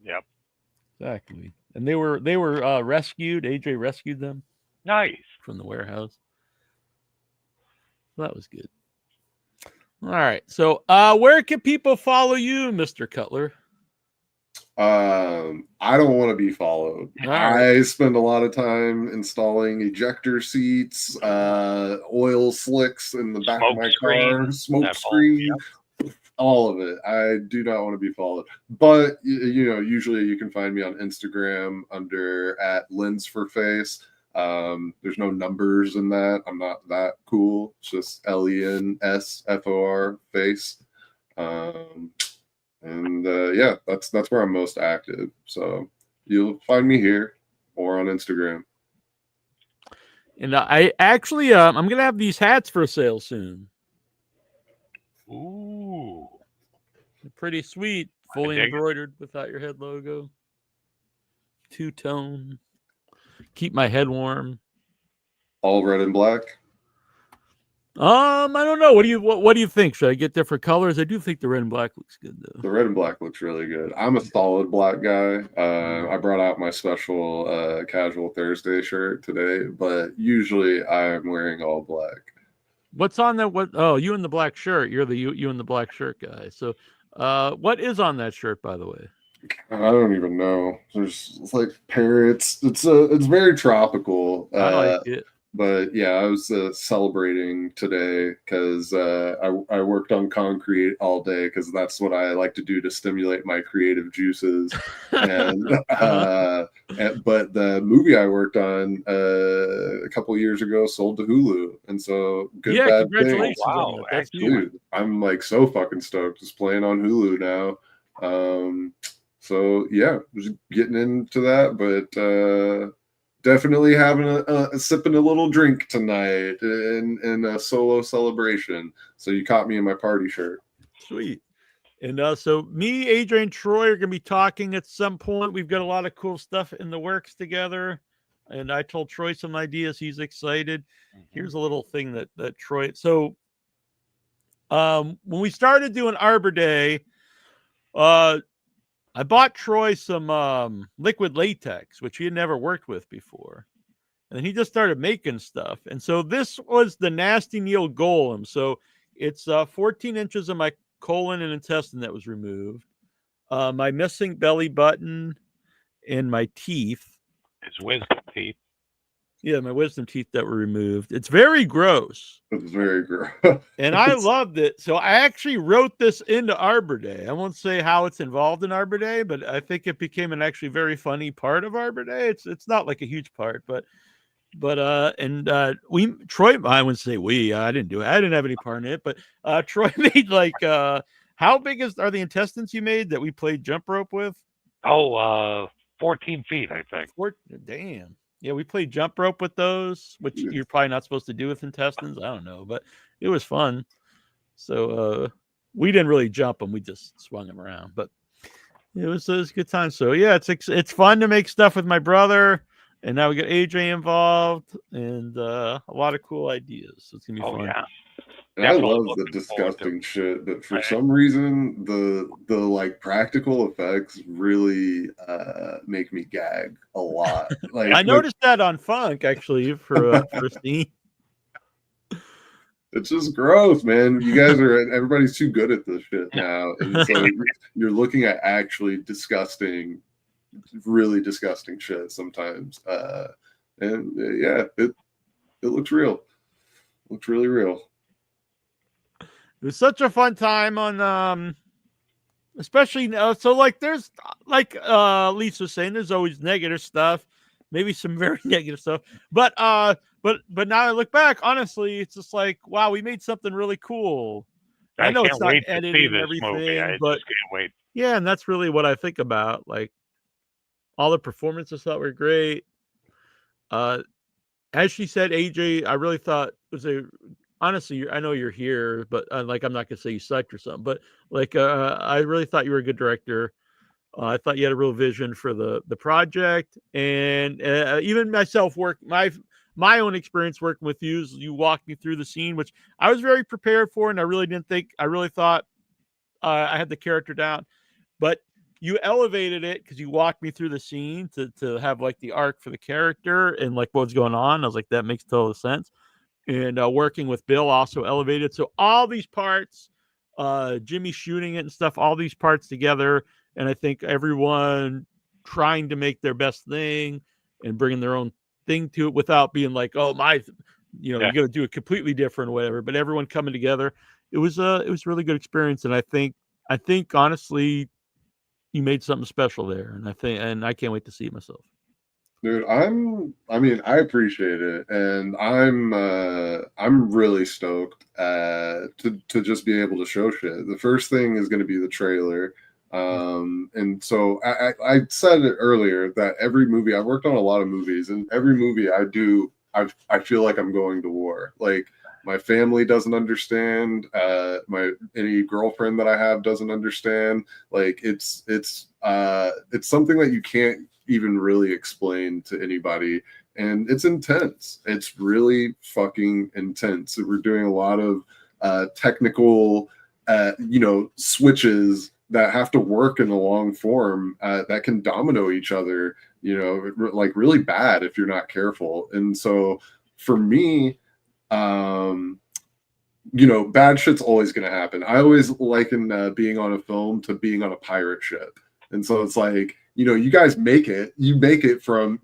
Yep. Exactly. And they were rescued. AJ rescued them. Nice. From the warehouse. So that was good. All right. So where can people follow you, Mr. Cutler? I don't want to be followed. Right. I spend a lot of time installing ejector seats, oil slicks in the back of my car, smoke screen. All of it. I do not want to be followed. But usually you can find me on Instagram under @lensforface. There's no numbers in that. I'm not that cool. It's just LENSFOR face. Yeah, that's where I'm most active. So you'll find me here or on Instagram. And I actually I'm gonna have these hats for sale soon. Ooh. They're pretty sweet. Fully embroidered Without Your Head logo. Two-tone. Keep my head warm. All red and black. I don't know. What do you think? Should I get different colors? I do think the red and black looks good though. The red and black looks really good. I'm a solid black guy. I brought out my special Casual Thursday shirt today, but usually I'm wearing all black. What's on that? Oh, you in the black shirt. You're the you in the black shirt guy. So, what is on that shirt, by the way? I don't even know. It's like parrots. It's very tropical. I like it. But yeah, I was celebrating today because I worked on concrete all day because that's what I like to do to stimulate my creative juices. And but the movie I worked on a couple of years ago sold to Hulu, and so good bad congratulations! Thing. Wow, that's dude, I'm like so fucking stoked. It's playing on Hulu now. So yeah, just getting into that, but definitely having sipping a little drink tonight in a solo celebration. So you caught me in my party shirt. Sweet. And so me, Adrian, and Troy are gonna be talking at some point. We've got a lot of cool stuff in the works together. And I told Troy some ideas. He's excited. Here's a little thing that Troy. So when we started doing Arbor Day, I bought Troy some liquid latex, which he had never worked with before. And then he just started making stuff. And so this was the Nasty Neal Golem. So it's 14 inches of my colon and intestine that was removed. My missing belly button and my teeth. His wisdom teeth. Yeah, my wisdom teeth that were removed. It's very gross. It's very gross. And I loved it. So I actually wrote this into Arbor Day. I won't say how it's involved in Arbor Day, but I think it became an actually very funny part of Arbor Day. It's not like a huge part, but Troy, I wouldn't say we, I didn't do it. I didn't have any part in it, but Troy made like how big are the intestines you made that we played jump rope with? 14 feet, I think. Damn. Yeah, we played jump rope with those, which you're probably not supposed to do with intestines. I don't know, but it was fun. So we didn't really jump them; we just swung them around. But it was a good time. So yeah, it's fun to make stuff with my brother, and now we got AJ involved, and a lot of cool ideas. So it's gonna be fun. Yeah. And I love the disgusting shit, but for some reason, the like practical effects really make me gag a lot. Like I noticed that on Funk actually for Steve. It's just gross, man. You guys everybody's too good at this shit now, and so you're looking at actually disgusting, really disgusting shit sometimes. And yeah, it looks real. It looks really real. It was such a fun time on especially so like there's like Lisa was saying, there's always negative stuff, maybe some very negative stuff, but now I look back, honestly, it's just like, wow, we made something really cool. I know it's not edited and everything, but just can't wait. Yeah, and that's really what I think about. Like all the performances I thought were great. As she said, AJ, I really thought was honestly, I know you're here, but like I'm not gonna say you sucked or something, but like I really thought you were a good director. I thought you had a real vision for the project, and even myself my own experience working with you is you walked me through the scene, which I was very prepared for, and I really thought I had the character down, but you elevated it because you walked me through the scene to have like the arc for the character and like what's going on. I was like, that makes total sense. And working with Bill also elevated. So all these parts, Jimmy shooting it and stuff, all these parts together. And I think everyone trying to make their best thing and bringing their own thing to it without being like, oh, you're going to do it completely different or whatever. But everyone coming together, it was a really good experience. And I think honestly, you made something special there. And I can't wait to see it myself. Dude, I appreciate it, and I'm really stoked to just be able to show shit. The first thing is going to be the trailer, and so I said it earlier that every movie I've worked on a lot of movies, and every movie I do, I feel like I'm going to war. Like my family doesn't understand, any girlfriend that I have doesn't understand. Like it's something that you can't even really explain to anybody, and it's intense. It's really fucking intense. We're doing a lot of technical switches that have to work in the long form that can domino each other, like really bad if you're not careful. And so for me, bad shit's always going to happen. I always liken being on a film to being on a pirate ship. And so it's like, you guys make it from,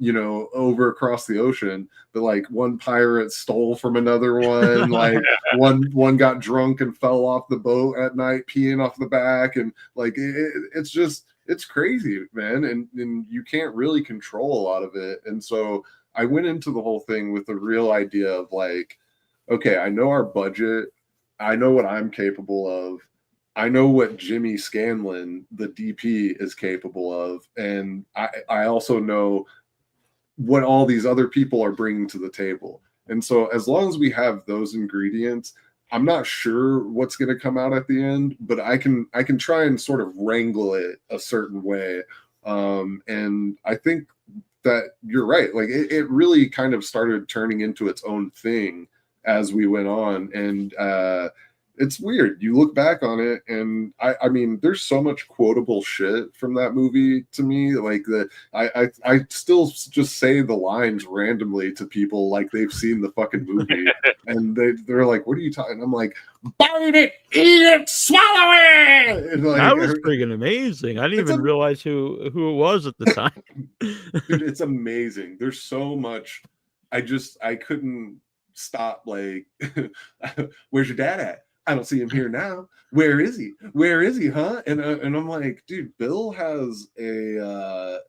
over across the ocean, but like one pirate stole from another one, like one got drunk and fell off the boat at night, peeing off the back. And like, it's crazy, man. And you can't really control a lot of it. And so I went into the whole thing with the real idea of like, okay, I know our budget. I know what I'm capable of. I know what Jimmy Scanlon, the DP, is capable of. And I also know what all these other people are bringing to the table. And so as long as we have those ingredients, I'm not sure what's going to come out at the end, but I can try and sort of wrangle it a certain way. And I think that you're right. Like it really kind of started turning into its own thing as we went on. And it's weird. You look back on it, and I mean, there's so much quotable shit from that movie to me. Like I still just say the lines randomly to people like they've seen the fucking movie, and they're like, "What are you talking?" I'm like, "Bite it, eat it, swallow it." And like, that was freaking amazing. I didn't even realize who it was at the time. Dude, it's amazing. There's so much. I couldn't stop. Like, where's your dad at? I don't see him here now. Where is he? Where is he? Huh? And I'm like, dude, Bill has a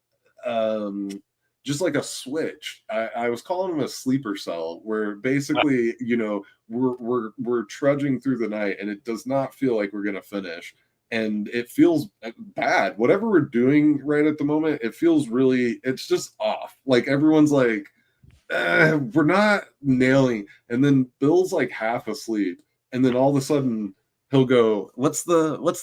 just like a switch. I was calling him a sleeper cell, where basically, you know, we're trudging through the night, and it does not feel like we're gonna finish, and it feels bad. Whatever we're doing right at the moment, it feels really. It's just off. Like everyone's like, we're not nailing. And then Bill's like half asleep, and then all of a sudden he'll go, what's the line?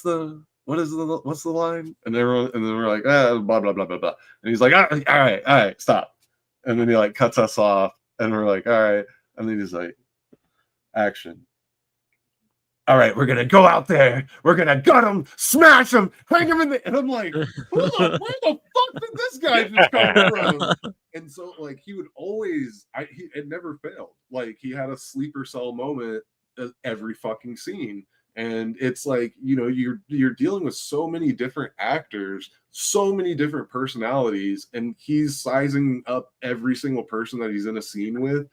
And then we're like, blah blah blah blah blah. And he's like, all right, stop. And then he like cuts us off, and we're like, all right. And then he's like, action. All right, we're gonna go out there. We're gonna gut him, smash him, hang him in the. And I'm like, where the fuck did this guy just come from? And so, like, he would always, it never failed. Like, he had a sleeper cell moment at every fucking scene, and it's like, you know, you're dealing with so many different actors, so many different personalities, and he's sizing up every single person that he's in a scene with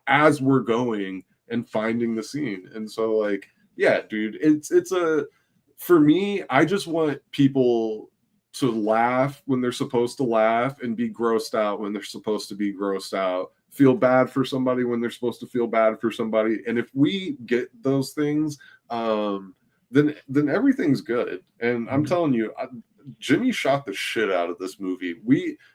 as we're going and finding the scene. And so, like. Yeah, dude, it's for me, I just want people to laugh when they're supposed to laugh and be grossed out when they're supposed to be grossed out, feel bad for somebody when they're supposed to feel bad for somebody. And if we get those things, then everything's good. And I'm telling you, Jimmy shot the shit out of this movie.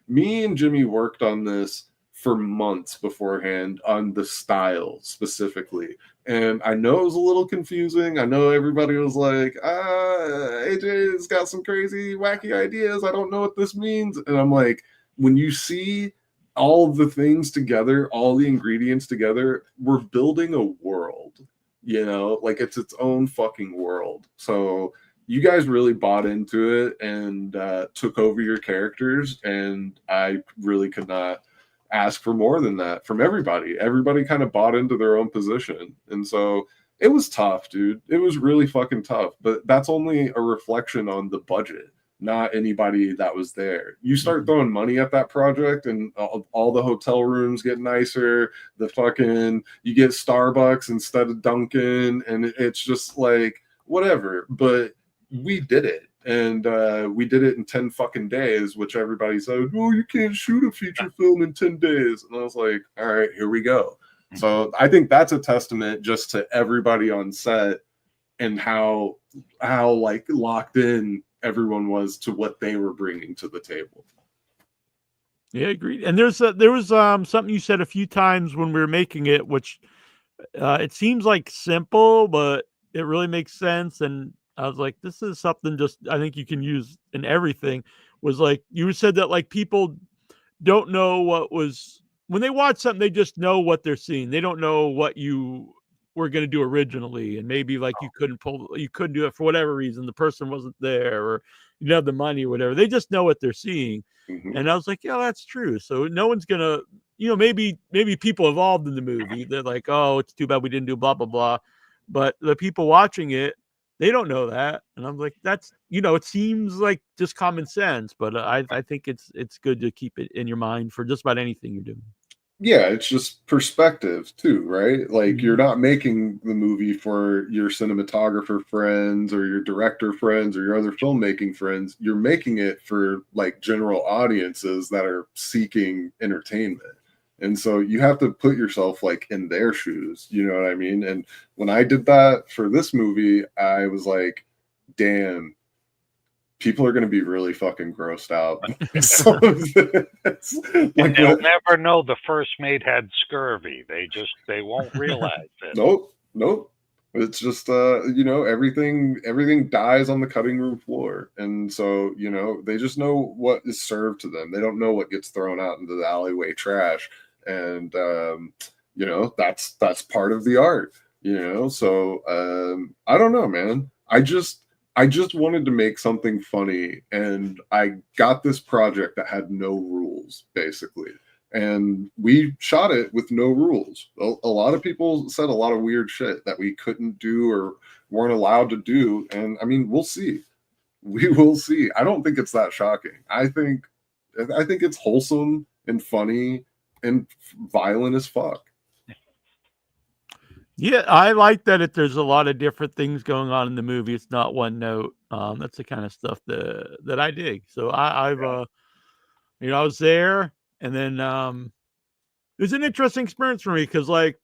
Me and Jimmy worked on this for months beforehand on the style specifically. And I know it was a little confusing. I know everybody was like, AJ's got some crazy, wacky ideas. I don't know what this means. And I'm like, when you see all the things together, all the ingredients together, we're building a world, you know, like it's its own fucking world. So you guys really bought into it and took over your characters. And I really could not ask for more than that from everybody. Everybody kind of bought into their own position. And so it was tough, dude. It was really fucking tough. But that's only a reflection on the budget, not anybody that was there. You start throwing money at that project and all the hotel rooms get nicer. The fucking, you get Starbucks instead of Dunkin'. And it's just like, whatever. But we did it. And we did it in 10 fucking days, which everybody said, oh, you can't shoot a feature film in 10 days. And I was like, all right, here we go. So I think that's a testament just to everybody on set and how like locked in everyone was to what they were bringing to the table. Yeah, agreed. And there was something you said a few times when we were making it, which it seems like simple, but it really makes sense. And I was like, this is something just I think you can use in everything. Was like you said that like people don't know what was when they watch something, they just know what they're seeing. They don't know what you were going to do originally, and maybe like you couldn't do it for whatever reason. The person wasn't there, or you didn't have the money, or whatever. They just know what they're seeing. Mm-hmm. And I was like, yeah, that's true. So no one's gonna, you know, maybe people involved in the movie, they're like, oh, it's too bad we didn't do blah blah blah. But the people watching it, they don't know that. And I'm like, that's, you know, it seems like just common sense, but I think it's good to keep it in your mind for just about anything you're doing. Yeah, it's just perspective too, right? Like you're not making the movie for your cinematographer friends or your director friends or your other filmmaking friends. You're making it for like general audiences that are seeking entertainment. And so you have to put yourself like in their shoes, you know what I mean? And when I did that for this movie, I was like, damn, people are going to be really fucking grossed out. So, like, they'll never know the first mate had scurvy. They won't realize it. Nope. It's just, you know, everything dies on the cutting room floor. And so, you know, they just know what is served to them. They don't know what gets thrown out into the alleyway trash. And, you know, that's part of the art. you know. So I don't know, man. I just wanted to make something funny, and I got this project that had no rules, basically. And we shot it with no rules. A lot of people said a lot of weird shit that we couldn't do or weren't allowed to do. And I mean, we'll see. We will see. I don't think it's that shocking. I think it's wholesome and funny and violent as fuck. Yeah, I like that there's a lot of different things going on in the movie. It's not one note. That's the kind of stuff that I dig. So I've you know, I was there, and then it was an interesting experience for me because like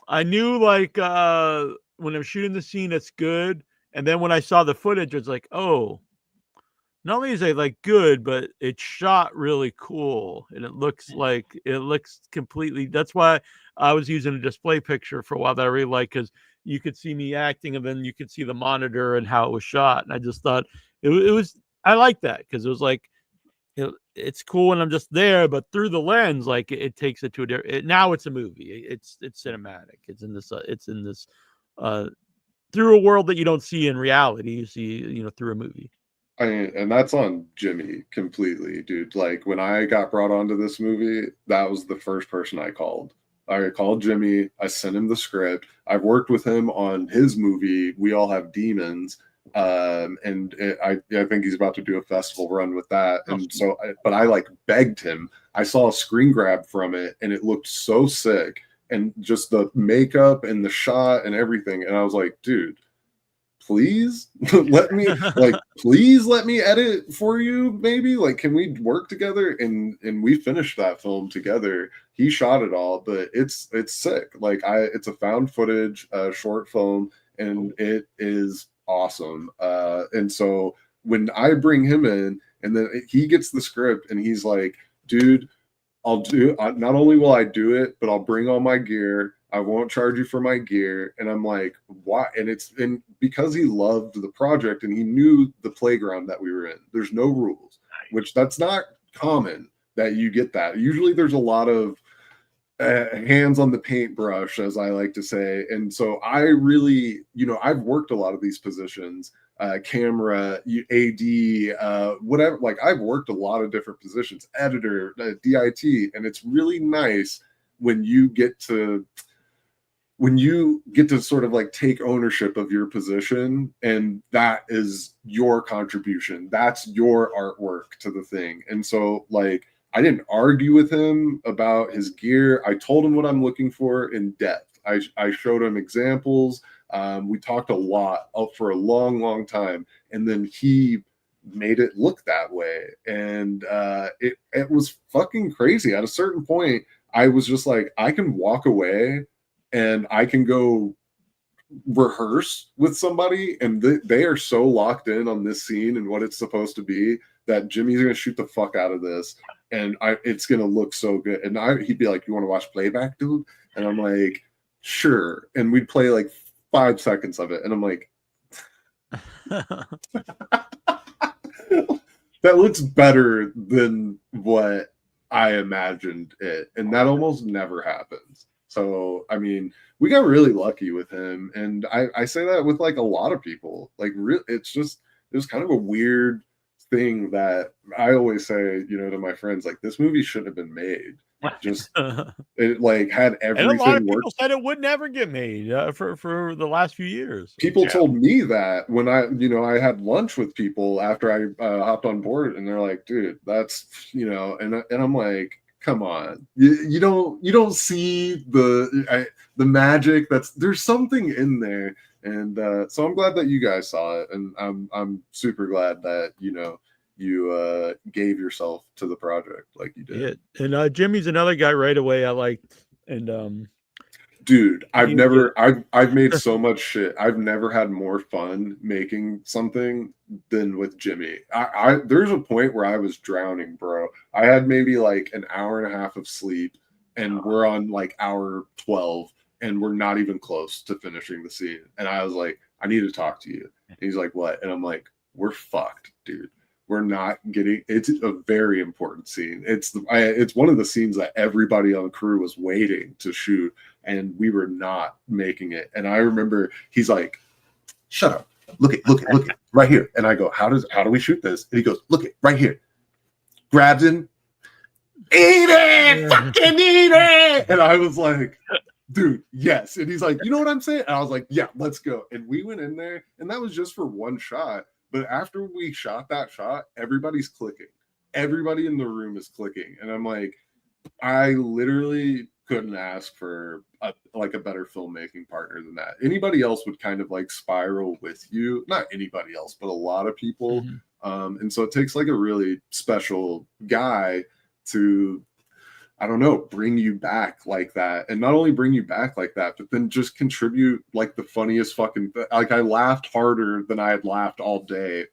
I knew like when I'm shooting the scene, it's good, and then when I saw the footage, it's like, oh, not only is it like good, but it's shot really cool, and it looks completely. That's why I was using a display picture for a while that I really like, because you could see me acting, and then you could see the monitor and how it was shot, and I just thought it was. I like that because it was like it's cool when I'm just there, but through the lens, like it takes it to a different. Now it's a movie. It's cinematic. It's in this through a world that you don't see in reality. You see, through a movie. And that's on Jimmy completely, dude. Like when I got brought onto this movie, that was the first person I called. I called Jimmy. I sent him the script. I've worked with him on his movie, We All Have Demons. I think he's about to do a festival run with that. And so, but I like begged him. I saw a screen grab from it, and it looked so sick, and just the makeup and the shot and everything. And I was like, dude, please please let me edit for you, maybe. Like, can we work together? And we finished that film together. He shot it all, but it's sick. Like it's a found footage short film, and it is awesome. And so when I bring him in, and then he gets the script, and he's like, dude, not only will I do it, but I'll bring all my gear. I won't charge you for my gear. And I'm like, why? And because he loved the project and he knew the playground that we were in. There's no rules, which that's not common that you get that. Usually there's a lot of hands on the paintbrush, as I like to say. And so I really, I've worked a lot of these positions, camera, AD, whatever. Like I've worked a lot of different positions, editor, DIT, and it's really nice when you get to sort of like take ownership of your position, and that is your contribution. That's your artwork to the thing. And so like, I didn't argue with him about his gear. I told him what I'm looking for in depth. I showed him examples. We talked a lot for a long, long time. And then he made it look that way. And it was fucking crazy. At a certain point, I was just like, I can walk away and I can go rehearse with somebody, and they are so locked in on this scene and what it's supposed to be that Jimmy's gonna shoot the fuck out of this, and it's gonna look so good. And he'd be like, "You want to watch playback, dude?" And I'm like, "Sure." And we'd play like 5 seconds of it, and I'm like, "That looks better than what I imagined it," and that almost never happens. So, I mean, we got really lucky with him. And I say that with like a lot of people. Like, it was kind of a weird thing that I always say, to my friends, like, this movie shouldn't have been made. Just, it like had everything. And a lot of people said it would never get made for the last few years. People told me that when I had lunch with people after I hopped on board, and they're like, dude, that's, and I'm like, come on, you don't see the magic. There's something in there. And so I'm glad that you guys saw it, and I'm super glad that you gave yourself to the project like you did. Yeah. And Jimmy's another guy right away I liked. And dude, I've made so much shit. I've never had more fun making something than with Jimmy. There's a point where I was drowning, bro. I had maybe like an hour and a half of sleep, and we're on like hour 12, and we're not even close to finishing the scene. And I was like, I need to talk to you. And he's like, what? And I'm like, we're fucked, dude. We're not getting. It's a very important scene. It's one of the scenes that everybody on the crew was waiting to shoot, and we were not making it. And I remember he's like, "Shut up! Look it, right here." And I go, "How do we shoot this?" And he goes, "Look it, right here." Grabs him, eat it, fucking eat it. And I was like, "Dude, yes." And he's like, "You know what I'm saying?" And I was like, "Yeah, let's go." And we went in there, and that was just for one shot. But after we shot that shot, everybody's clicking. Everybody in the room is clicking. And I'm like, I literally couldn't ask for a better filmmaking partner than that. Anybody else would kind of like spiral with you. Not anybody else, but a lot of people. Mm-hmm. And so it takes like a really special guy to, I don't know, bring you back like that. And not only bring you back like that, but then just contribute like the funniest fucking, like I laughed harder than I had laughed all day.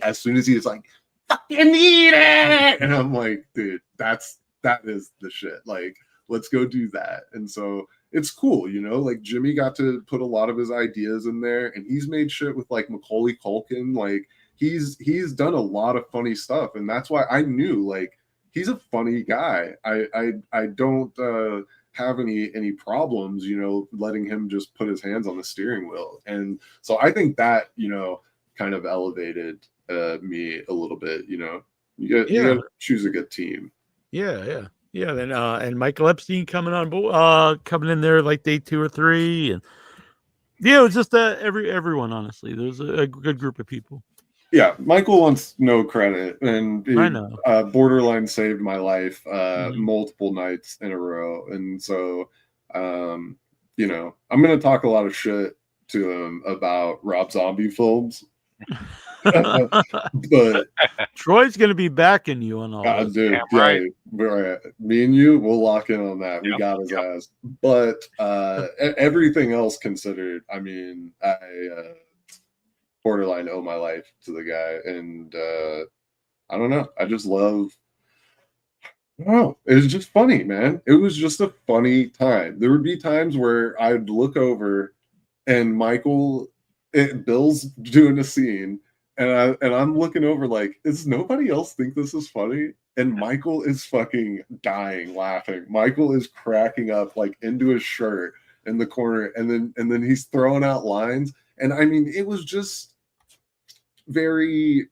As soon as he was like, "Fucking eat it!" And I'm like, dude, that is the shit. Like, let's go do that. And so it's cool, you know, like Jimmy got to put a lot of his ideas in there, and he's made shit with like Macaulay Culkin. Like he's done a lot of funny stuff. And that's why I knew like he's a funny guy. I don't have any problems, you know, letting him just put his hands on the steering wheel. And so I think that, you know, kind of elevated me a little bit, you know. You gotta choose a good team. Yeah. Then and Michael Epstein coming in there like day 2 or 3, and it was just everyone. Honestly, there was a good group of people. Yeah, Michael wants no credit, and I know. Borderline saved my life multiple nights in a row, and so you know, I'm gonna talk a lot of shit to him about Rob Zombie films. But Troy's gonna be backing you on all this. Dude, right. Me and you, we'll lock in on that. We got his ass. But everything else considered, I mean, I borderline owe my life to the guy, and I don't know. I just love. Oh, it was just funny, man. It was just a funny time. There would be times where I'd look over, and Bill's doing a scene. And I'm looking over like, does nobody else think this is funny? And Michael is fucking dying laughing. Michael is cracking up like into his shirt in the corner, and then he's throwing out lines. And I mean, it was just very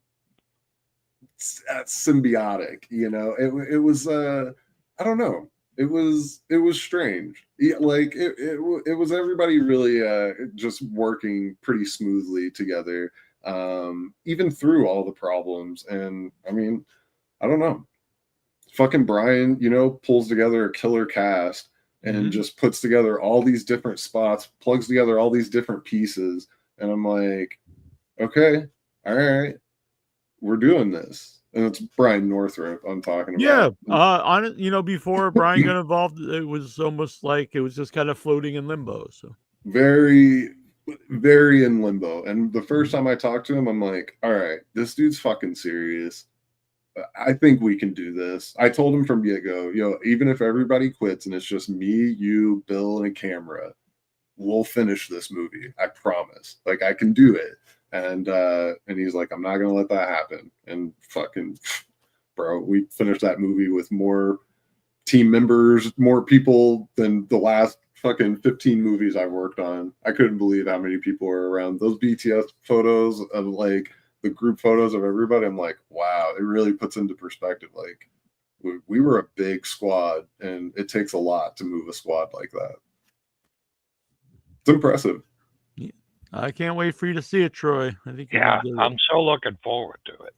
symbiotic, you know. It was I don't know. It was strange. Like it was everybody really just working pretty smoothly together. Even through all the problems. And I mean, I don't know, fucking Brian, you know, pulls together a killer cast and just puts together all these different spots, plugs together all these different pieces, and I'm like, okay, all right, we're doing this. And it's Brian Northrop I'm talking about. You know, before Brian got involved, it was almost like it was just kind of floating in limbo. So very in limbo. And the first time I talked to him, I'm like, all right, this dude's fucking serious. I think we can do this. I told him from get-go, even if everybody quits and it's just me, you, Bill, and a camera, we'll finish this movie. I promise. Like, I can do it. And he's like, I'm not gonna let that happen. And fucking bro, we finished that movie with more team members, more people than the last fucking 15 movies I worked on. I couldn't believe how many people were around. Those BTS photos of like the group photos of everybody, I'm like, wow, it really puts into perspective. Like we were a big squad, and it takes a lot to move a squad like that. It's impressive. Yeah. I can't wait for you to see it, Troy. I think I'm so looking forward to it.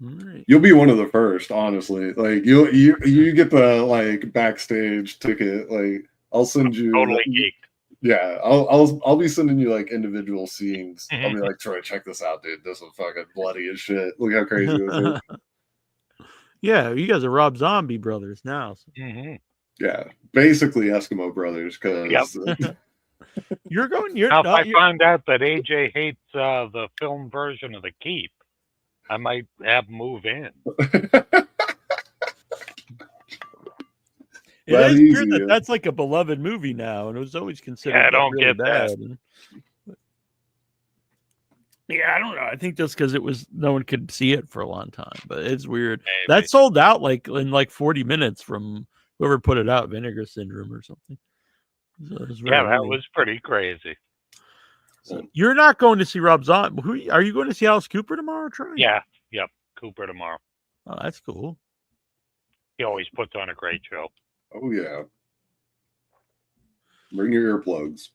Right. You'll be one of the first, honestly. Like you get the like backstage ticket. Like I'll send you totally geeked. Yeah, I'll be sending you like individual scenes. I'll be like, Troy, check this out, dude. This is fucking bloody as shit. Look how crazy this is. Yeah, you guys are Rob Zombie brothers now. So. Yeah, basically Eskimo brothers. Because you're going. Now, if I find out that AJ hates the film version of The Keep, I might have him move in. It is weird that's like a beloved movie now, and it was always considered. I don't really get bad. that. Yeah, I don't know. I think just because it was no one could see it for a long time, but it's weird. Maybe. That sold out like in like 40 minutes from whoever put it out, Vinegar Syndrome or something. So it was very Yeah, that weird. was pretty crazy. So you're not going to see Rob Zombie. Who are you going to see? Alice Cooper tomorrow, Troy? Yeah, yep. Cooper tomorrow. Oh, that's cool. He always puts on a great show. Oh yeah. Bring your earplugs.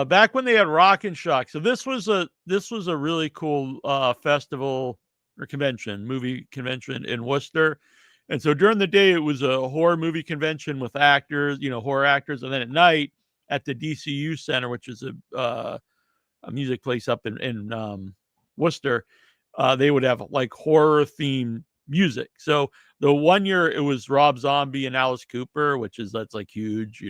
Back when they had Rock and Shock. So this was a really cool festival or convention, movie convention in Worcester. And so during the day, it was a horror movie convention with actors, horror actors. And then at night at the DCU Center, which is a music place up in Worcester, they would have like horror themed music. So the one year it was Rob Zombie and Alice Cooper, that's like huge,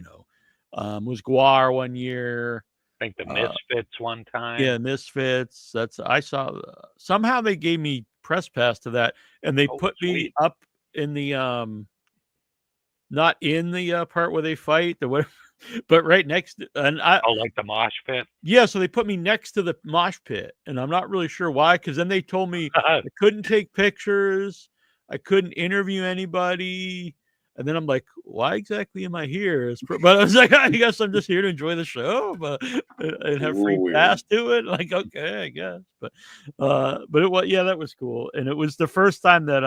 was Guar one year. I think the Misfits one time. Yeah, Misfits. I saw somehow they gave me press pass to that, and they put me up in the not in the part where they fight, but right next to, like the mosh pit. Yeah, so they put me next to the mosh pit, and I'm not really sure why, because then they told me I couldn't take pictures, I couldn't interview anybody. And then I'm like, why exactly am I here? But I was like, I guess I'm just here to enjoy the show, and have free pass to it. Like, okay, I guess. But it was, that was cool. And it was the first time that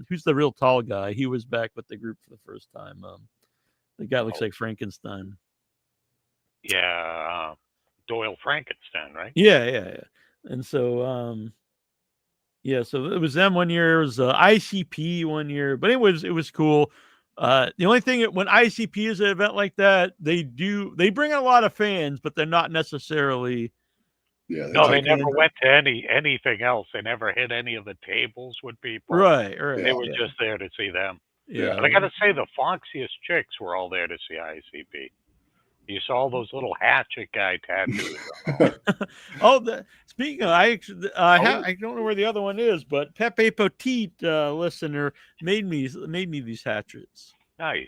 who's the real tall guy? He was back with the group for the first time. The guy looks like Frankenstein. Yeah, Doyle Frankenstein, right? Yeah. And so so it was them one year. It was ICP one year, but it was cool. The only thing when ICP is an event like that, they bring a lot of fans, but they're not necessarily. Yeah. No, they never went to anything else. They never hit any of the tables with people. Right. They were just there to see them. Yeah. But I got to say, the foxiest chicks were all there to see ICP. You saw all those little hatchet guy tattoos. Speaking of, I don't know where the other one is, but Pepe Petite listener made me these hatchets. Nice.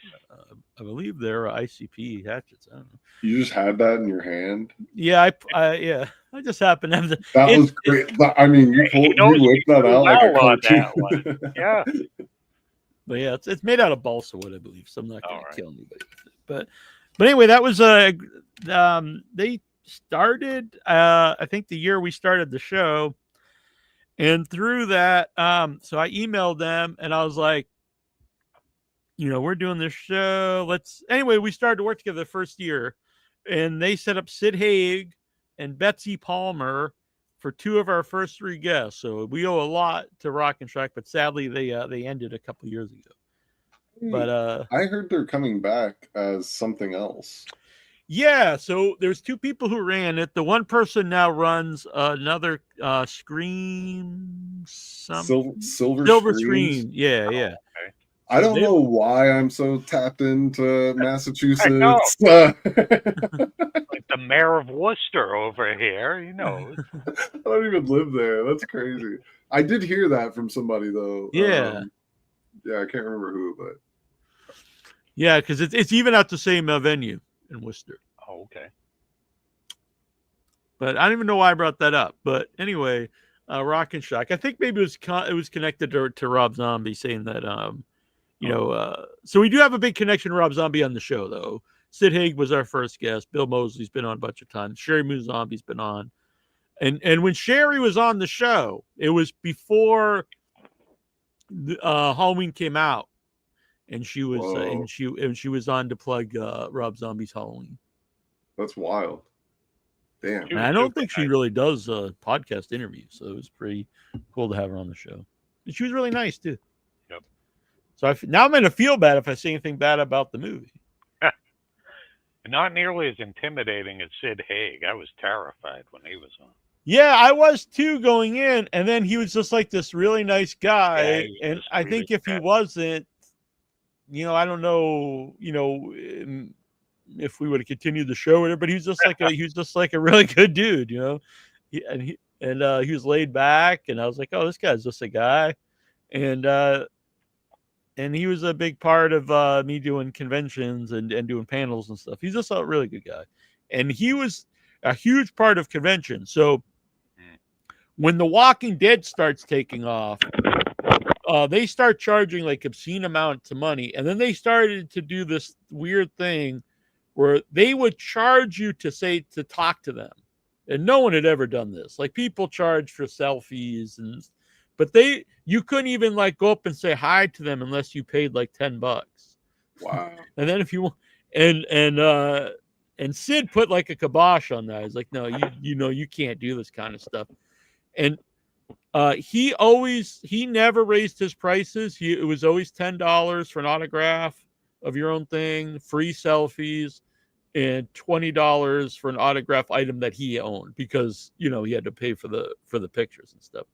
I believe they're ICP hatchets. I don't know. You just had that in your hand. Yeah, I just happened to have the. That was great. I mean, you whipped that out like a cartoon. Yeah. But yeah, it's made out of balsa wood, I believe. So I'm not going to kill anybody with it. But anyway, that was they started I think the year we started the show, and through that so I emailed them and I was like, we're doing this show. We started to work together the first year, and they set up Sid Haig and Betsy Palmer for two of our first three guests. So we owe a lot to Rock and Shock, but sadly they ended a couple years ago. But I heard they're coming back as something else. Yeah, so there's two people who ran it. The one person now runs another Scream Silver Screen. Yeah. Okay. I don't know why I'm so tapped into Massachusetts. Like the mayor of Worcester over here, I don't even live there. That's crazy. I did hear that from somebody though. Yeah. I can't remember who, but yeah, because it's even at the same venue in Worcester. Oh, okay. But I don't even know why I brought that up. But anyway, Rock and Shock. I think maybe it was connected to Rob Zombie, saying that so we do have a big connection to Rob Zombie on the show, though. Sid Haig was our first guest. Bill Moseley's been on a bunch of times. Sherry Moon Zombie's been on. And when Sherry was on the show, it was before Halloween came out, and she was she was on to plug Rob Zombie's Halloween. That's wild. Damn. And I don't think she really does podcast interviews, so it was pretty cool to have her on the show. And she was really nice too. Yep. So now I'm gonna feel bad if I say anything bad about the movie. Not nearly as intimidating as Sid Haig. I was terrified when he was on. Yeah, I was too going in, and then he was just like this really nice guy. Yeah, and I think if he wasn't, I don't know, if we would have continued the show with it, but he was just like a really good dude, He was laid back, and I was like, oh, this guy's just a guy, and he was a big part of me doing conventions and doing panels and stuff. He's just a really good guy, and he was a huge part of conventions. So when The Walking Dead starts taking off, they start charging like obscene amounts of money. And then they started to do this weird thing where they would charge you to talk to them. And no one had ever done this. Like people charge for selfies but you couldn't even like go up and say hi to them unless you paid like $10. Wow. And then if you and Sid put like a kibosh on that. He's like, no, you can't do this kind of stuff. And he never raised his prices. It was always $10 for an autograph of your own thing, free selfies, and $20 for an autograph item that he owned because he had to pay for the pictures and stuff.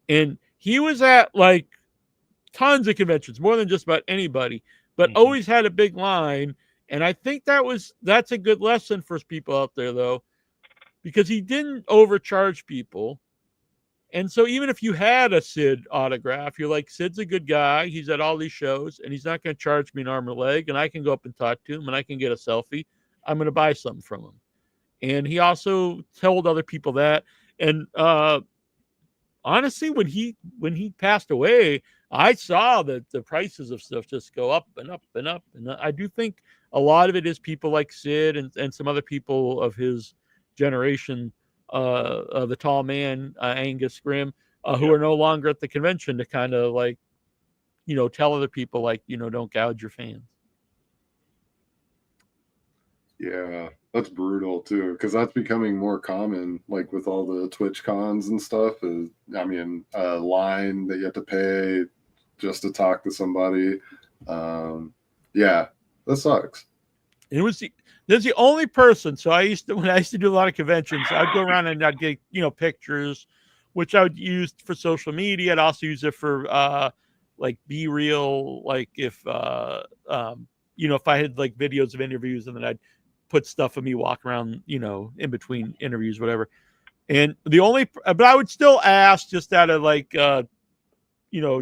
And he was at like tons of conventions, more than just about anybody, but always had a big line. And I think that's a good lesson for people out there though, because he didn't overcharge people. And so even if you had a Sid autograph, you're like, Sid's a good guy. He's at all these shows and he's not going to charge me an arm or leg. And I can go up and talk to him and I can get a selfie. I'm going to buy something from him. And he also told other people that. And honestly, when he passed away, I saw that the prices of stuff just go up and up and up. And I do think a lot of it is people like Sid and some other people of his generation, the tall man, Angus Grimm, who are no longer at the convention to kind of like, tell other people like, don't gouge your fans. Yeah, that's brutal too, because that's becoming more common, like with all the Twitch cons and stuff. A line that you have to pay just to talk to somebody. Yeah, that sucks. There's the only person. So when I used to do a lot of conventions, I'd go around and I'd get pictures, which I would use for social media. I'd also use it for like Be Real, like if if I had like videos of interviews, and then I'd put stuff of me walking around, in between interviews, whatever. And but I would still ask just out of like,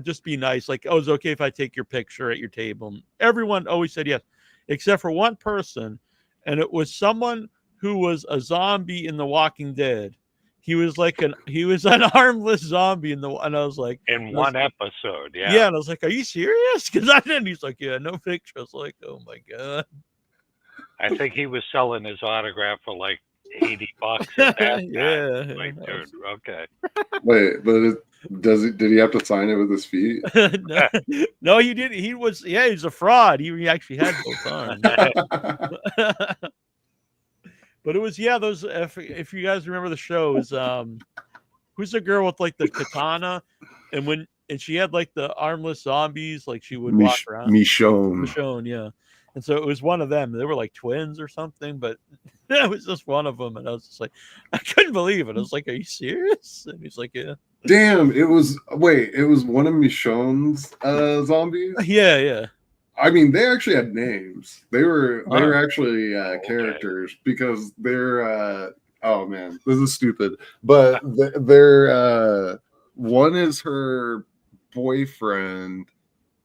just be nice. Like, oh, is it okay if I take your picture at your table? And everyone always said yes, except for one person. And it was someone who was a zombie in The Walking Dead. He was an armless zombie and I was like, in one episode. Yeah. Yeah. And I was like, are you serious? Cause I didn't. He's like, yeah, no picture. I was like, oh my God. I think he was selling his autograph for like $80 at that Yeah. time. Like, dude, okay. Wait, but did he have to sign it with his feet? No, he didn't. He's a fraud. He actually had both arms. But it was, those, if you guys remember the show, is who's the girl with like the katana and she had like the armless zombies, like she would walk around. Michonne, yeah. And so it was one of them. They were like twins or something, but it was just one of them. And I was just like, I couldn't believe it. I was like, are you serious? And he's like, yeah. Damn, it was one of Michonne's zombies? Yeah. I mean, they actually had names. They were actually characters because they're oh man, this is stupid. But they're one is her boyfriend.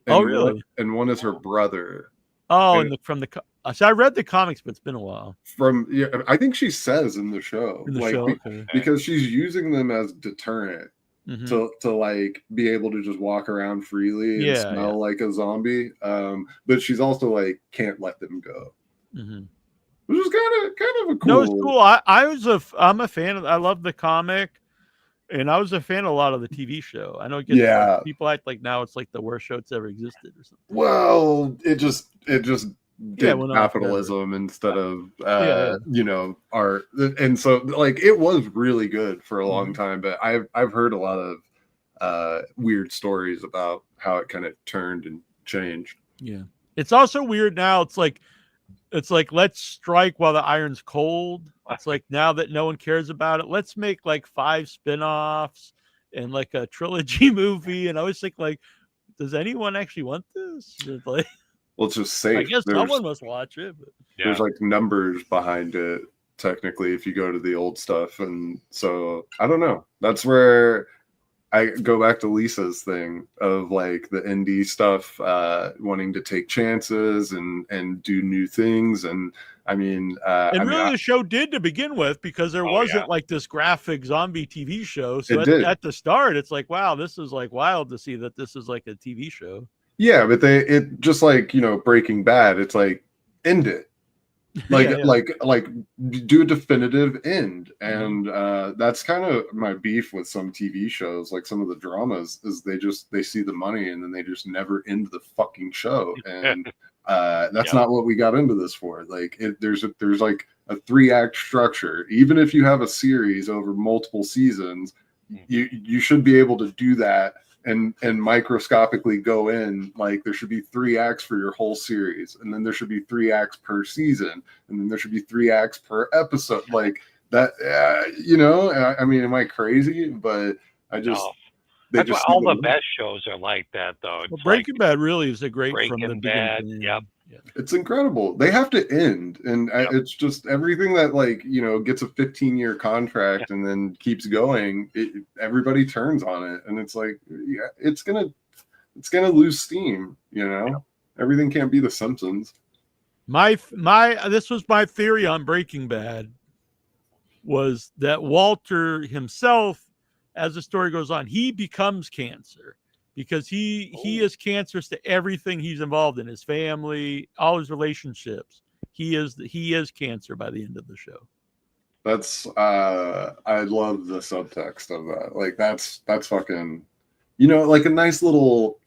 Oh, really? And one is her brother. Oh, so I read the comics, but it's been a while. I think she says in the show, okay. Because she's using them as deterrent to like be able to just walk around freely and smell like a zombie. But she's also like can't let them go, which is kind of a cool. No, it's cool. I'm a fan. I love the comic. And I was a fan of a lot of the TV show. I know people act like now it's like the worst show that's ever existed or something. Well, it just did capitalism instead of art, and so like it was really good for a long time. But I've heard a lot of weird stories about how it kind of turned and changed. Yeah, it's also weird now. It's like let's strike while the iron's cold. It's like now that no one cares about it, let's make like 5 spin-offs and like a trilogy movie. And I always think like, does anyone actually want this? Like, well, it's just safe. I guess someone must watch it. But there's like numbers behind it technically if you go to the old stuff, and so I don't know. That's where I go back to Lisa's thing of like the indie stuff, wanting to take chances and do new things. And And really, the show did to begin with, because there wasn't like this graphic zombie TV show. So at the start, it's like, wow, this is like wild to see that this is like a TV show. Yeah, but it just like, Breaking Bad, it's like, end it. Like do a definitive end. And that's kind of my beef with some TV shows, like some of the dramas, is they see the money and then they just never end the fucking show. And that's not what we got into this for. Like there's like a 3-act structure. Even if you have a series over multiple seasons, you should be able to do that and microscopically go in. Like there should be 3 acts for your whole series, and then there should be 3 acts per season, and then there should be 3 acts per episode. Like that, am I crazy? But I just that's why all the best shows are like that, though. Well, Breaking Bad really is a great Breaking from the Bad. beginning. Yep. It's incredible. They have to end, and it's just everything that gets a 15-year contract and then keeps going. Everybody turns on it, and it's like, it's gonna lose steam. Everything can't be The Simpsons. This was my theory on Breaking Bad, was that Walter himself, as the story goes on, he becomes cancer. Because he is cancerous to everything he's involved in, his family, all his relationships. He is cancer by the end of the show. That's I love the subtext of that. Like that's fucking, like a nice little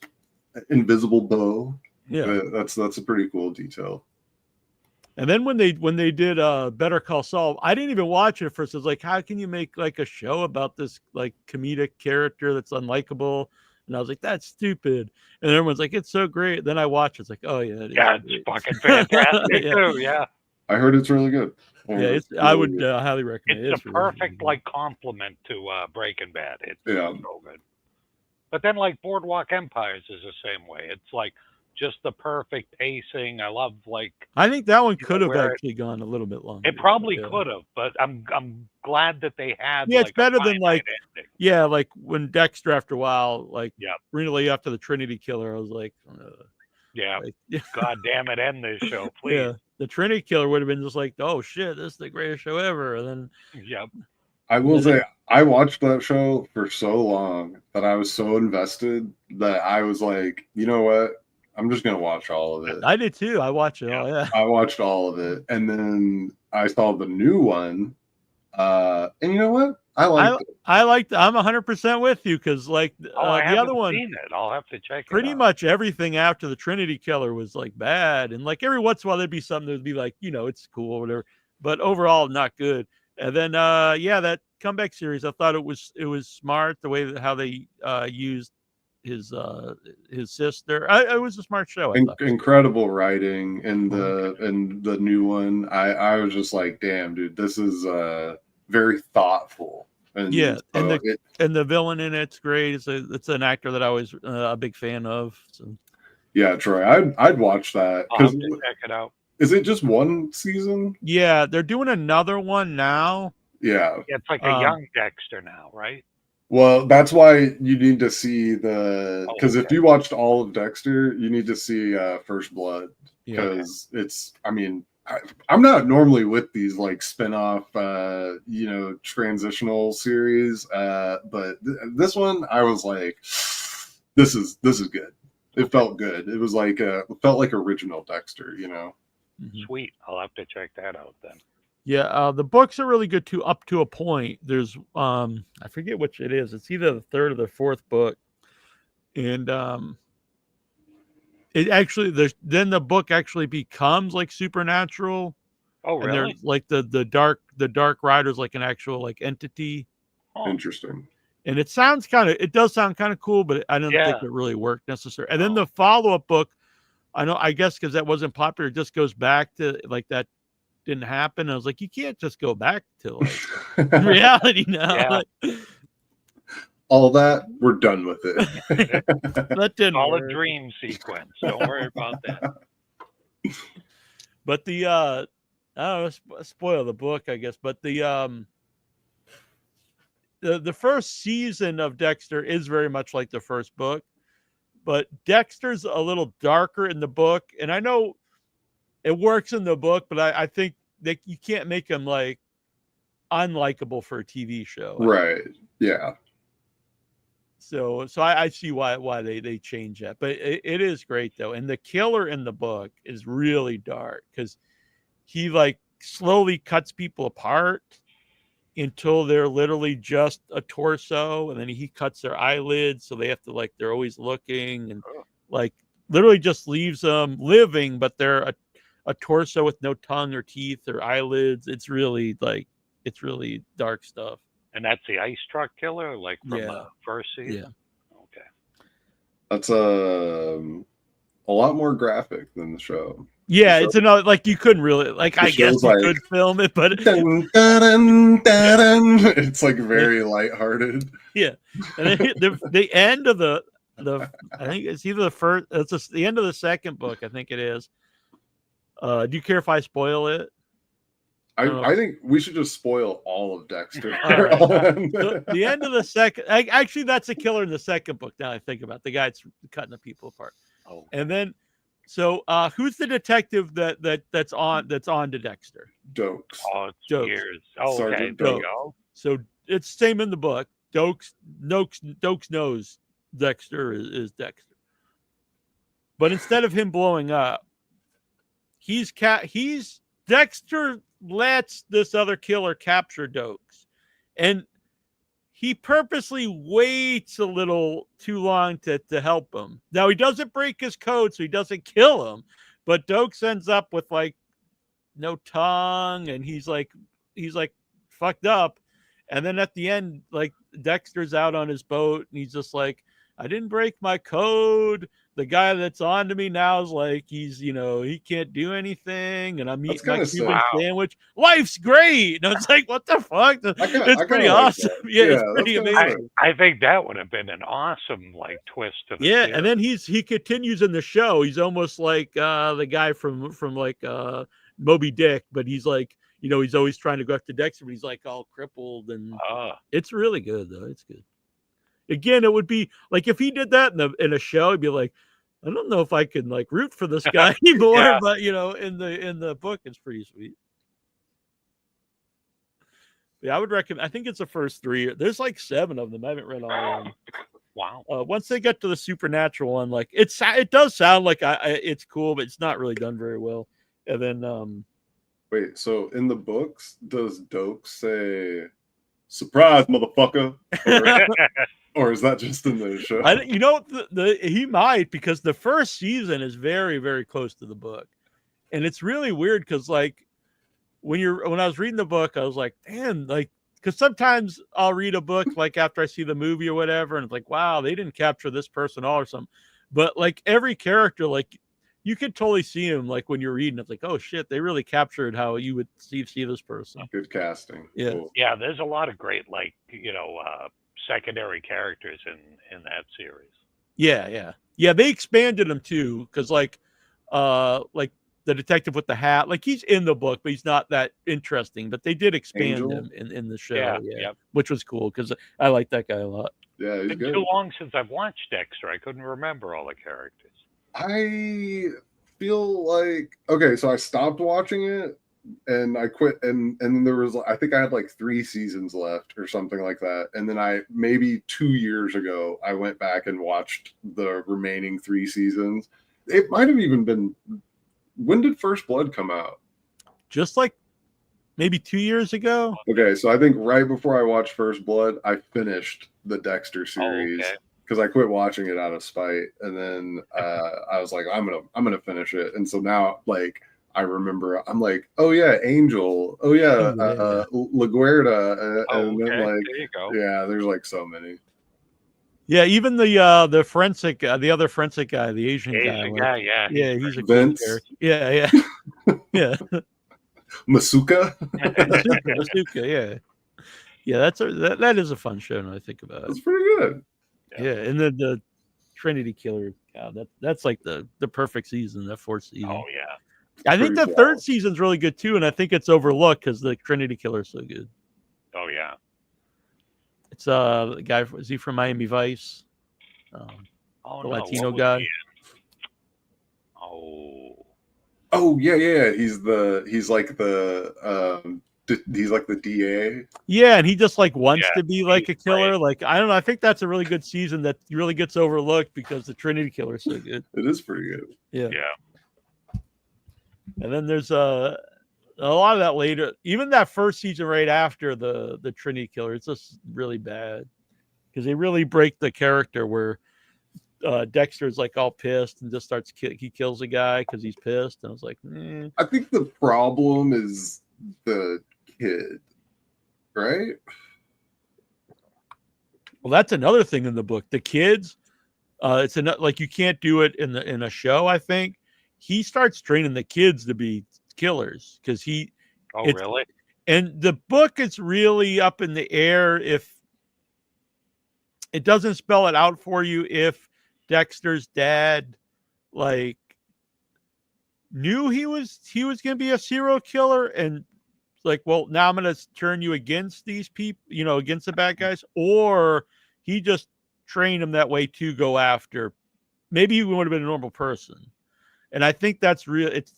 invisible bow. Yeah, that's a pretty cool detail. And then when they did Better Call Saul, I didn't even watch it at first. I was like, how can you make like a show about this like comedic character that's unlikable? And I was like, that's stupid. And everyone's like, it's so great. Then I watch it. It's like, oh, yeah. It's fucking fantastic, too. Yeah. I heard it's really good. I would highly recommend it. It's a perfect complement to Breaking Bad. It's so good. But then, like, Boardwalk Empires is the same way. It's like just the perfect pacing. I love I think that one could have actually gone a little bit longer. It probably could have, but I'm glad that they had. Yeah, it's better than like when Dexter, after a while, really after the Trinity Killer, I was like, God damn it, end this show, please. Yeah, the Trinity Killer would have been just like, oh shit, this is the greatest show ever. And then I will say, I watched that show for so long that I was so invested that I was like, you know what? I'm just going to watch all of it. I did too. I watched it all, I watched all of it. And then I saw the new one. And you know what? I liked it. I'm 100% with you, because the other one, seen it. I'll have to check pretty much everything after the Trinity Killer was like bad. And like every once in a while there'd be something that would be like, it's cool or whatever. But overall, not good. And then, that comeback series, I thought it was smart the way how they used his sister. It was a smart show. Incredible writing in the new one. I was just like, damn, dude, this is very thoughtful. And and the villain in it's great. It's an actor that I was a big fan of. So. Yeah, Troy, I'd watch that. I'll have to check it out. Is it just one season? Yeah, they're doing another one now. Yeah, it's like a young Dexter now, right? Well, that's why you need to see because if you watched all of Dexter, you need to see First Blood, because it's. I mean, I'm not normally with these like spin-off, transitional series, but this one I was like, this is good. It felt good. It was like it felt like original Dexter, Sweet. I'll have to check that out then. Yeah, the books are really good too, up to a point. There's I forget which it is. It's either the third or the fourth book, and it actually then the book actually becomes like supernatural. Oh, really? And there's like the dark rider's like an actual like entity. Interesting. And it does sound kind of cool, but I don't think it really worked necessarily. And then the follow-up book, I guess because that wasn't popular, it just goes back to like that didn't happen. I was like, you can't just go back to like reality now. Yeah. All that, we're done with it. That didn't all work. A dream sequence. Don't worry about that. But the I don't know, spoil the book, I guess. But the first season of Dexter is very much like the first book, but Dexter's a little darker in the book. And I know it works in the book, but I think that you can't make him like unlikable for a TV show. Right. Yeah. So I see why they change that, but it is great though. And the killer in the book is really dark because he like slowly cuts people apart until they're literally just a torso, and then he cuts their eyelids, so they have to like they're always looking, and like literally just leaves them living, but they're a torso with no tongue or teeth or eyelids. It's really dark stuff. And that's the ice truck killer, like from Yeah. the first season? Yeah. Okay. That's a lot more graphic than the show. Yeah, it's another like you couldn't really like I guess you could film it, but dun, dun, dun, dun. It's like very lighthearted. Yeah. And then the end of the I think it's either the first it's just the end of the second book, I think it is. Do you care if I spoil it? I think we should just spoil all of Dexter. All right. So the end of the second, actually, that's a killer in the second book. Now I think about it. The guy that's cutting the people apart. Oh, and then, so who's the detective that's on to Dexter? Dokes. Oh, it's Dokes. years. Oh, okay. Sergeant There you Dokes. go. So it's same in the book. Dokes knows Dexter is Dexter, but instead of him blowing up, he's Dexter lets this other killer capture Dokes, and he purposely waits a little too long to help him. Now he doesn't break his code, so he doesn't kill him, but Dokes ends up with like no tongue, and he's like fucked up. And then at the end, like Dexter's out on his boat, and he's just like, I didn't break my code. The guy that's on to me now is like, he can't do anything, and I'm eating my Cuban sandwich. Life's great. And it's like, what the fuck? It's pretty awesome. Yeah, it's pretty amazing. I think that would have been an awesome like twist to the series. And then he continues in the show. He's almost like the guy from like Moby Dick, but he's like, he's always trying to go after Dexter, but he's like all crippled, and it's really good though. It's good. Again, it would be like if he did that in a show, he'd be like, I don't know if I can like root for this guy anymore, Yeah. but in the book, it's pretty sweet. Yeah, I would recommend. I think it's the first 3. There's like 7 of them. I haven't read all of them. Wow. Once they get to the supernatural one, like it does sound like it's cool, but it's not really done very well. And then wait, so in the books, does Dokes say "surprise, motherfucker"? Or is that just in the show? He might, because the first season is very, very close to the book, and it's really weird because like when I was reading the book, I was like, damn, like because sometimes I'll read a book like after I see the movie or whatever, and it's like, wow, they didn't capture this person all or something, but like every character, like you could totally see him like when you're reading. It's like, oh shit, they really captured how you would see this person. Good casting. Yeah, cool. Yeah, there's a lot of great secondary characters in that series. Yeah. They expanded him too, because like the detective with the hat, like he's in the book, but he's not that interesting. But they did expand him in the show, Yeah. Which was cool because I like that guy a lot. Yeah, he's It's been good. too long since I've watched Dexter. I couldn't remember all the characters. I feel like so I stopped watching it and I quit, and there was, I think I had like 3 seasons left or something like that, and then maybe 2 years ago I went back and watched the remaining 3 seasons. It might have even been, when did First Blood come out? Just like maybe 2 years ago. Okay, so I think right before I watched First Blood, I finished the Dexter series because I quit watching it out of spite, and then I was like, I'm gonna finish it, and so now like I remember, I'm like, oh yeah, Angel, oh yeah, LaGuardia, and then like, there you go. yeah, there's like so many. Yeah, even the forensic, the other forensic guy, the Asian guy. Yeah, he's a cool Vince. character. Yeah. Masuka. Masuka, yeah. That is a fun show. When I think about it, It's pretty good. Yeah, and then the Trinity Killer. God, that's like the perfect season. That 4th season. Oh yeah. I think the Pretty 3rd season's really good too, and I think it's overlooked because the Trinity Killer is so good. Oh yeah. It's the guy. Is he from Miami Vice? The Latino guy. Oh yeah. He's like the DA. Yeah, and he just like wants Yeah, to be like a killer. right. Like I don't know. I think that's a really good season that really gets overlooked because the Trinity Killer is so good. It is pretty good. Yeah. Yeah. And then there's a lot of that later. Even that first season right after the Trinity Killer, it's just really bad because they really break the character where Dexter's like all pissed and just starts he kills a guy because he's pissed. And I was like, I think the problem is the kid, right? Well, that's another thing in the book. The kids, it's like you can't do it in a show. I think he starts training the kids to be killers because he. Oh, really? And the book is really up in the air if it doesn't spell it out for you. If Dexter's dad, like, knew he was going to be a serial killer and like, well, now I'm going to turn you against these people, against the bad guys, or he just trained him that way to go after. Maybe he would have been a normal person. And I think that's real. It's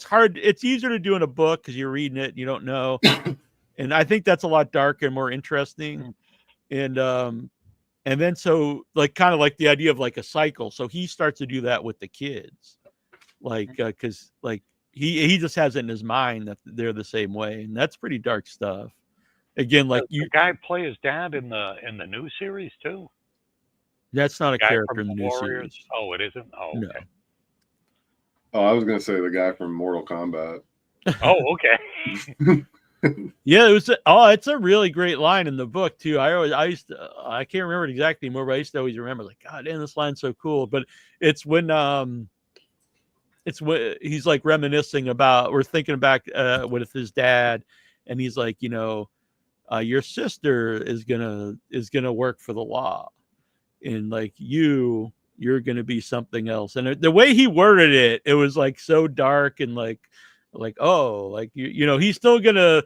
hard. It's easier to do in a book because you're reading it and you don't know. And I think that's a lot darker and more interesting. And then so like kind of like the idea of like a cycle. So he starts to do that with the kids, like because like he just has it in his mind that they're the same way, and that's pretty dark stuff. Again, like the guy play his dad in the new series too. That's not a character in the new series. Oh, it isn't. Oh, okay. No. Oh, I was gonna say the guy from Mortal Kombat. Oh, okay. Yeah, it's a really great line in the book too. I can't remember it exactly anymore, but I used to always remember like, God damn, this line's so cool. But it's when he's like reminiscing about, we're thinking back with his dad, and he's like, your sister is gonna work for the law, and like you're gonna be something else. And the way he worded it was like so dark and like oh, like he's still gonna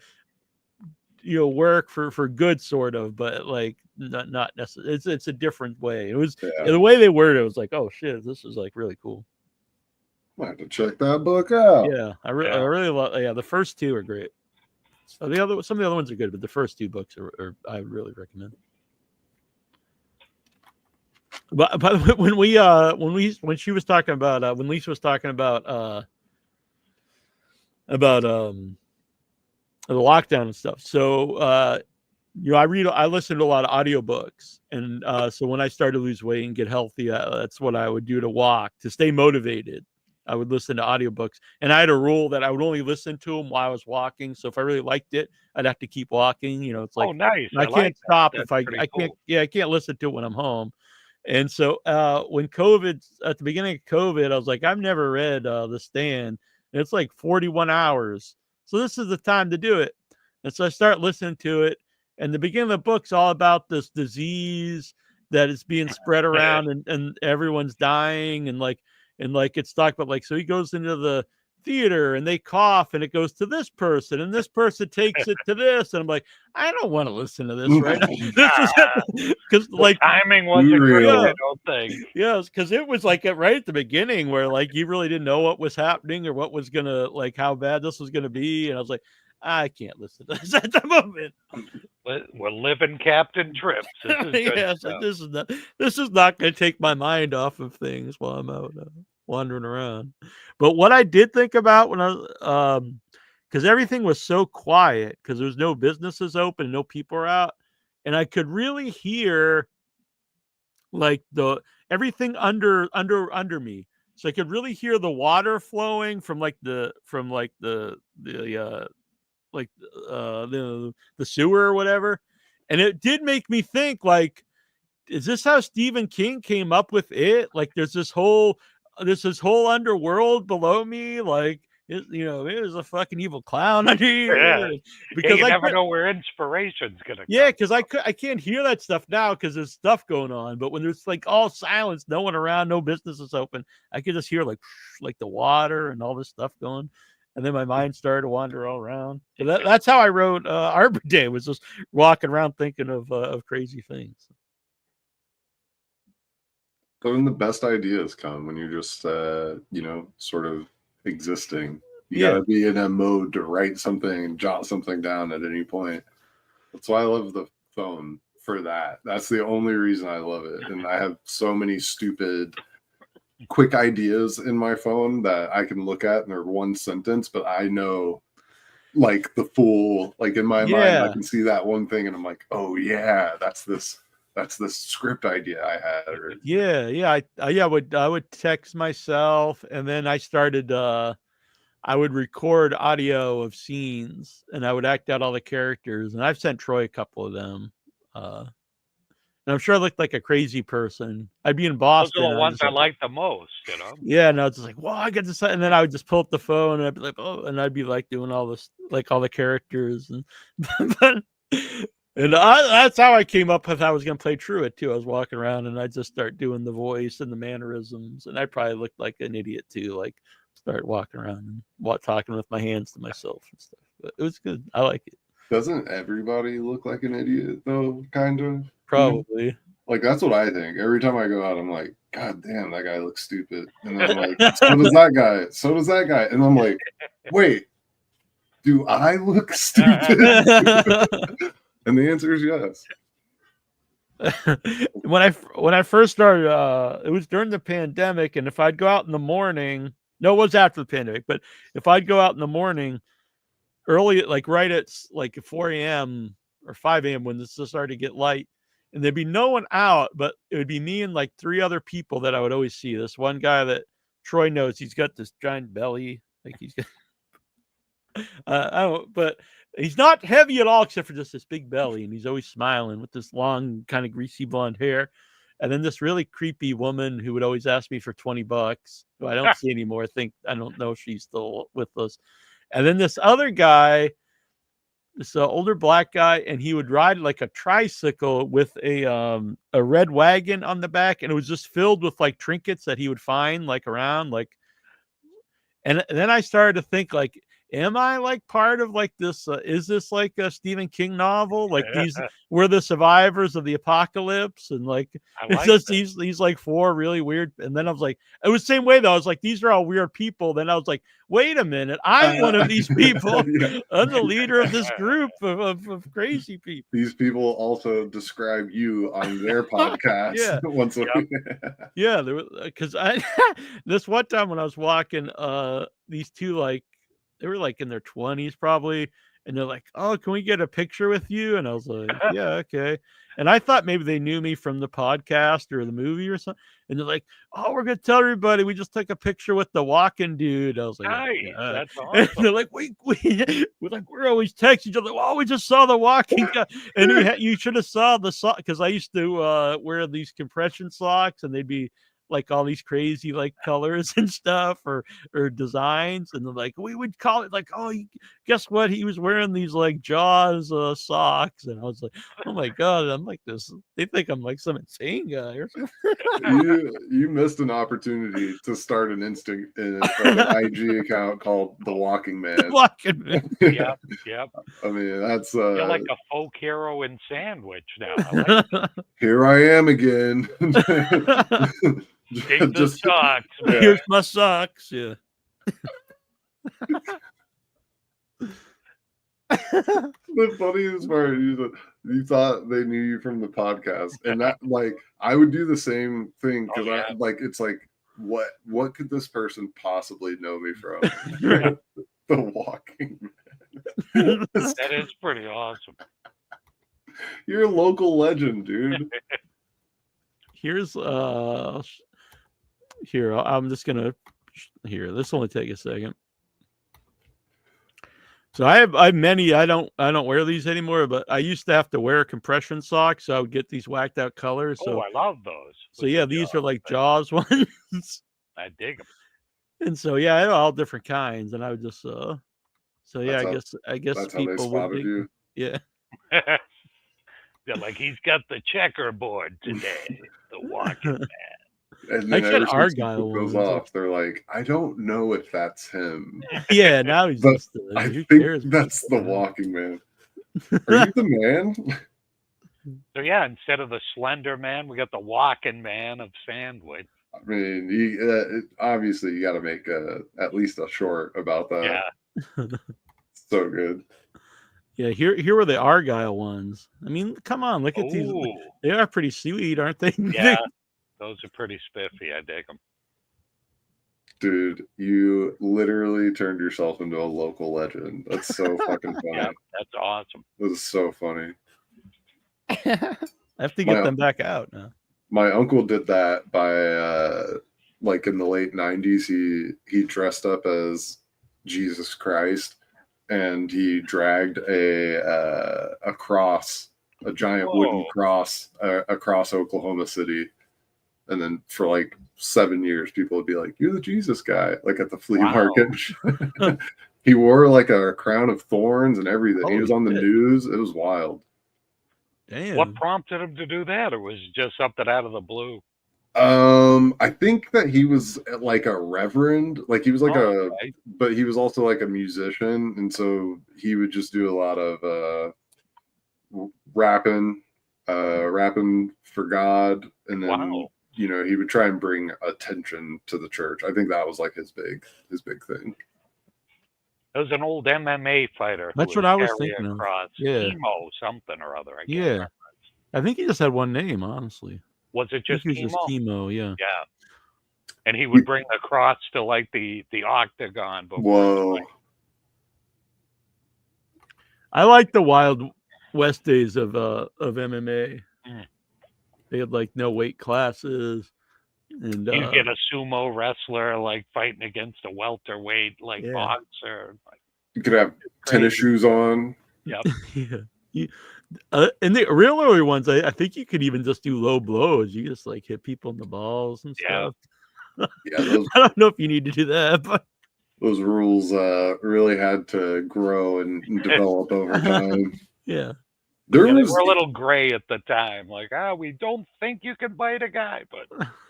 work for good sort of, but like not necessarily. It's a different way. It was the way they worded it was like, oh shit, this is like really cool. I have to check that book out. Yeah, I really love. Yeah, the first two are great. So some of the other ones are good, but the first two books are I really recommend. But when she was talking about when Lisa was talking about the lockdown and stuff. So I listen to a lot of audiobooks, and so when I started to lose weight and get healthy, that's what I would do to walk to stay motivated. I would listen to audiobooks, and I had a rule that I would only listen to them while I was walking. So if I really liked it, I'd have to keep walking. It's like, oh, nice. I can't stop if I can't. Yeah, I can't listen to it when I'm home. And so when at the beginning of COVID, I was like, I've never read The Stand, and it's like 41 hours. So this is the time to do it. And so I start listening to it, and the beginning of the book's all about this disease that is being spread around, and everyone's dying, and it's talked about like, so he goes into the theater and they cough and it goes to this person and this person takes it to this, and I'm like, I don't want to listen to this right now. This is because like timing wasn't great. I don't think. Yeah, because it was like right at the beginning where like you really didn't know what was happening or what was gonna, like, how bad this was gonna be, and I was like, I can't listen to this at the moment. We're living Captain Trips. This is not going to take my mind off of things while I'm out wandering around. But what I did think about when I because everything was so quiet because there was no businesses open, no people are out, and I could really hear like everything under me. So I could really hear the water flowing from the sewer or whatever. And it did make me think, like, is this how Stephen King came up with it? Like, there's this whole underworld below me. Like, there's a fucking evil clown under here. Yeah. Because you never know where inspiration's gonna come. Yeah, because I can't hear that stuff now because there's stuff going on. But when there's like all silence, no one around, no businesses open, I could just hear like the water and all this stuff going. And then my mind started to wander all around. So that's how I wrote Arbor Day, was just walking around thinking of crazy things. So then the best ideas come when you're just, sort of existing. You gotta be in a mode to write something and jot something down at any point. That's why I love the phone for that. That's the only reason I love it. And I have so many stupid, quick ideas in my phone that I can look at and they're one sentence, but I know like the full, like in my mind, I can see that one thing and I'm like, oh yeah, that's this script idea I had. Or, I would text myself, and then I started I would record audio of scenes and I would act out all the characters, and I've sent Troy a couple of them. And I'm sure I looked like a crazy person. I'd be in Boston. Those are the ones I like the most, you know? Yeah, and I was just like, well, I get this, and then I would just pull up the phone and I'd be like, oh, and I'd be like doing all this, like all the characters, and that's how I came up with I was going to play Truett too. I was walking around and I'd just start doing the voice and the mannerisms, and I probably looked like an idiot too, like start walking around and talking with my hands to myself and stuff. But it was good. I like it. Doesn't everybody look like an idiot though? Kind of. Probably. Like that's what I think. Every time I go out, I'm like, God damn, that guy looks stupid. And I'm like, so does that guy. So does that guy. And I'm like, wait, do I look stupid? And the answer is yes. When I first started, it was during the pandemic, and if I'd go out in the morning, no, it was after the pandemic, but if I'd go out in the morning early, like right at like 4 a.m. or 5 a.m. when this started to get light, and there'd be no one out, but it would be me and like 3 other people that I would always see. This one guy that Troy knows, he's got this giant belly, like he's got I don't, but he's not heavy at all except for just this big belly, and he's always smiling with this long, kind of greasy blonde hair. And then this really creepy woman who would always ask me for $20, who I don't see anymore. I don't know if she's still with us. And then this other guy, this older black guy, and he would ride like a tricycle with a red wagon on the back, and it was just filled with like trinkets that he would find like around, like. And then I started to think like, am I like part of like this? Is this like a Stephen King novel? Like we're the survivors of the apocalypse, and like it's just these like 4 really weird. And then I was like, it was the same way though. I was like, these are all weird people. Then I was like, wait a minute, I'm one of these people. Yeah. I'm the leader of this group of crazy people. These people also describe you on their podcast. Yeah, once a week. Yeah, there was because this one time when I was walking, these two like. They were like in their 20s probably. And they're like, oh, can we get a picture with you? And I was like, yeah, okay. And I thought maybe they knew me from the podcast or the movie or something. And they're like, oh, we're going to tell everybody we just took a picture with the walking dude. I was like, nice. Yeah. That's awesome. And they're like, we're always texting each other. Oh, we just saw the walking guy. And you should have saw the sock, because I used to wear these compression socks, and they'd be like all these crazy like colors and stuff or designs, and they're like, we would call it like, oh, guess what, he was wearing these like Jaws socks. And I was like, oh my god, I'm like this, they think I'm like some insane guy or something. You missed an opportunity to start an IG account called The Walking Man. The Walking Man. Yep. I mean, that's you're like a folk hero in Sandwich now. I like here I am again. Take the socks. Man. Here's my socks. Yeah. The funniest part, you thought they knew you from the podcast, and that like I would do the same thing because I like it's like what could this person possibly know me from? The Walking Man. That is pretty awesome. You're a local legend, dude. Here's here, I'm just gonna this will only take a second. So I have many. I don't wear these anymore, but I used to have to wear compression socks, so I would get these whacked out colors. So I love those. So yeah, these are like Jaws ones. I dig them. And so yeah, I have all different kinds, and I would just so yeah, I guess that's people how they spotted you. Yeah. They're like, he's got the checkerboard today, the Walking Man. And then I Argyle goes off. They're like, I don't know if that's him. Yeah, now he's just. I think that's the Walking Man. Are you the man? So yeah, instead of the Slender Man, we got the Walking Man of Sandwich. I mean, obviously you got to make at least a short about that. Yeah. So good. Yeah, here were the Argyle ones. I mean, come on, look at these. They are pretty sweet, aren't they? Yeah, those are pretty spiffy. I dig them. Dude, you literally turned yourself into a local legend. That's so fucking funny. Yeah, that's awesome. This is so funny. I have to get them back out now. My uncle did that by like in the late 90s. He dressed up as Jesus Christ, and he dragged a cross, a giant wooden cross across Oklahoma City. And then for like 7 years, people would be like, "You're the Jesus guy," like at the flea market. He wore like a crown of thorns and everything. He was on the news. It was wild. Damn. What prompted him to do that, or was it just something out of the blue? I think that he was like a reverend, like he was like but he was also like a musician, and so he would just do a lot of rapping for God, and then you know, he would try and bring attention to the church. I think that was like his big thing. It was an old MMA fighter. That's what I was thinking of. Yeah. Chemo something or other. I think he just had one name, honestly. Was it just Chemo? Just Chemo, yeah. Yeah. And he would bring the cross to like the octagon. Whoa. I like the Wild West days of MMA. They had like no weight classes, and you get a sumo wrestler like fighting against a welterweight boxer. You could have tennis shoes on. Yep. And the real early ones, I think you could even just do low blows. You just like hit people in the balls and stuff. Yeah, I don't know if you need to do that, but those rules really had to grow and develop over time. Yeah. They were a little gray at the time. Like, we don't think you can bite a guy, but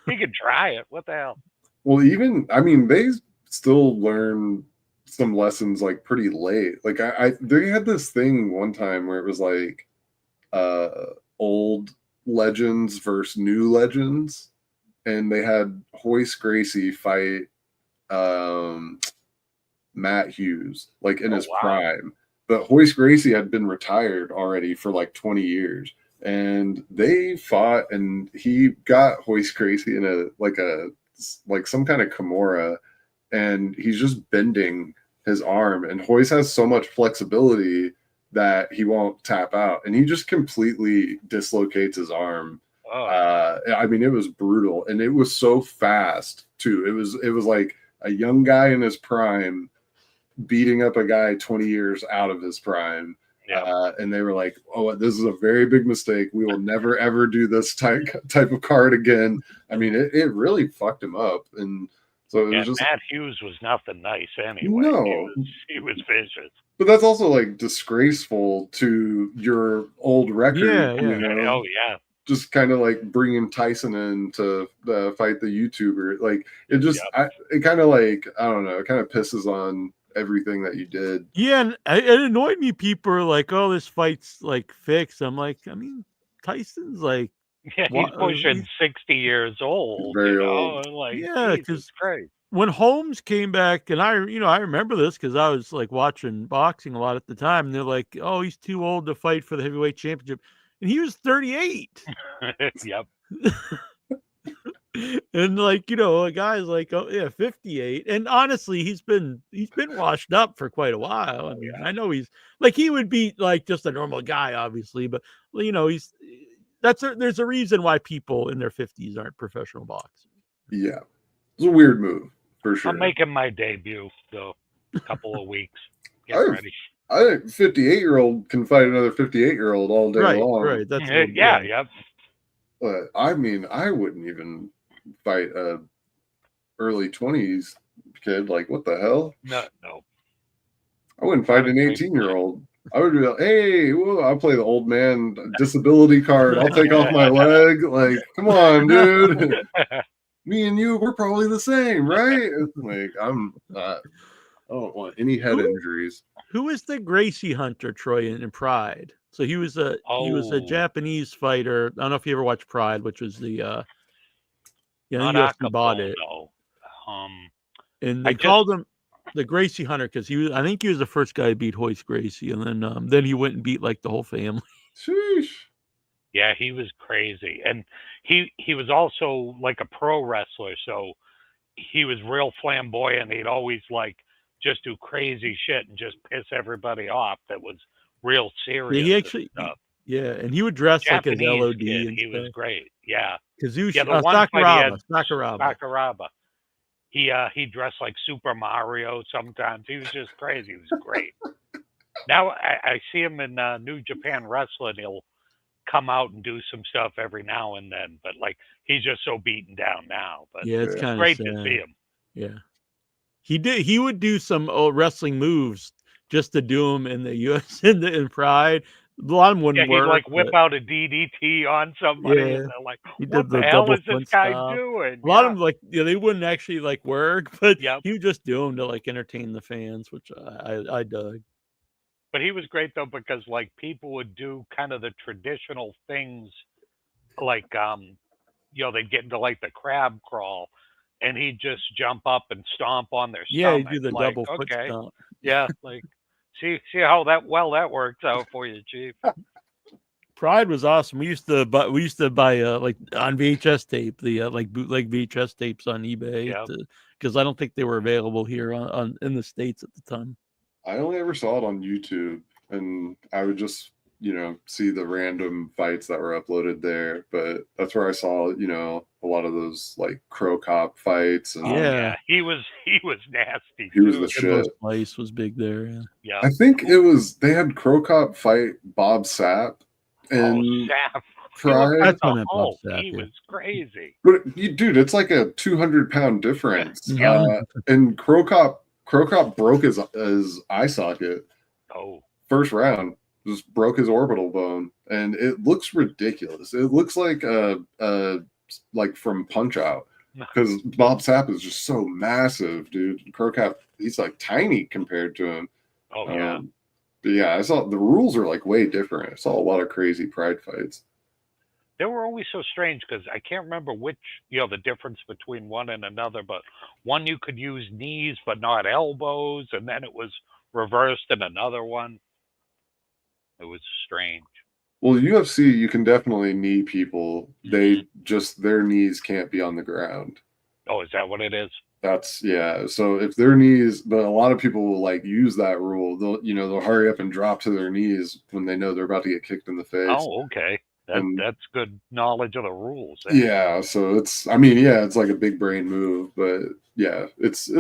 you can try it. What the hell? Well, they still learn some lessons like pretty late. Like they had this thing one time where it was like old legends versus new legends, and they had Hoist Gracie fight Matt Hughes like in his prime. But Hoist Gracie had been retired already for like 20 years, and they fought, and he got Hoist Gracie in some kind of Kimura, and he's just bending his arm, and Hoist has so much flexibility that he won't tap out, and he just completely dislocates his arm. It was brutal, and it was so fast too. It was like a young guy in his prime beating up a guy 20 years out of his prime. And they were like, "Oh, this is a very big mistake. We will never ever do this type of card again." I mean, it really fucked him up, and so it was just Matt Hughes was nothing nice anyway. No, he was vicious. But that's also like disgraceful to your old record. You know? Oh yeah. Just kind of like bringing Tyson in to fight the YouTuber, like it just it kind of like I don't know, it kind of pisses on everything that you did. Yeah, and it annoyed me. People are like, "Oh, this fight's like fixed." I'm like, I mean, Tyson's like, he's pushing 60 years old. Very old. Like, because when Holmes came back, and I remember this because I was like watching boxing a lot at the time, and they're like, "Oh, he's too old to fight for the heavyweight championship," and he was 38. Yep. And like, a guy's like, 58. And honestly, he's been washed up for quite a while. I mean, I know he's like, he would be like just a normal guy, obviously, but there's a reason why people in their 50s aren't professional boxers. Yeah. It's a weird move for sure. I'm making my debut, so a couple of weeks. Get ready. I think 58-year-old can fight another 58-year-old all day long. Right. That's yeah. But I mean, I wouldn't even fight a early 20s kid. Like, what the hell? No. I wouldn't fight an 18-year-old. I would be like, "Hey, I'll play the old man disability card. I'll take off my leg." Like, come on, dude. Me and you, we're probably the same, right? Like, I don't want any head injuries. Who is the Gracie hunter, Troy, in Pride? So he was a Japanese fighter. I don't know if you ever watched Pride, which was the Yeah, Not the UFC bought Acapulco, it. no. And they called him the Gracie Hunter because I think he was the first guy to beat Hoist Gracie, and then he went and beat like the whole family. Sheesh. Yeah, he was crazy, and he was also like a pro wrestler, so he was real flamboyant. He'd always like just do crazy shit and just piss everybody off. That was real serious. Yeah, he actually, and he would dress like his Japanese LOD kid, and he was stuff. great. Yeah, Kazushi, yeah. The one fight he had, Sakuraba. Sakuraba. He dressed like Super Mario sometimes. He was just crazy. He was great. Now I see him in New Japan Wrestling. He'll come out and do some stuff every now and then, but like he's just so beaten down now. But Yeah, it's kind of great sad. to see him. Yeah, he would do some wrestling moves just to do them in the US in Pride. A lot of them wouldn't work. He'd like whip out a DDT on somebody, and they're like, "What the hell is this guy doing?" A lot of them like they wouldn't actually like work, but Yep. he would just do them to like entertain the fans, which I dug. But he was great though because like people would do kind of the traditional things, like they'd get into like the crab crawl, and he'd just jump up and stomp on their stomach. Yeah, he'd do the like, double foot okay. stomp. Yeah, like see how that works out for you, Chief. Pride was awesome. We used to buy like on VHS tape the like bootleg VHS tapes on eBay because I don't think they were available here on in the States at the time. I only ever saw it on YouTube, and I would just see the random fights that were uploaded there. But that's where I saw a lot of those like Crow Cop fights. And yeah, he was nasty. He was the shit. Place was big there. Yeah, I think they had Crow Cop fight Bob Sapp. And Sapp. Pride. That's when Bob Sapp. He was crazy. But dude, it's like a 200-pound difference. Yeah. And Crow Cop broke his eye socket. Oh. First round, just broke his orbital bone, and it looks ridiculous. It looks like like from Punch Out, because Bob Sapp is just so massive, dude. Crow Cop, he's like tiny compared to him. Oh yeah. But yeah, I saw the rules are like way different. I saw a lot of crazy Pride fights. They were always so strange because I can't remember which, the difference between one and another, but one you could use knees but not elbows, and then it was reversed in another one. It was strange. Well, UFC, you can definitely knee people. They just, their knees can't be on the ground. Oh, is that what it is? That's, yeah. So if their knees, but a lot of people will like use that rule. They'll hurry up and drop to their knees when they know they're about to get kicked in the face. Oh, okay. That's good knowledge of the rules. Yeah. So it's like a big brain move, but yeah, it's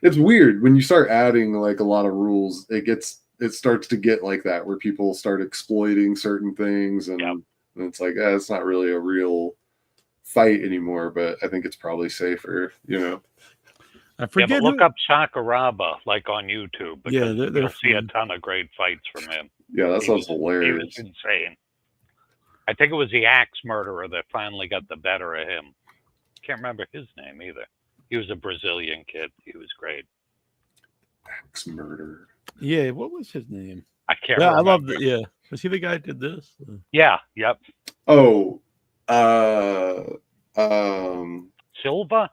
weird when you start adding like a lot of rules. It starts to get like that where people start exploiting certain things, and it's like it's not really a real fight anymore. But I think it's probably safer, I forget. Yeah, but look up Sakuraba like on YouTube. Because they're you'll see a ton of great fights from him. Yeah, that sounds hilarious. He was insane. I think it was the axe murderer that finally got the better of him. Can't remember his name either. He was a Brazilian kid. He was great. Axe murderer. Yeah, what was his name? I can't remember. I love that. Yeah. Was he the guy who did this? Yeah, yep. Oh, Silva?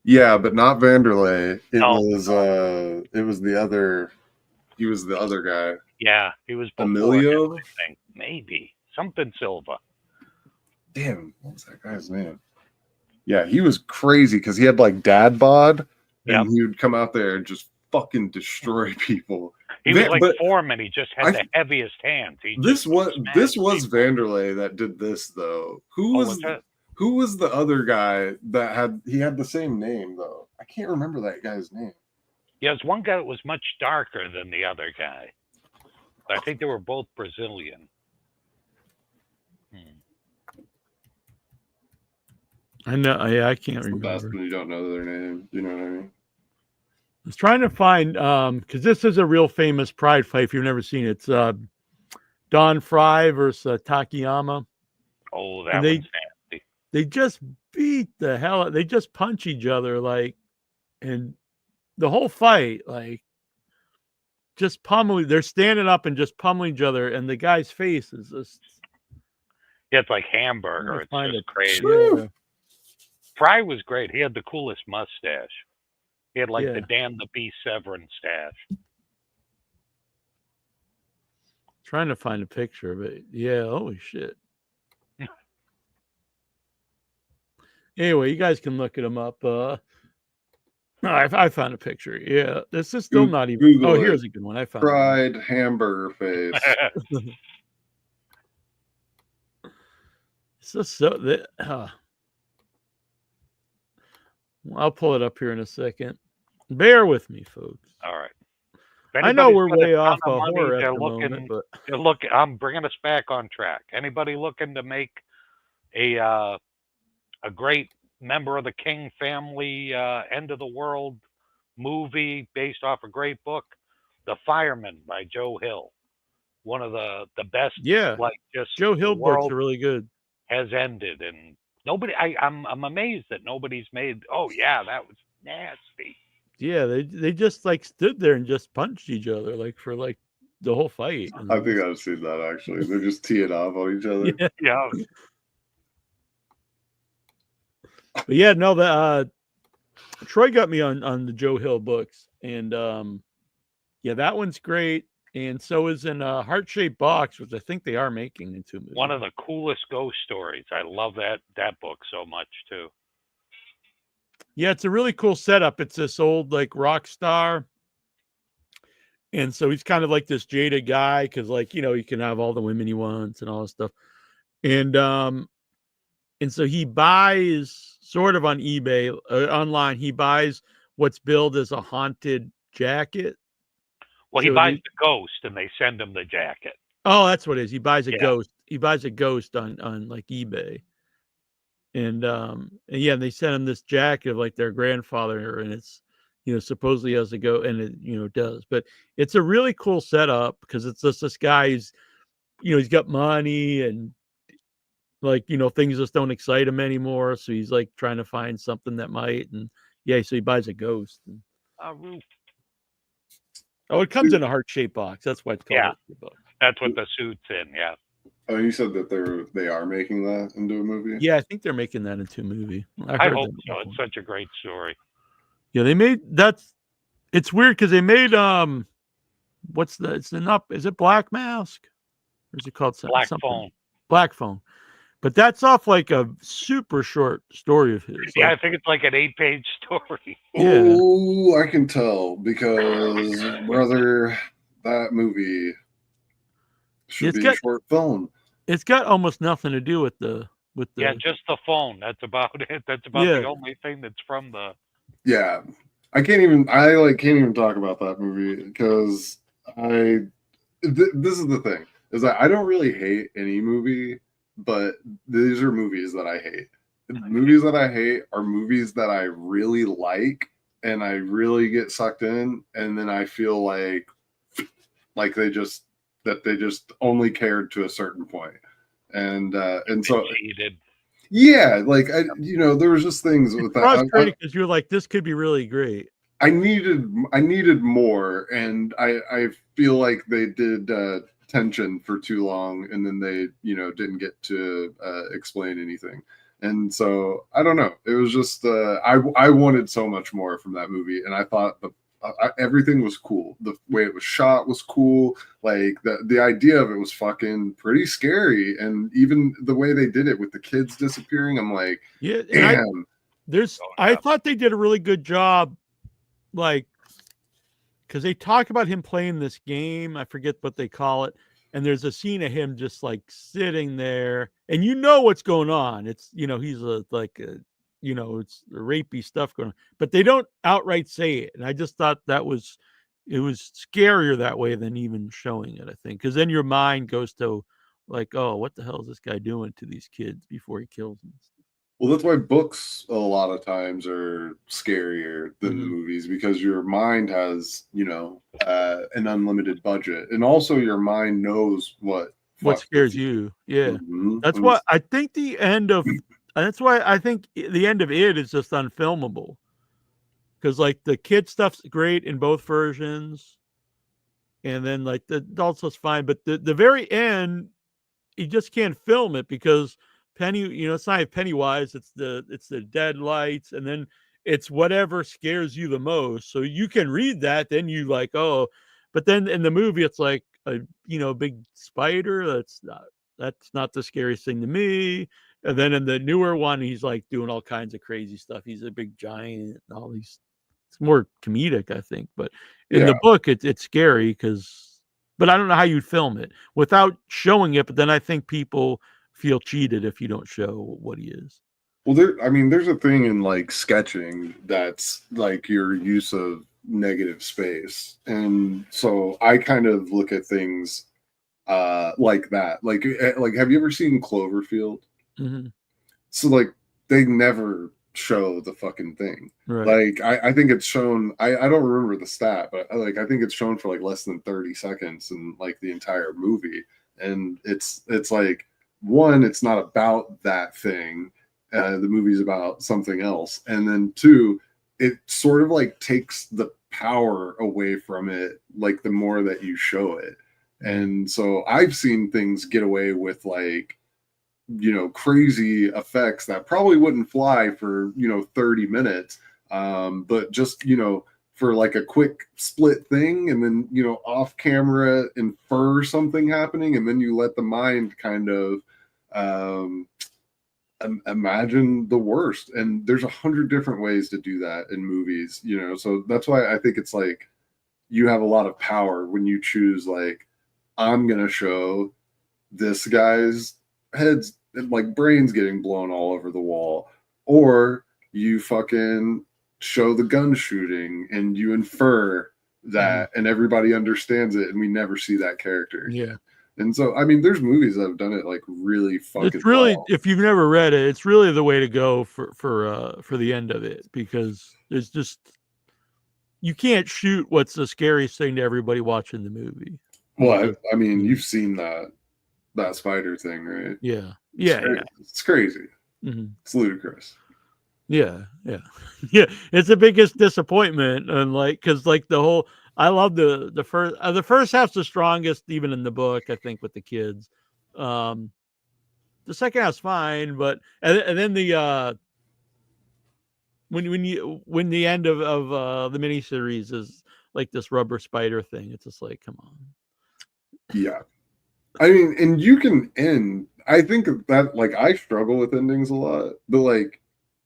Yeah, but not Vanderlei. It was the other. He was the other guy. Yeah, he was Emilio. Him, I think. Maybe something Silva. Damn, what was that guy's name? Yeah, he was crazy because he had like dad bod, and he would come out there and just fucking destroy people. He was like Foreman. He just had the heaviest hands. This was Vanderlei that did this though. Who was the other guy that had the same name though? I can't remember that guy's name. Yeah, there's one guy that was much darker than the other guy. But I think they were both Brazilian. I know. I can't It's remember. the best when you don't know their name. You know what I mean? I was trying to find because this is a real famous Pride fight. If you've never seen it, it's Don Fry versus Takayama. Oh, that one's nasty. They just beat the hell. They just punch each other and the whole fight just pummeling. They're standing up and just pummeling each other, and the guy's face is just. Yeah, it's like hamburger. It's just crazy. Yeah. Fry was great. He had the coolest mustache. He had like Yeah. the Dan the Beast Severin stash. Trying to find a picture of it. Yeah, holy shit. Anyway, you guys can look at him up. No, I found a picture. Yeah, this is still not even. Google Oh, it. here's a good one. I found Fried hamburger face. It's just so that. I'll pull it up here in a second. Bear with me, folks. All right. I know we're Anybody's got way a ton off of of money, horror at they're the moment, but I'm bringing us back on track. Anybody looking to make a great member of the King family end of the world movie based off a great book, The Fireman by Joe Hill, one of the best. yeah, like just Joe Hill the books world are really good. has ended, and nobody. I'm amazed that nobody's made. Oh yeah, that was nasty. Yeah, they just like stood there and just punched each other like for like the whole fight. And I think I've seen that actually. They're just teeing off on each other. Yeah. Yeah. But yeah, no, the Troy got me on the Joe Hill books, and yeah, that one's great. And so is in Heart Shaped Box, which I think they are making into a movie. One of the coolest ghost stories. I love that book so much too. Yeah, it's a really cool setup. It's this old like rock star. And so he's kind of like this jaded guy because, like, you know, he can have all the women he wants and all this stuff. And so he buys sort of on eBay, online, he buys what's billed as a haunted jacket. Well, he So buys the ghost and they send him the jacket. Oh, that's what it is. He buys a Yeah. ghost. He buys a ghost on like eBay. And yeah, they sent him this jacket of like their grandfather, and it's, you know, supposedly has to go, and it, you know, does. But it's a really cool setup because it's just this guy who's, you know, he's got money and like, you know, things just don't excite him anymore. So he's like trying to find something that might, and yeah, so he buys a ghost. And, oh, it comes in a heart-shaped box. That's why it's called. Yeah. Heart-shaped box. That's what the suit's in. Yeah. Oh, you said that they are making that into a movie? Yeah, I think they're making that into a movie. I heard hope that so. before. It's such a great story. Yeah, they made it's weird because they made is it Black Mask? Or is it called Black something? Phone. Black Phone. But that's off like a super short story of his. Yeah, Like, I think it's like an 8-page story. Yeah. Oh, I can tell because, brother, that movie should It's be got- a short film. it's got almost nothing to do with the Yeah, just the phone. That's about it. That's about Yeah. the only thing that's from the. Yeah, I can't even talk about that movie because this is the thing, is that I don't really hate any movie, but these are movies that I hate. Movies that I hate are movies that I really like and I really get sucked in, and then I feel like they just only cared to a certain point. And so cheated. yeah, like there was just things with that. frustrating because you're like, this could be really great. I needed more, and I feel like they did tension for too long, and then they didn't get to explain anything. And so I don't know. It was just I wanted so much more from that movie, and I thought everything was cool. The way it was shot was cool. Like the idea of it was fucking pretty scary, and even the way they did it with the kids disappearing, I'm like, Yeah, and damn. I thought they did a really good job, like, because they talk about him playing this game. I forget what they call it. And there's a scene of him just like sitting there, and you know what's going on. It's, he's it's rapey stuff going on, but they don't outright say it. And I just thought it was scarier that way than even showing it, I think. Because then your mind goes to like, oh, what the hell is this guy doing to these kids before he kills them? Well, that's why books a lot of times are scarier than the movies, because your mind has, an unlimited budget, and also your mind knows what scares you. Yeah, Mhm. that's why I think the end of it is just unfilmable, because like the kid stuff's great in both versions, and then like the adult stuff's fine, but the very end, you just can't film it because it's not Pennywise, it's the dead lights, and then it's whatever scares you the most. So you can read that, then you like, oh, but then in the movie it's like a big spider. That's not the scariest thing to me. And then in the newer one, he's like doing all kinds of crazy stuff. He's a big giant and all these. It's more comedic, I think. But in the book, it's scary but I don't know how you'd film it without showing it. But then I think people feel cheated if you don't show what he is. Well, there's a thing in like sketching that's like your use of negative space, and so I kind of look at things like that. Like have you ever seen Cloverfield? Mm-hmm. So like they never show the fucking thing. Right. Like I think it's shown. I don't remember the stat, but I think it's shown for like less than 30 seconds in like the entire movie, and it's like, one, it's not about that thing. The movie's about something else, and then two, it sort of like takes the power away from it, like the more that you show it. And so I've seen things get away with like, crazy effects that probably wouldn't fly for 30 minutes, but just for like a quick split thing, and then off camera infer something happening, and then you let the mind kind of imagine the worst. And there's 100 different ways to do that in movies, so that's why I think it's like you have a lot of power when you choose, like, I'm gonna show this guy's head's like brains getting blown all over the wall, or you fucking show the gun shooting and you infer that, and everybody understands it, and we never see that character. Yeah. And so, there's movies that have done it like really fucking It's really, well. if you've never read it, it's really the way to go for the end of it, because it's just, you can't shoot what's the scariest thing to everybody watching the movie. Well, you've seen that spider thing, right? Yeah. It's crazy. Mm-hmm. It's ludicrous. Yeah. It's the biggest disappointment, and like, because like I love the first half's the strongest, even in the book, I think, with the kids. The second half's fine, but and then the when the end of the miniseries is like this rubber spider thing, it's just like, come on. Yeah. And you can end. I think that, like, I struggle with endings a lot, but like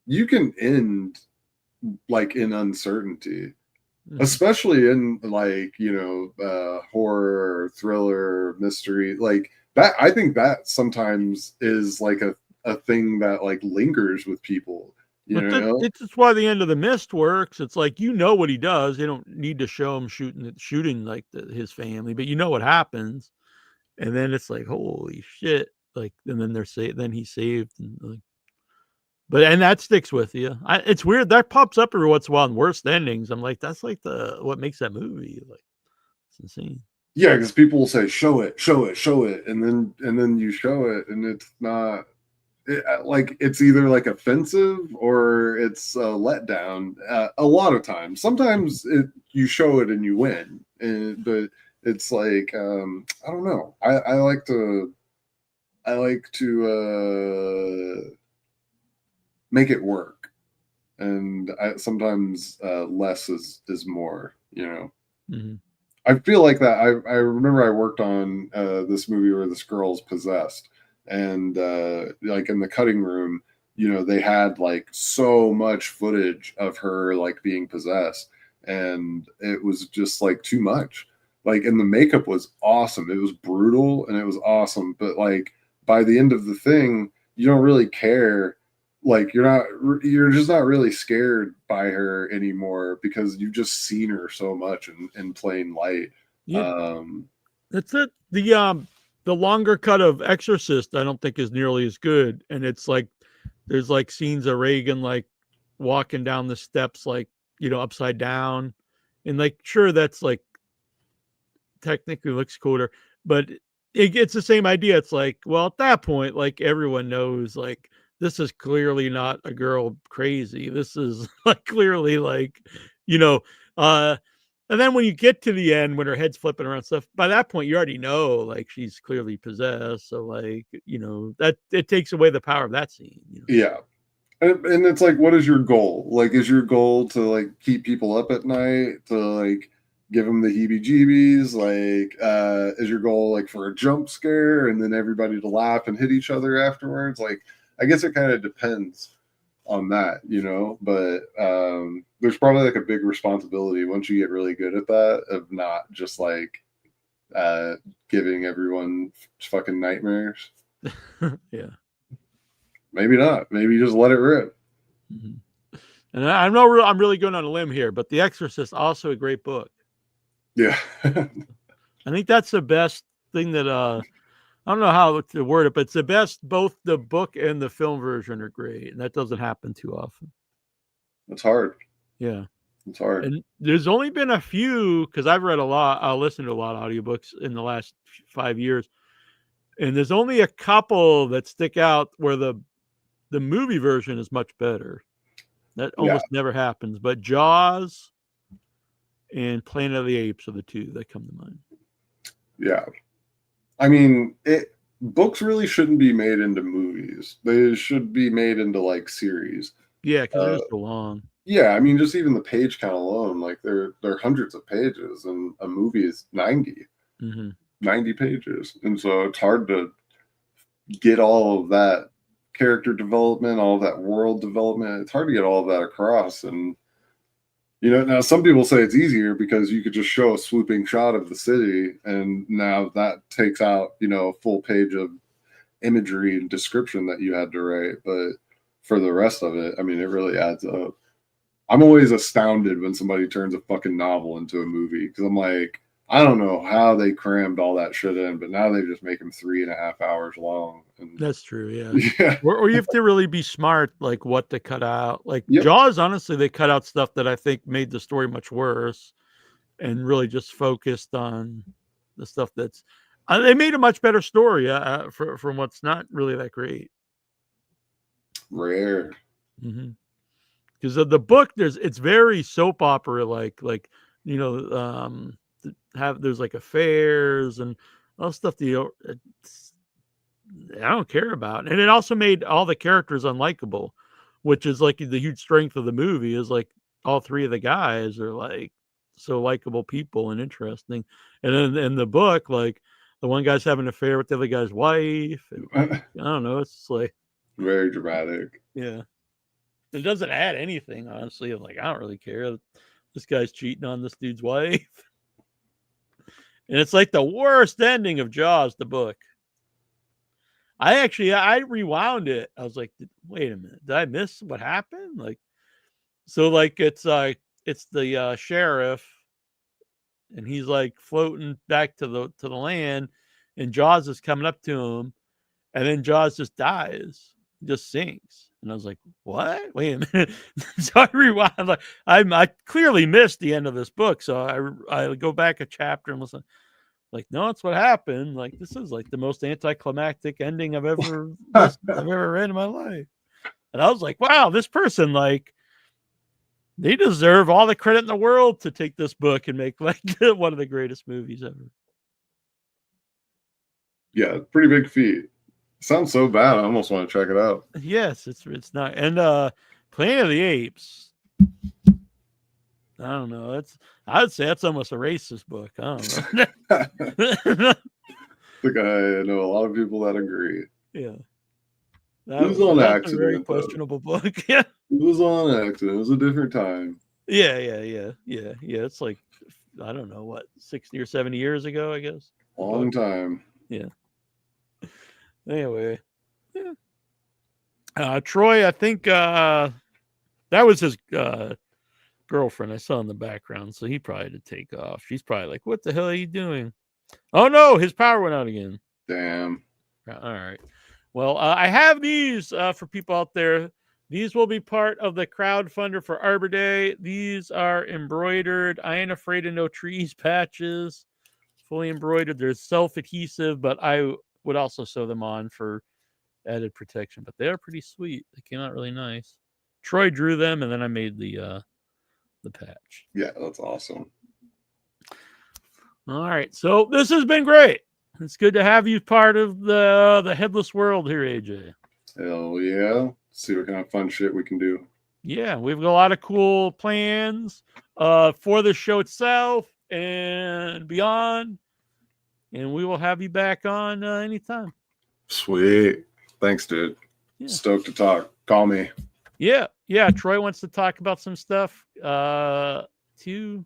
you can end like in uncertainty, especially in like, horror or thriller, mystery, like that. I think that sometimes is like a thing that like lingers with people. It's just why the end of The Mist works. It's like, what he does. They don't need to show him shooting like his family, but what happens. And then it's like, holy shit! Like, and then then he's saved, and like, and that sticks with you. It's weird that pops up every once in a while in worst endings. I'm like, that's like what makes that movie. Like, it's insane. Yeah, because people will say, show it, and then you show it, and it's not. Like, it's either like offensive or it's a letdown. A lot of times, sometimes you show it and you win, but it's like, I don't know. I like to make it work, and sometimes less is more. Mm-hmm. I feel like that. I remember I worked on this movie where this girl's possessed. And like in the cutting room, they had like so much footage of her like being possessed, and it was just like too much. Like, and the makeup was awesome. It was brutal and it was awesome. But like by the end of the thing, you don't really care. Like, you're just not really scared by her anymore, because you've just seen her so much in plain light. Yeah. That's it. The longer cut of Exorcist, I don't think is nearly as good. And it's like, there's like scenes of Reagan, like walking down the steps, like, upside down. And like, sure, that's like technically looks cooler, but it's the same idea. It's like, well, at that point, like, everyone knows, like, this is clearly not a girl crazy. This is like clearly like, And then when you get to the end, when her head's flipping around stuff, by that point you already know like she's clearly possessed. So like, you know, that it takes away the power of that scene. You know? Yeah. And it's like, what is your goal? Like, is your goal to like keep people up at night, to like give them the heebie-jeebies? Like, is your goal like for a jump scare and then everybody to laugh and hit each other afterwards? Like, I guess it kind of depends on that, you know. But there's probably like a big responsibility once you get really good at that of not just like giving everyone fucking nightmares. Yeah. Maybe not. Maybe just let it rip. Mm-hmm. And I know I'm really going on a limb here, but The Exorcist also a great book. Yeah. I think that's the best thing that I don't know how to word it, but it's the best. Both the book and the film version are great, and that doesn't happen too often. It's hard. Yeah, it's hard. And there's only been a few, because I've read a lot. I listened to a lot of audiobooks in the last 5 years, and there's only a couple that stick out where the movie version is much better. That almost never happens. But Jaws and Planet of the Apes are the two that come to mind. Yeah. I mean, books really shouldn't be made into movies. They should be made into like series. Yeah, because they're so long. Yeah, I mean, just even the page count alone, like they're hundreds of pages, and a movie is 90 pages. And so it's hard to get all of that character development, all of that world development. It's hard to get all of that across. And you know, now some people say it's easier because you could just show a swooping shot of the city, and now that takes out, you know, a full page of imagery and description that you had to write. But for the rest of it, I mean, it really adds up. I'm always astounded when somebody turns a fucking novel into a movie, because I'm like, I don't know how they crammed all that shit in, but now they just make them 3.5 hours long. And that's true, yeah. Or you have to really be smart, like what to cut out. Like Yep. Jaws, honestly, they cut out stuff that I think made the story much worse, and really just focused on the stuff that's. They made a much better story from what's not really that great. Rare. Because of the book, it's very soap opera like you know, there's like affairs and all stuff that I don't care about. And it also made all the characters unlikable, which is like the huge strength of the movie, is like all three of the guys are like so likable people and interesting. And then in the book, like the one guy's having an affair with the other guy's wife. And, I don't know. It's like very dramatic. Yeah. It doesn't add anything, honestly. I'm like, I don't really care. This guy's cheating on this dude's wife. And it's like the worst ending of Jaws, the book. I rewound it. I was like, wait a minute, did I miss what happened? Like, so like it's the sheriff, and he's like floating back to the land, and Jaws is coming up to him, and then Jaws just dies, just sinks. And I was like, what? Wait a minute. So I rewound. Like, I clearly missed the end of this book, so I go back a chapter and listen. Like, no, that's what happened. Like, this is like the most anticlimactic ending I've ever read in my life. And I was like, wow, this person, like, they deserve all the credit in the world to take this book and make like one of the greatest movies ever. Yeah, pretty big feat. Sounds so bad. I almost want to check it out. Yes, it's not. And Planet of the Apes. I don't know. I would say that's almost a racist book. I don't know. I think I know a lot of people that agree. Yeah. It was on accident. A very questionable book. Yeah. It was on accident. It was a different time. Yeah. It's like, I don't know, what, 60 or 70 years ago, I guess. Long time. Yeah. Anyway. Yeah. Troy, I think that was his girlfriend I saw in the background, so he probably had to take off. She's probably like, what the hell are you doing? Oh no, his power went out again. Damn. All right. Well, I have these for people out there. These will be part of the crowdfunder for Arbor Day. These are embroidered I Ain't Afraid of No Trees patches, fully embroidered. They're self-adhesive, but I would also sew them on for added protection, but they're pretty sweet. They came out really nice. Troy drew them, and then I made the patch. Yeah, that's awesome. All right. So this has been great. It's good to have you part of the headless world here, AJ. Hell yeah. See what kind of fun shit we can do. Yeah, we've got a lot of cool plans for the show itself and beyond. And we will have you back on anytime. Sweet. Thanks, dude. Yeah. Stoked to talk. Call me. Yeah. Troy wants to talk about some stuff too.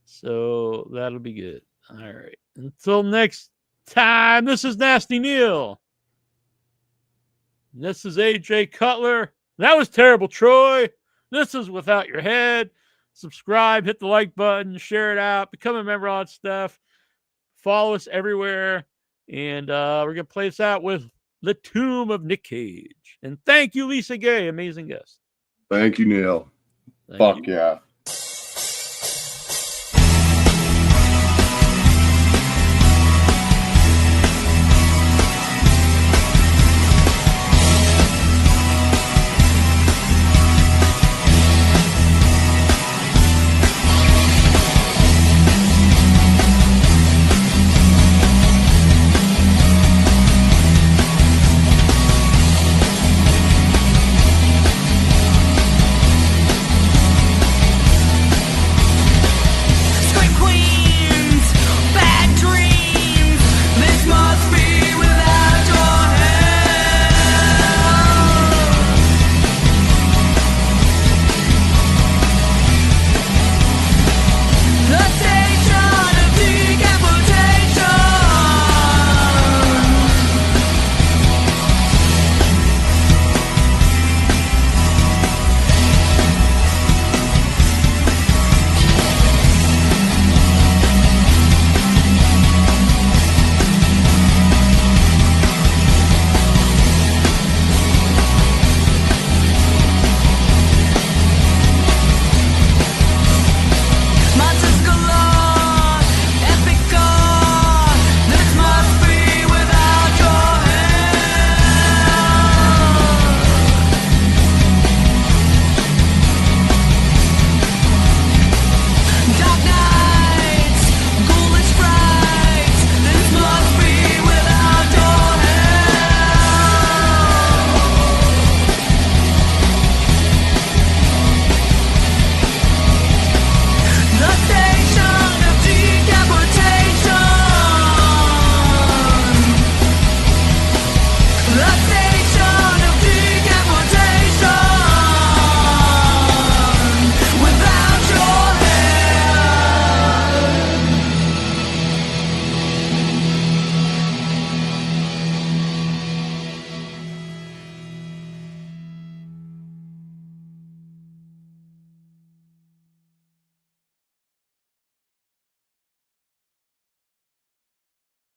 So that'll be good. All right. Until next time, this is Nasty Neal. This is AJ Cutler. That was terrible, Troy. This is Without Your Head. Subscribe, hit the like button, share it out, become a member, all that stuff. Follow us everywhere. And we're going to play this out with The Tomb of Nick Cage. And thank you, Lisa Gaye. Amazing guest. Thank you, Neal. Fuck yeah.